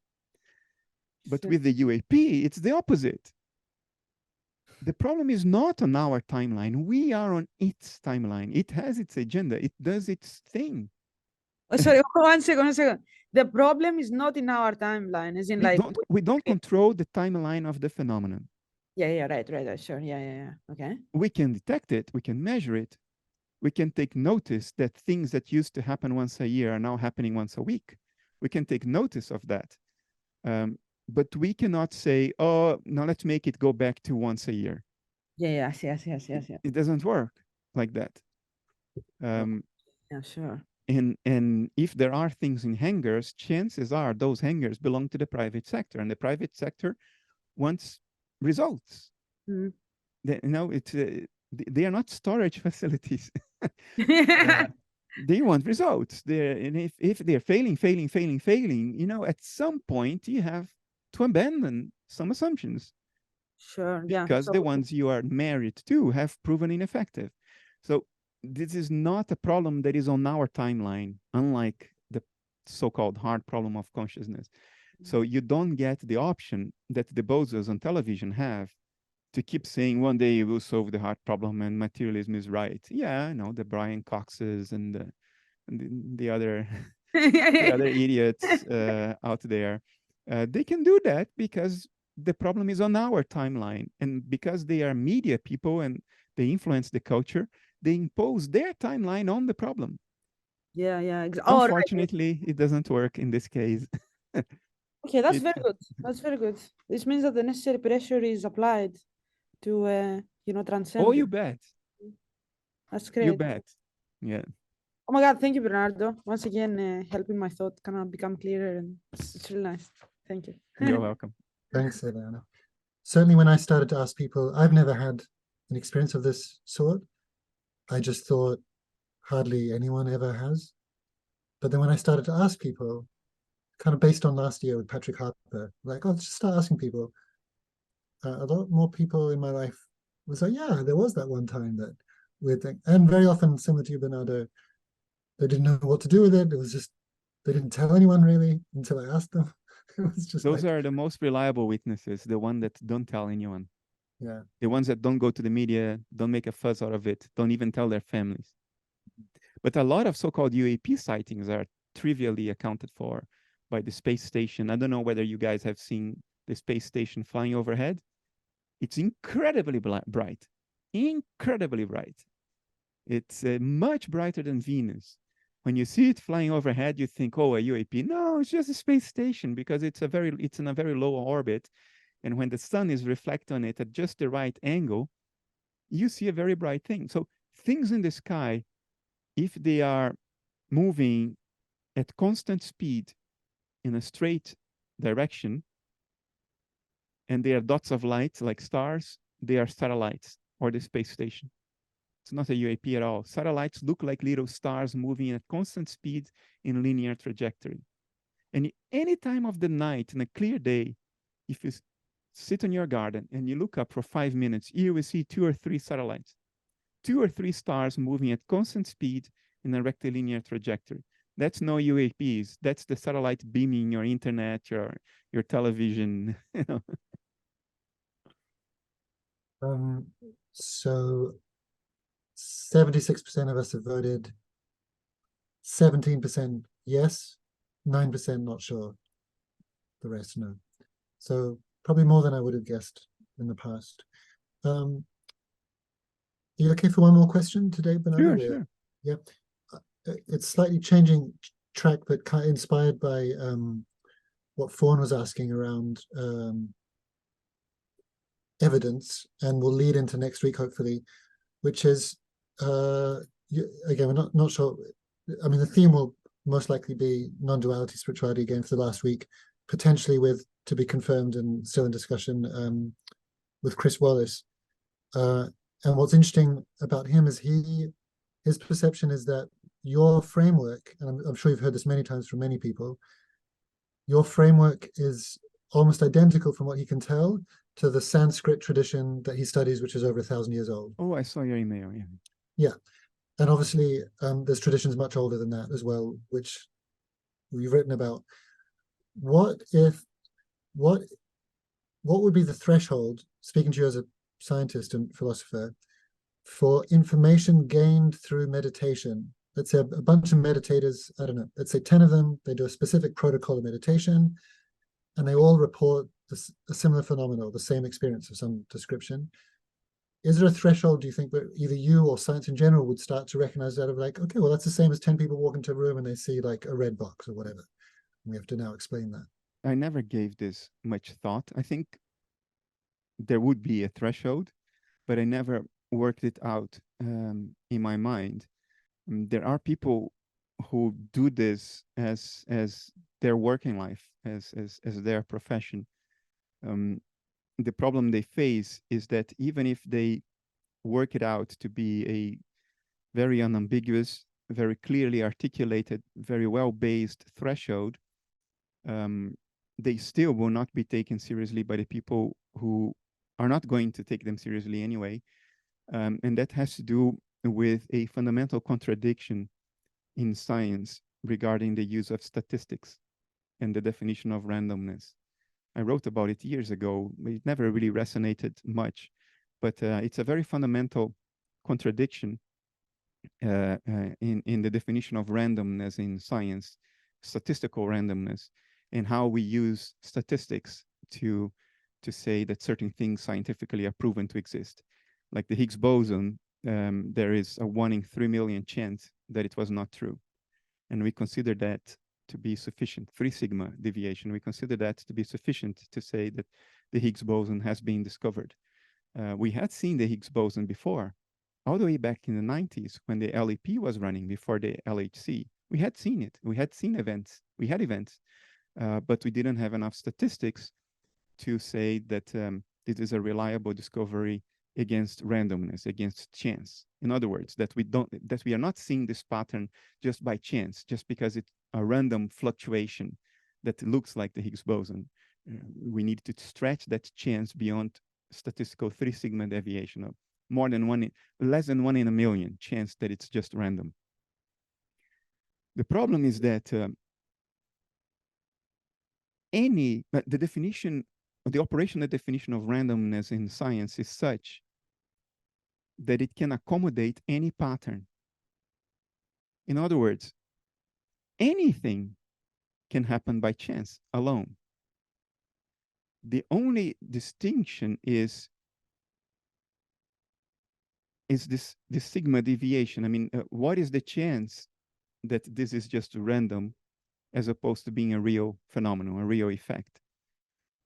But with the UAP, it's the opposite. The problem is not on our timeline. We are on its timeline. It has its agenda. It does its thing. Oh, sorry, 1 second. The problem is not in our timeline, as in we don't control the timeline of the phenomenon. Right, sure, yeah. Okay. We can detect it. We can measure it. We can take notice that things that used to happen once a year are now happening once a week. We can take notice of that. But we cannot say, oh, now let's make it go back to once a year. Yes. It doesn't work like that. Yeah, sure. And if there are things in hangars, chances are those hangars belong to the private sector, and the private sector wants results. They are not storage facilities. They want results. And if they're failing, you know, at some point you have to abandon some assumptions. Sure, yeah. Because So the ones you are married to have proven ineffective. So this is not a problem that is on our timeline, unlike the so-called hard problem of consciousness. So you don't get the option that the bozos on television have to keep saying one day we'll solve the hard problem and materialism is right. Yeah, I know the Brian Coxes and the other the other idiots out there. They can do that because the problem is on our timeline, and because they are media people and they influence the culture, they impose their timeline on the problem. yeah, yeah. Oh, right. Unfortunately, it doesn't work in this case. Okay, that's It- very good. That's very good. This means that the necessary pressure is applied to, you know, transcend. Oh, you bet. That's You great. bet. Yeah. Oh my God, thank you, Bernardo. Once again, helping my thought kind of become clearer, and it's really nice. Thank you. You're welcome. Thanks, Eliana. Certainly when I started to ask people, I've never had an experience of this sort. I just thought hardly anyone ever has. But then when I started to ask people, kind of based on last year with Patrick Harper, like, oh, let's just start asking people. A lot more people in my life was like, yeah, there was that one time that weird thing. And very often, similar to you, Bernardo, they didn't know what to do with it. It was just, they didn't tell anyone really until I asked them. It was just Those like, are the most reliable witnesses, the one that don't tell anyone. yeah. The ones that don't go to the media, don't make a fuss out of it, don't even tell their families. But a lot of so-called UAP sightings are trivially accounted for by the space station. I don't know whether you guys have seen the space station flying overhead. It's incredibly bright, incredibly bright. It's much brighter than Venus. When you see it flying overhead, you think, oh, a UAP. No, it's just a space station because it's in a very low orbit. And when the sun is reflecting on it at just the right angle, you see a very bright thing. So things in the sky, if they are moving at constant speed in a straight direction, and they are dots of light like stars, they are satellites or the space station. It's not a UAP at all. Satellites look like little stars moving at constant speed in linear trajectory. And any time of the night, in a clear day, if you sit in your garden and you look up for 5 minutes, you will see 2 or 3 satellites, 2 or 3 stars moving at constant speed in a rectilinear trajectory. That's no UAPs. That's the satellite beaming your internet, your television. You know. So 76% of us have voted, 17% yes, 9% not sure, the rest no. So probably more than I would have guessed in the past. Are you okay for one more question today, Bernardo? Sure. Yeah. It's slightly changing track, but kind of inspired by what Fawn was asking around evidence, and will lead into next week, hopefully, which is, again, we're not sure. I mean, the theme will most likely be non-duality spirituality again for the last week, potentially with, to be confirmed and still in discussion, with Chris Wallace. And what's interesting about him is his perception is that your framework, and I'm sure you've heard this many times from many people, your framework is almost identical from what he can tell to the Sanskrit tradition that he studies, which is over 1,000 years old. Oh, I saw your email. Yeah. Yeah. And obviously, there's traditions much older than that as well, which we've written about. What would be the threshold, speaking to you as a scientist and philosopher, for information gained through meditation? Let's say a bunch of meditators, I don't know, let's say 10 of them, they do a specific protocol of meditation, and they all report a similar phenomenon, the same experience of some description. Is there a threshold, do you think, where either you or science in general would start to recognize that of like, okay, well, that's the same as 10 people walk into a room and they see like a red box or whatever. We have to now explain that. I never gave this much thought. I think there would be a threshold, but I never worked it out in my mind. There are people who do this as their working life, as their profession. The problem they face is that even if they work it out to be a very unambiguous very clearly articulated, very well-based threshold, they still will not be taken seriously by the people who are not going to take them seriously anyway. And that has to do with a fundamental contradiction in science regarding the use of statistics and the definition of randomness. I wrote about it years ago, but it never really resonated much. But it's a very fundamental contradiction in the definition of randomness in science, statistical randomness, and how we use statistics to say that certain things scientifically are proven to exist. Like the Higgs boson, there is a 1 in 3 million chance that it was not true. And we consider that to be sufficient, 3 sigma deviation. We consider that to be sufficient to say that the Higgs boson has been discovered. We had seen the Higgs boson before, all the way back in the 90s when the LEP was running before the LHC. We had seen it. We had seen events. We had events, but we didn't have enough statistics to say that this is a reliable discovery against randomness, against chance. In other words, that we are not seeing this pattern just by chance, just because it's a random fluctuation that looks like the Higgs boson. We need to stretch that chance beyond statistical 3 sigma deviation of less than 1 in a million chance that it's just random. The problem is that the operational definition of randomness in science is such that it can accommodate any pattern. In other words, anything can happen by chance alone. The only distinction is this sigma deviation. I mean, what is the chance that this is just random as opposed to being a real phenomenon, a real effect?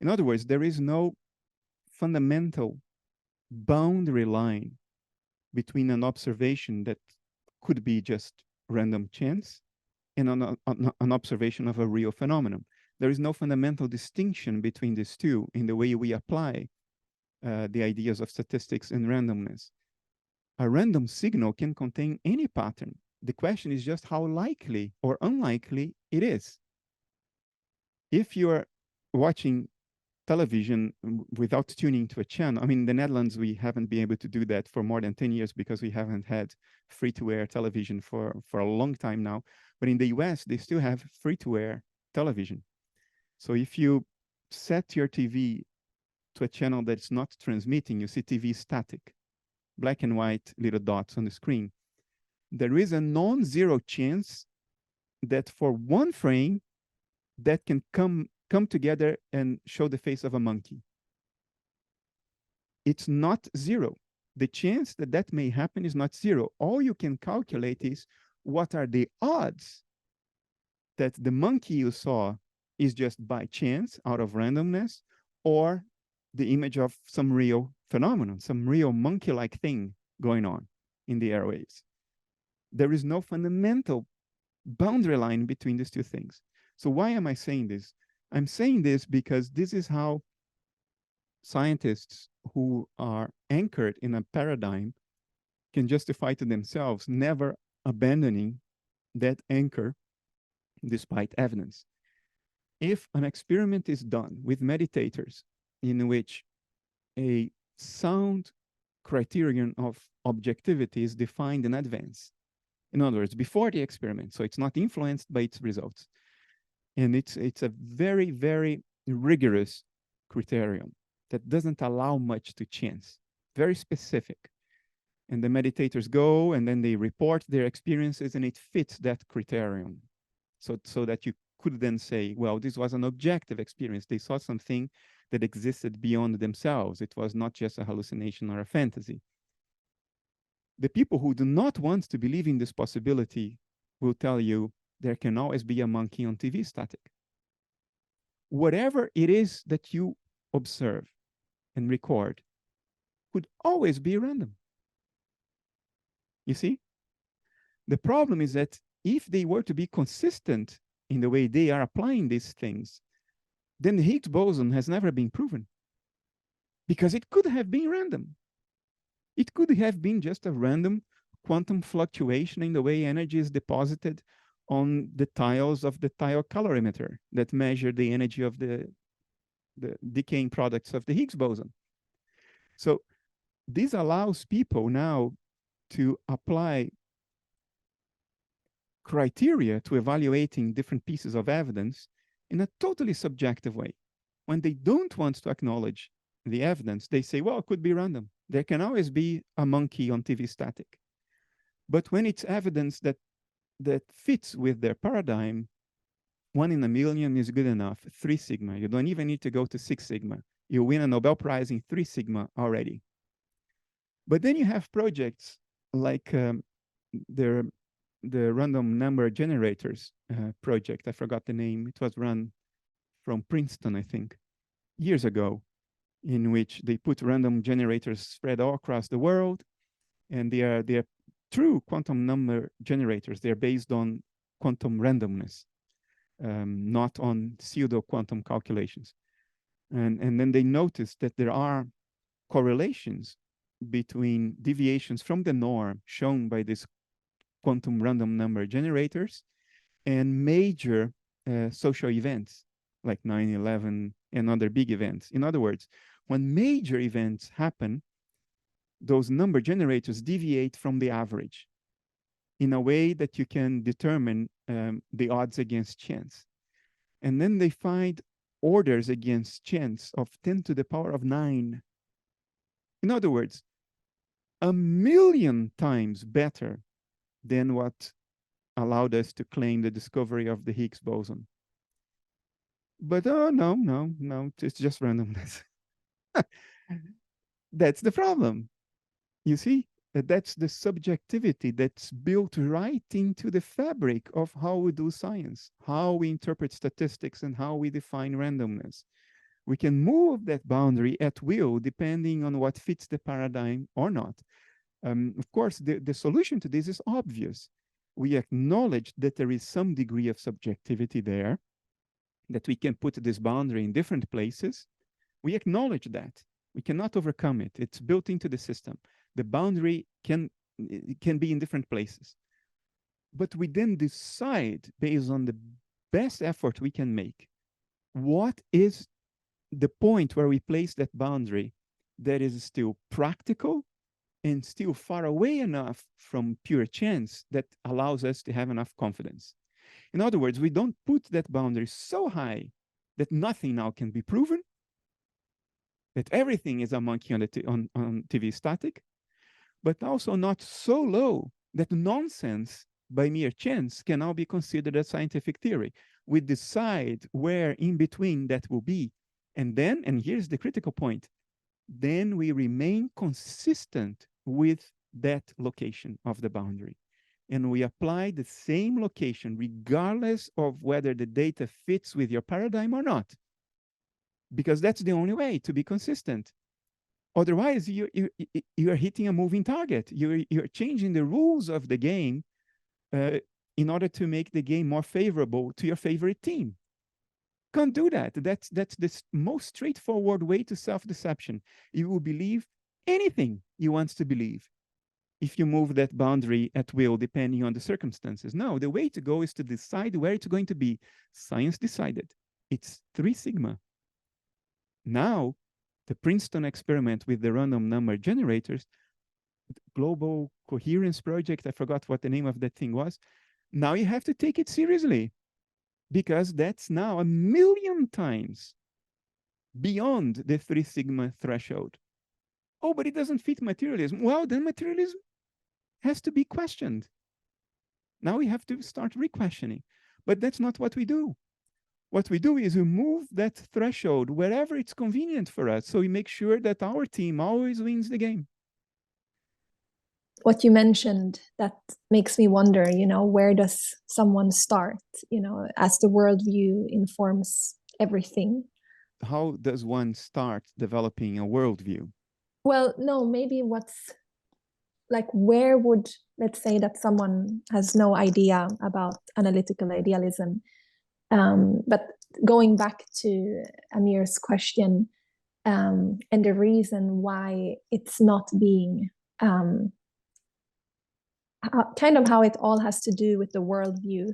In other words, there is no fundamental boundary line between an observation that could be just random chance and an observation of a real phenomenon. There is no fundamental distinction between these two in the way we apply the ideas of statistics and randomness. A random signal can contain any pattern. The question is just how likely or unlikely it is. If you are watching television without tuning to a channel, I mean, in the Netherlands, we haven't been able to do that for more than 10 years because we haven't had free-to-air television for a long time now. But in the US, they still have free-to-air television. So if you set your TV to a channel that's not transmitting, you see TV static, black and white little dots on the screen. There is a non-zero chance that for one frame that can come together and show the face of a monkey. It's not zero. The chance that that may happen is not zero. All you can calculate is what are the odds that the monkey you saw is just by chance, out of randomness, or the image of some real phenomenon, some real monkey-like thing going on in the airwaves. There is no fundamental boundary line between these two things. So why am I saying this? I'm saying this because this is how scientists who are anchored in a paradigm can justify to themselves never abandoning that anchor despite evidence. If an experiment is done with meditators in which a sound criterion of objectivity is defined in advance, in other words, before the experiment, so it's not influenced by its results, and it's a very, very rigorous criterion that doesn't allow much to chance, very specific. And the meditators go and then they report their experiences and it fits that criterion. So that you could then say, well, this was an objective experience. They saw something that existed beyond themselves. It was not just a hallucination or a fantasy. The people who do not want to believe in this possibility will tell you there can always be a monkey on TV static. Whatever it is that you observe and record could always be random. You see? The problem is that if they were to be consistent in the way they are applying these things, then the Higgs boson has never been proven because it could have been random. It could have been just a random quantum fluctuation in the way energy is deposited on the tiles of the tile calorimeter that measure the energy of the decaying products of the Higgs boson. So this allows people now to apply criteria to evaluating different pieces of evidence in a totally subjective way. When they don't want to acknowledge the evidence, they say, well, it could be random. There can always be a monkey on TV static. But when it's evidence that fits with their paradigm, 1 in a million is good enough. 3 sigma. You don't even need to go to 6 sigma. You win a Nobel Prize in 3 sigma already. But then you have projects like the random number generators project. I forgot the name. It was run from Princeton, I think, years ago, in which they put random generators spread all across the world, and they are true quantum number generators. They're based on quantum randomness, not on pseudo quantum calculations. And then they noticed that there are correlations between deviations from the norm shown by these quantum random number generators and major social events like 9/11 and other big events. In other words, when major events happen, those number generators deviate from the average in a way that you can determine the odds against chance. And then they find orders against chance of 10 to the power of 9. In other words, 1,000,000 times better than what allowed us to claim the discovery of the Higgs boson. But oh, no, it's just randomness. That's the problem. You see, that's the subjectivity that's built right into the fabric of how we do science, how we interpret statistics, and how we define randomness. We can move that boundary at will depending on what fits the paradigm or not. Of course, the solution to this is obvious. We acknowledge that there is some degree of subjectivity there, that we can put this boundary in different places. We acknowledge that. We cannot overcome it. It's built into the system. The boundary can be in different places. But we then decide, based on the best effort we can make, what is the point where we place that boundary that is still practical and still far away enough from pure chance that allows us to have enough confidence. In other words, we don't put that boundary so high that nothing now can be proven, that everything is a monkey on TV static, but also not so low that nonsense by mere chance can now be considered a scientific theory. We decide where in between that will be. And then, and here's the critical point, then we remain consistent with that location of the boundary. And we apply the same location regardless of whether the data fits with your paradigm or not. Because that's the only way to be consistent. Otherwise, you're hitting a moving target. You're changing the rules of the game in order to make the game more favorable to your favorite team. Can't do that. That's the most straightforward way to self-deception. You will believe anything you want to believe if you move that boundary at will, depending on the circumstances. No, the way to go is to decide where it's going to be. Science decided. It's 3 sigma. Now, the Princeton experiment with the random number generators, global coherence project, I forgot what the name of that thing was. Now you have to take it seriously, because that's now 1,000,000 times beyond the 3 sigma threshold. Oh, but it doesn't fit materialism. Well, then materialism has to be questioned. Now we have to start re-questioning. But that's not what we do. What we do is we move that threshold wherever it's convenient for us. So we make sure that our team always wins the game. What you mentioned, that makes me wonder, where does someone start, as the worldview informs everything? How does one start developing a worldview? Well, no, maybe where would, let's say that someone has no idea about analytical idealism, but going back to Amir's question, and the reason why it's not being kind of how it all has to do with the worldview,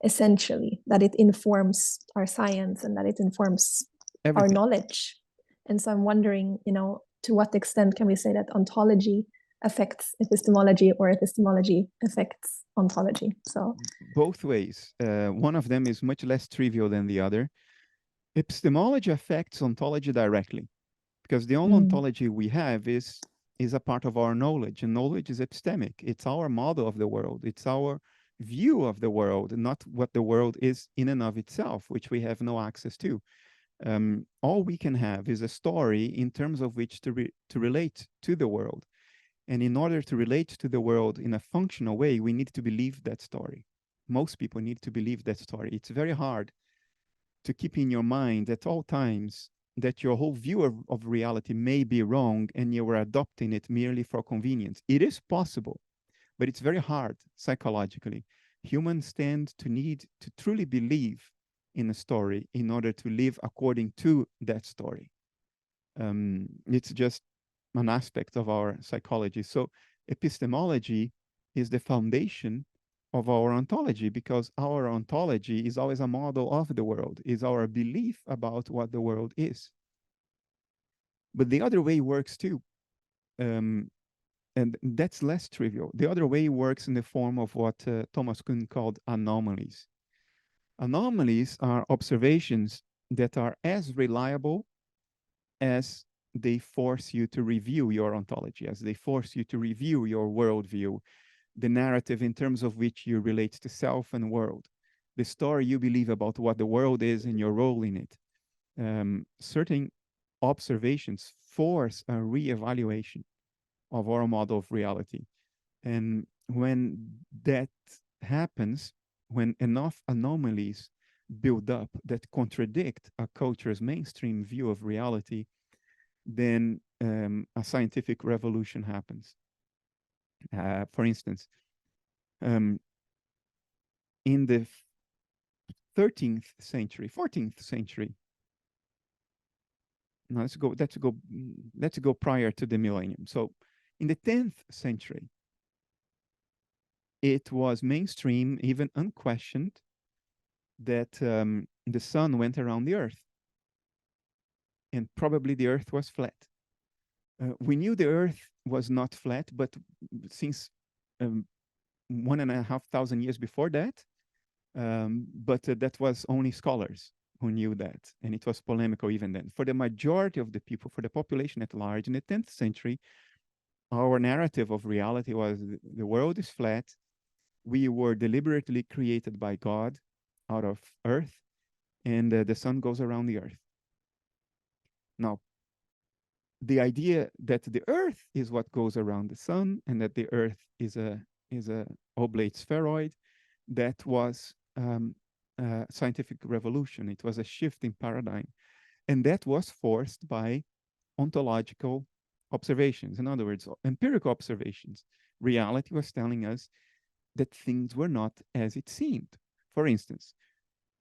essentially, that it informs our science and that it informs our Everything. knowledge. And so I'm wondering, to what extent can we say that ontology affects epistemology or epistemology affects ontology? So both ways. One of them is much less trivial than the other. Epistemology affects ontology directly, because the only ontology we have is a part of our knowledge, and knowledge is epistemic. It's our model of the world. It's our view of the world, not what the world is in and of itself, which we have no access to. All we can have is a story in terms of which to relate to the world. And in order to relate to the world in a functional way, we need to believe that story. Most people need to believe that story. It's very hard to keep in your mind at all times that your whole view of reality may be wrong and you are adopting it merely for convenience. It is possible, but it's very hard psychologically. Humans tend to need to truly believe in a story in order to live according to that story. It's just an aspect of our psychology. So epistemology is the foundation of our ontology, because our ontology is always a model of the world, is our belief about what the world is. But the other way works too. And that's less trivial. The other way works in the form of what Thomas Kuhn called anomalies. Anomalies are observations that are as reliable as they force you to review your ontology, as they force you to review your worldview, the narrative in terms of which you relate to self and world, the story you believe about what the world is and your role in it. Certain observations force a re-evaluation of our model of reality. And when that happens, when enough anomalies build up that contradict a culture's mainstream view of reality, then a scientific revolution happens. For instance, in the 14th century. Now let's go prior to the millennium. So in the 10th century, it was mainstream, even unquestioned, that the sun went around the earth, and probably the earth was flat. We knew the earth was not flat, but since 1,500 years before that, but that was only scholars who knew that, and it was polemical even then. For the majority of the people, for the population at large, in the 10th century, our narrative of reality was the world is flat, we were deliberately created by God out of earth, and the sun goes around the earth. Now, the idea that the earth is what goes around the sun and that the earth is a oblate spheroid, that was a scientific revolution. It was a shift in paradigm, and that was forced by ontological observations. In other words, empirical observations. Reality was telling us that things were not as it seemed. For instance,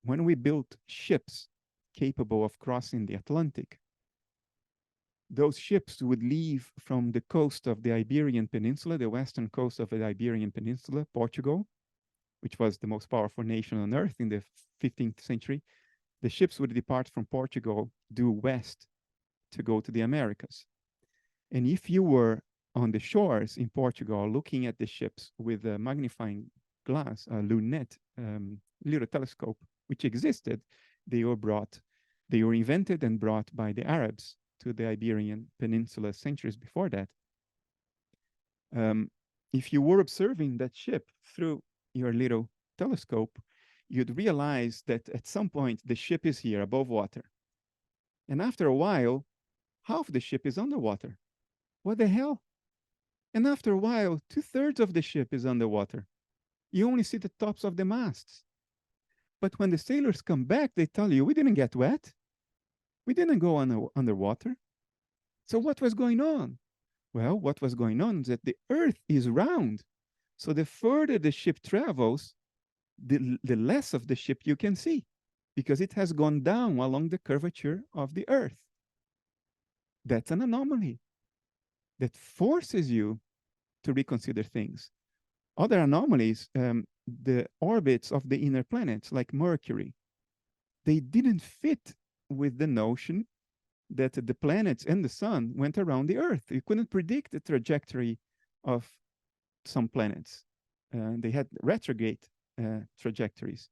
when we built ships capable of crossing the Atlantic, those ships would leave from the coast of the Iberian Peninsula, the western coast of the Iberian Peninsula, Portugal, which was the most powerful nation on earth in the 15th century. The ships would depart from Portugal due west to go to the Americas. And if you were on the shores in Portugal looking at the ships with a magnifying glass, a lunette, little telescope, which existed, they were invented and brought by the Arabs to the Iberian Peninsula centuries before that. If you were observing that ship through your little telescope, you'd realize that at some point the ship is here above water. And after a while, half the ship is underwater. What the hell? And after a while, 2/3 of the ship is underwater. You only see the tops of the masts. But when the sailors come back, they tell you, we didn't get wet. We didn't go underwater. So what was going on? Well, what was going on is that the earth is round. So the further the ship travels, the less of the ship you can see, because it has gone down along the curvature of the earth. That's an anomaly that forces you to reconsider things. Other anomalies, the orbits of the inner planets, like Mercury, they didn't fit with the notion that the planets and the sun went around the Earth. You couldn't predict the trajectory of some planets. They had retrograde trajectories.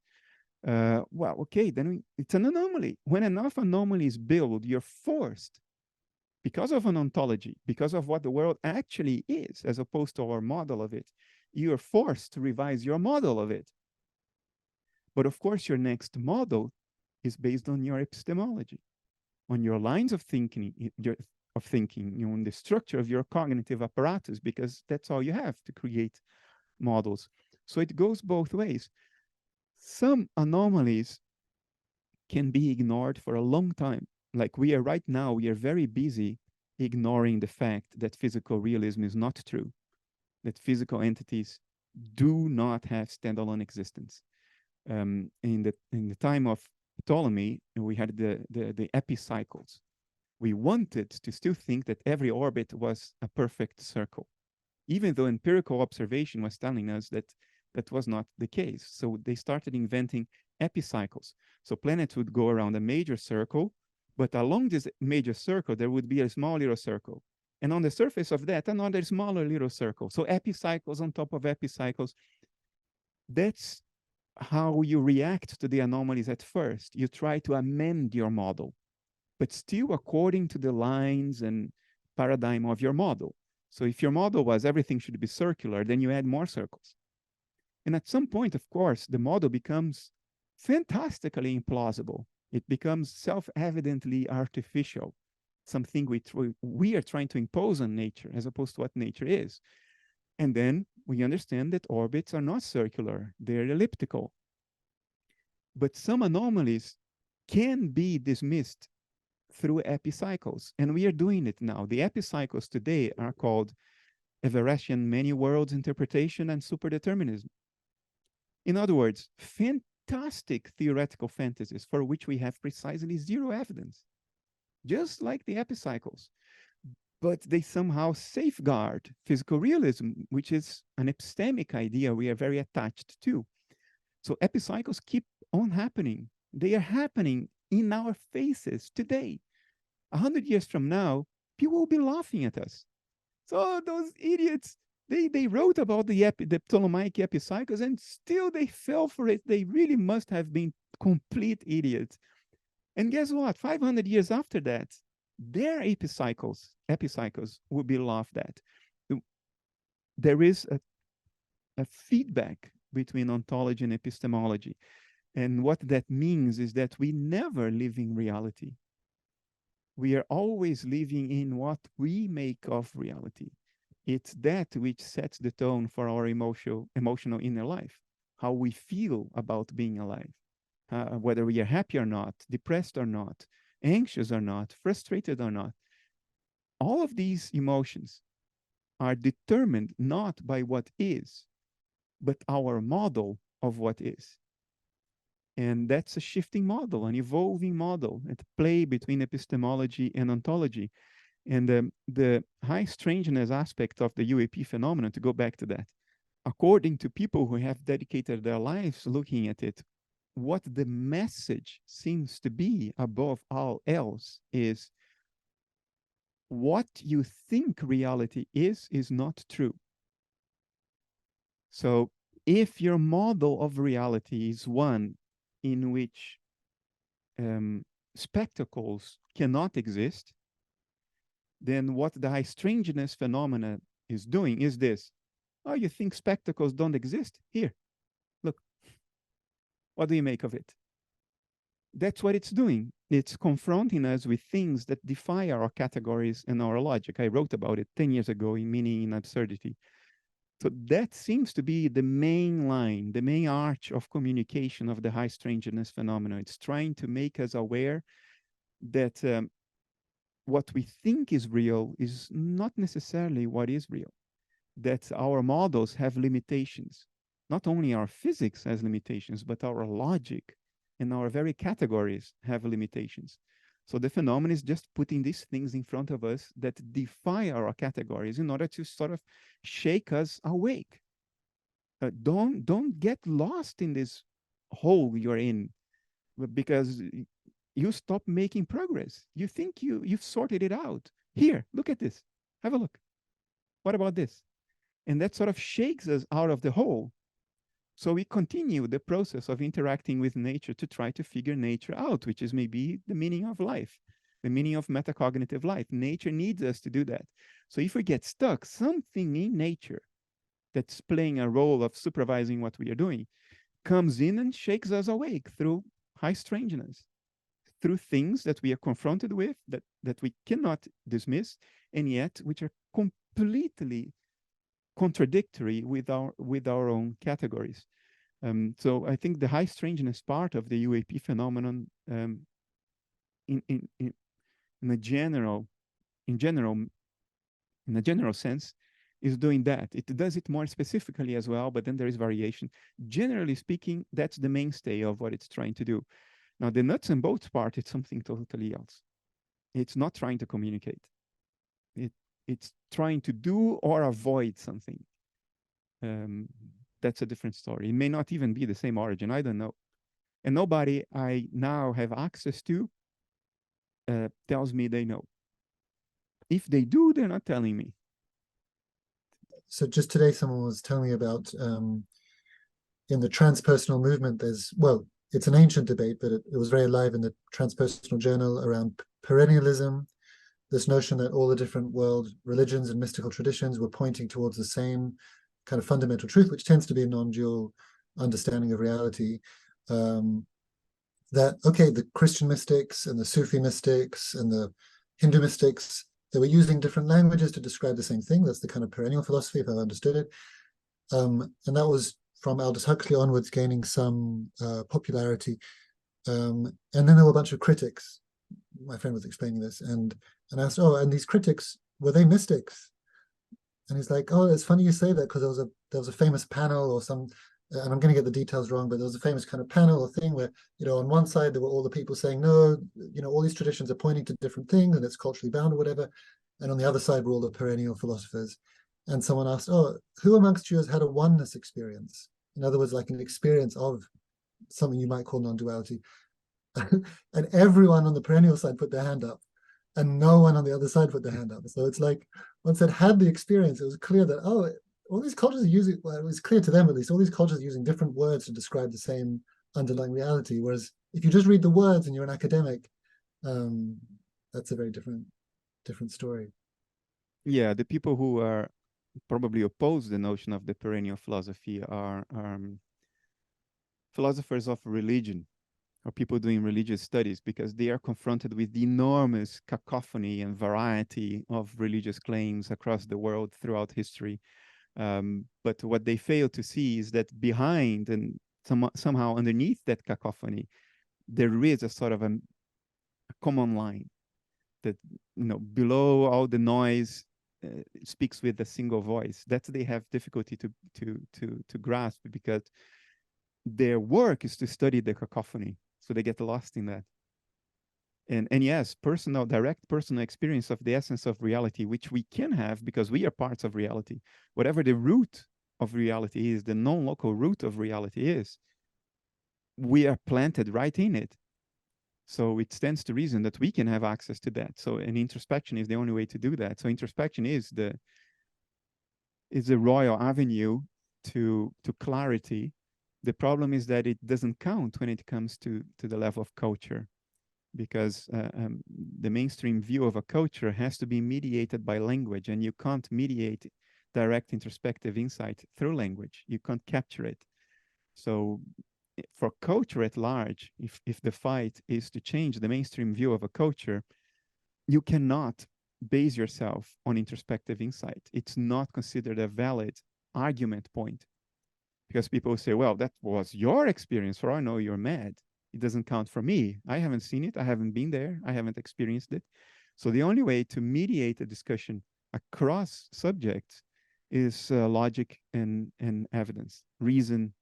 Well, okay, then it's an anomaly. When enough anomalies build, you're forced, because of an ontology, because of what the world actually is, as opposed to our model of it, you're forced to revise your model of it. But of course, your next model is based on your epistemology, on your lines of thinking, on the structure of your cognitive apparatus, because that's all you have to create models. So it goes both ways. Some anomalies can be ignored for a long time. Like we are right now, we are very busy ignoring the fact that physical realism is not true, that physical entities do not have standalone existence. In the time of Ptolemy, we had the epicycles. We wanted to still think that every orbit was a perfect circle, even though empirical observation was telling us that that was not the case. So they started inventing epicycles. So planets would go around a major circle, but along this major circle, there would be a small little circle. And on the surface of that, another smaller little circle. So epicycles on top of epicycles. That's how you react to the anomalies at first. You try to amend your model, but still according to the lines and paradigm of your model. So if your model was everything should be circular, then you add more circles. And at some point, of course, the model becomes fantastically implausible. It becomes self-evidently artificial, something we are trying to impose on nature as opposed to what nature is. And then we understand that orbits are not circular, they're elliptical. But some anomalies can be dismissed through epicycles, and we are doing it now. The epicycles today are called Everestian many worlds interpretation and superdeterminism. In other words, fantastic theoretical fantasies for which we have precisely zero evidence, just like the epicycles. But they somehow safeguard physical realism, which is an epistemic idea we are very attached to. So epicycles keep on happening. They are happening in our faces today. 100 years from now, people will be laughing at us. So those idiots, they wrote about the Ptolemaic epicycles and still they fell for it. They really must have been complete idiots. And guess what? 500 years after that, their epicycles will be laughed at. There is a feedback between ontology and epistemology. And what that means is that we never live in reality. We are always living in what we make of reality. It's that which sets the tone for our emotional inner life, how we feel about being alive, whether we are happy or not, depressed or not, anxious or not, frustrated or not. All of these emotions are determined not by what is, but our model of what is. And that's a shifting model, an evolving model, at play between epistemology and ontology. And the high strangeness aspect of the UAP phenomenon, to go back to that, according to people who have dedicated their lives looking at it, what the message seems to be above all else is what you think reality is not true. So if your model of reality is one in which spectacles cannot exist, then what the high strangeness phenomena is doing is this. Oh, you think spectacles don't exist? Here, look. What do you make of it? That's what it's doing. It's confronting us with things that defy our categories and our logic. I wrote about it 10 years ago in Meaning in Absurdity. So that seems to be the main line, the main arch of communication of the high strangeness phenomenon. It's trying to make us aware that what we think is real is not necessarily what is real, that our models have limitations. Not only our physics has limitations, but our logic and our very categories have limitations. So the phenomenon is just putting these things in front of us that defy our categories in order to sort of shake us awake. don't get lost in this hole you're in, because you stop making progress. You think you've sorted it out. Here, look at this. Have a look. What about this? And that sort of shakes us out of the hole. So we continue the process of interacting with nature to try to figure nature out, which is maybe the meaning of life, the meaning of metacognitive life. Nature needs us to do that. So if we get stuck, something in nature that's playing a role of supervising what we are doing comes in and shakes us awake through high strangeness, through things that we are confronted with that we cannot dismiss, and yet which are completely contradictory with our own categories. So I think the high strangeness part of the UAP phenomenon, in a general sense, is doing that. It does it more specifically as well, but then there is variation. Generally speaking, that's the mainstay of what it's trying to do. Now, the nuts and bolts part, it's something totally else. It's not trying to communicate. It's trying to do or avoid something. That's a different story. It may not even be the same origin. I don't know. And nobody I now have access to tells me they know. If they do, they're not telling me. So just today, someone was telling me about in the transpersonal movement, it's an ancient debate, but it was very alive in the transpersonal journal around perennialism, this notion that all the different world religions and mystical traditions were pointing towards the same kind of fundamental truth, which tends to be a non-dual understanding of reality. That, okay, the Christian mystics and the Sufi mystics and the Hindu mystics, they were using different languages to describe the same thing. That's the kind of perennial philosophy, if I've understood it. And that was from Aldous Huxley onwards gaining some popularity. And then there were a bunch of critics. My friend was explaining this and asked, oh, and these critics, were they mystics? And he's like, oh, it's funny you say that, because there was a famous panel or some, and I'm going to get the details wrong, but there was a famous kind of panel or thing where, on one side there were all the people saying, no, all these traditions are pointing to different things and it's culturally bound or whatever. And on the other side were all the perennial philosophers. And someone asked, oh, who amongst you has had a oneness experience? In other words, like an experience of something you might call non-duality. And everyone on the perennial side put their hand up, and no one on the other side put their hand up. So it's like, once they'd had the experience, it was clear that, oh, all these cultures are using, well, it was clear to them at least, all these cultures are using different words to describe the same underlying reality. Whereas if you just read the words and you're an academic, that's a very different story. Yeah, the people who are probably oppose the notion of the perennial philosophy are philosophers of religion, or people doing religious studies, because they are confronted with the enormous cacophony and variety of religious claims across the world throughout history. But what they fail to see is that behind and somehow underneath that cacophony, there is a sort of a common line that, below all the noise, speaks with a single voice. That they have difficulty to grasp, because their work is to study the cacophony. So they get lost in that. And yes, direct personal experience of the essence of reality, which we can have because we are parts of reality. Whatever the root of reality is, the non-local root of reality is, we are planted right in it. So it stands to reason that we can have access to that. So an introspection is the only way to do that. So introspection is the royal avenue to clarity. The problem is that it doesn't count when it comes to the level of culture, because the mainstream view of a culture has to be mediated by language, and you can't mediate direct introspective insight through language. You can't capture it. So for culture at large, if the fight is to change the mainstream view of a culture, you cannot base yourself on introspective insight. It's not considered a valid argument point. Because people say, well, that was your experience, for I know you're mad. It doesn't count for me. I haven't seen it. I haven't been there. I haven't experienced it. So the only way to mediate a discussion across subjects is logic and evidence, reason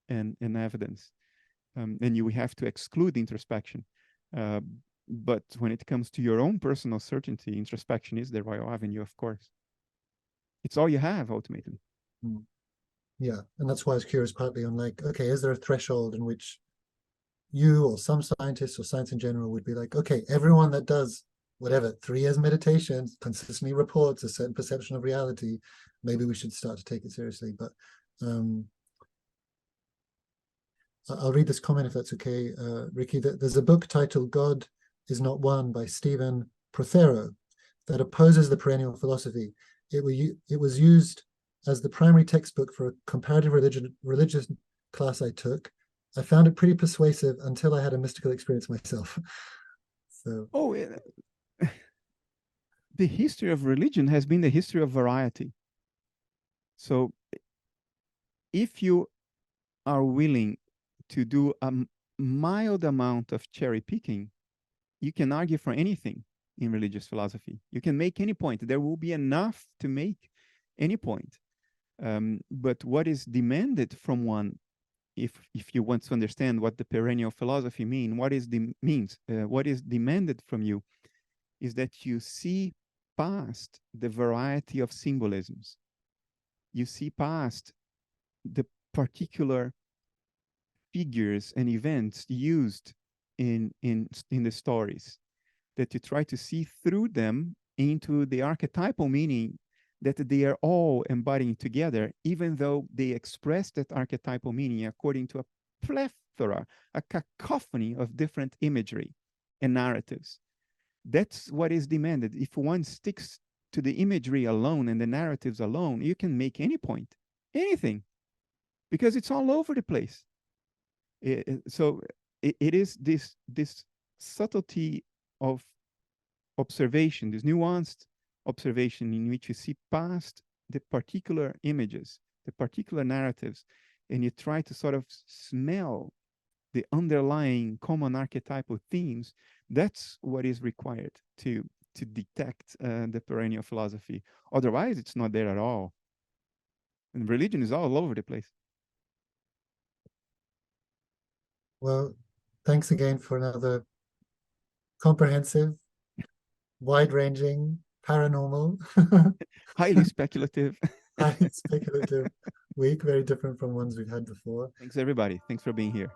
and evidence. And you have to exclude introspection. But when it comes to your own personal certainty, introspection is the royal avenue, of course. It's all you have, ultimately. Mm. Yeah, and that's why I was curious partly on like, okay, is there a threshold in which you or some scientists or science in general would be like, okay, everyone that does whatever 3 years meditation consistently reports a certain perception of reality, maybe we should start to take it seriously. But I'll read this comment if that's okay, Ricky. There's a book titled God is Not One by Stephen Prothero that opposes the perennial philosophy. It was used as the primary textbook for a comparative religious class I took. I found it pretty persuasive until I had a mystical experience myself. So, the history of religion has been the history of variety. So if you are willing to do a mild amount of cherry picking, you can argue for anything in religious philosophy. You can make any point. There will be enough to make any point. But what is demanded from one, if you want to understand what the perennial philosophy means, what is demanded from you is that you see past the variety of symbolisms. You see past the particular figures and events used in the stories, that you try to see through them into the archetypal meaning that they are all embodying together, even though they express that archetypal meaning according to a plethora, a cacophony of different imagery and narratives. That's what is demanded. If one sticks to the imagery alone and the narratives alone, you can make any point, anything, because it's all over the place. So it is this subtlety of observation, this nuanced observation in which you see past the particular images, the particular narratives, and you try to sort of smell the underlying common archetypal themes. That's what is required to detect the perennial philosophy. Otherwise, it's not there at all. And religion is all over the place. well, thanks again for another comprehensive, wide-ranging, paranormal, highly speculative highly speculative week, very different from ones we've had before. Thanks everybody. Thanks for being here.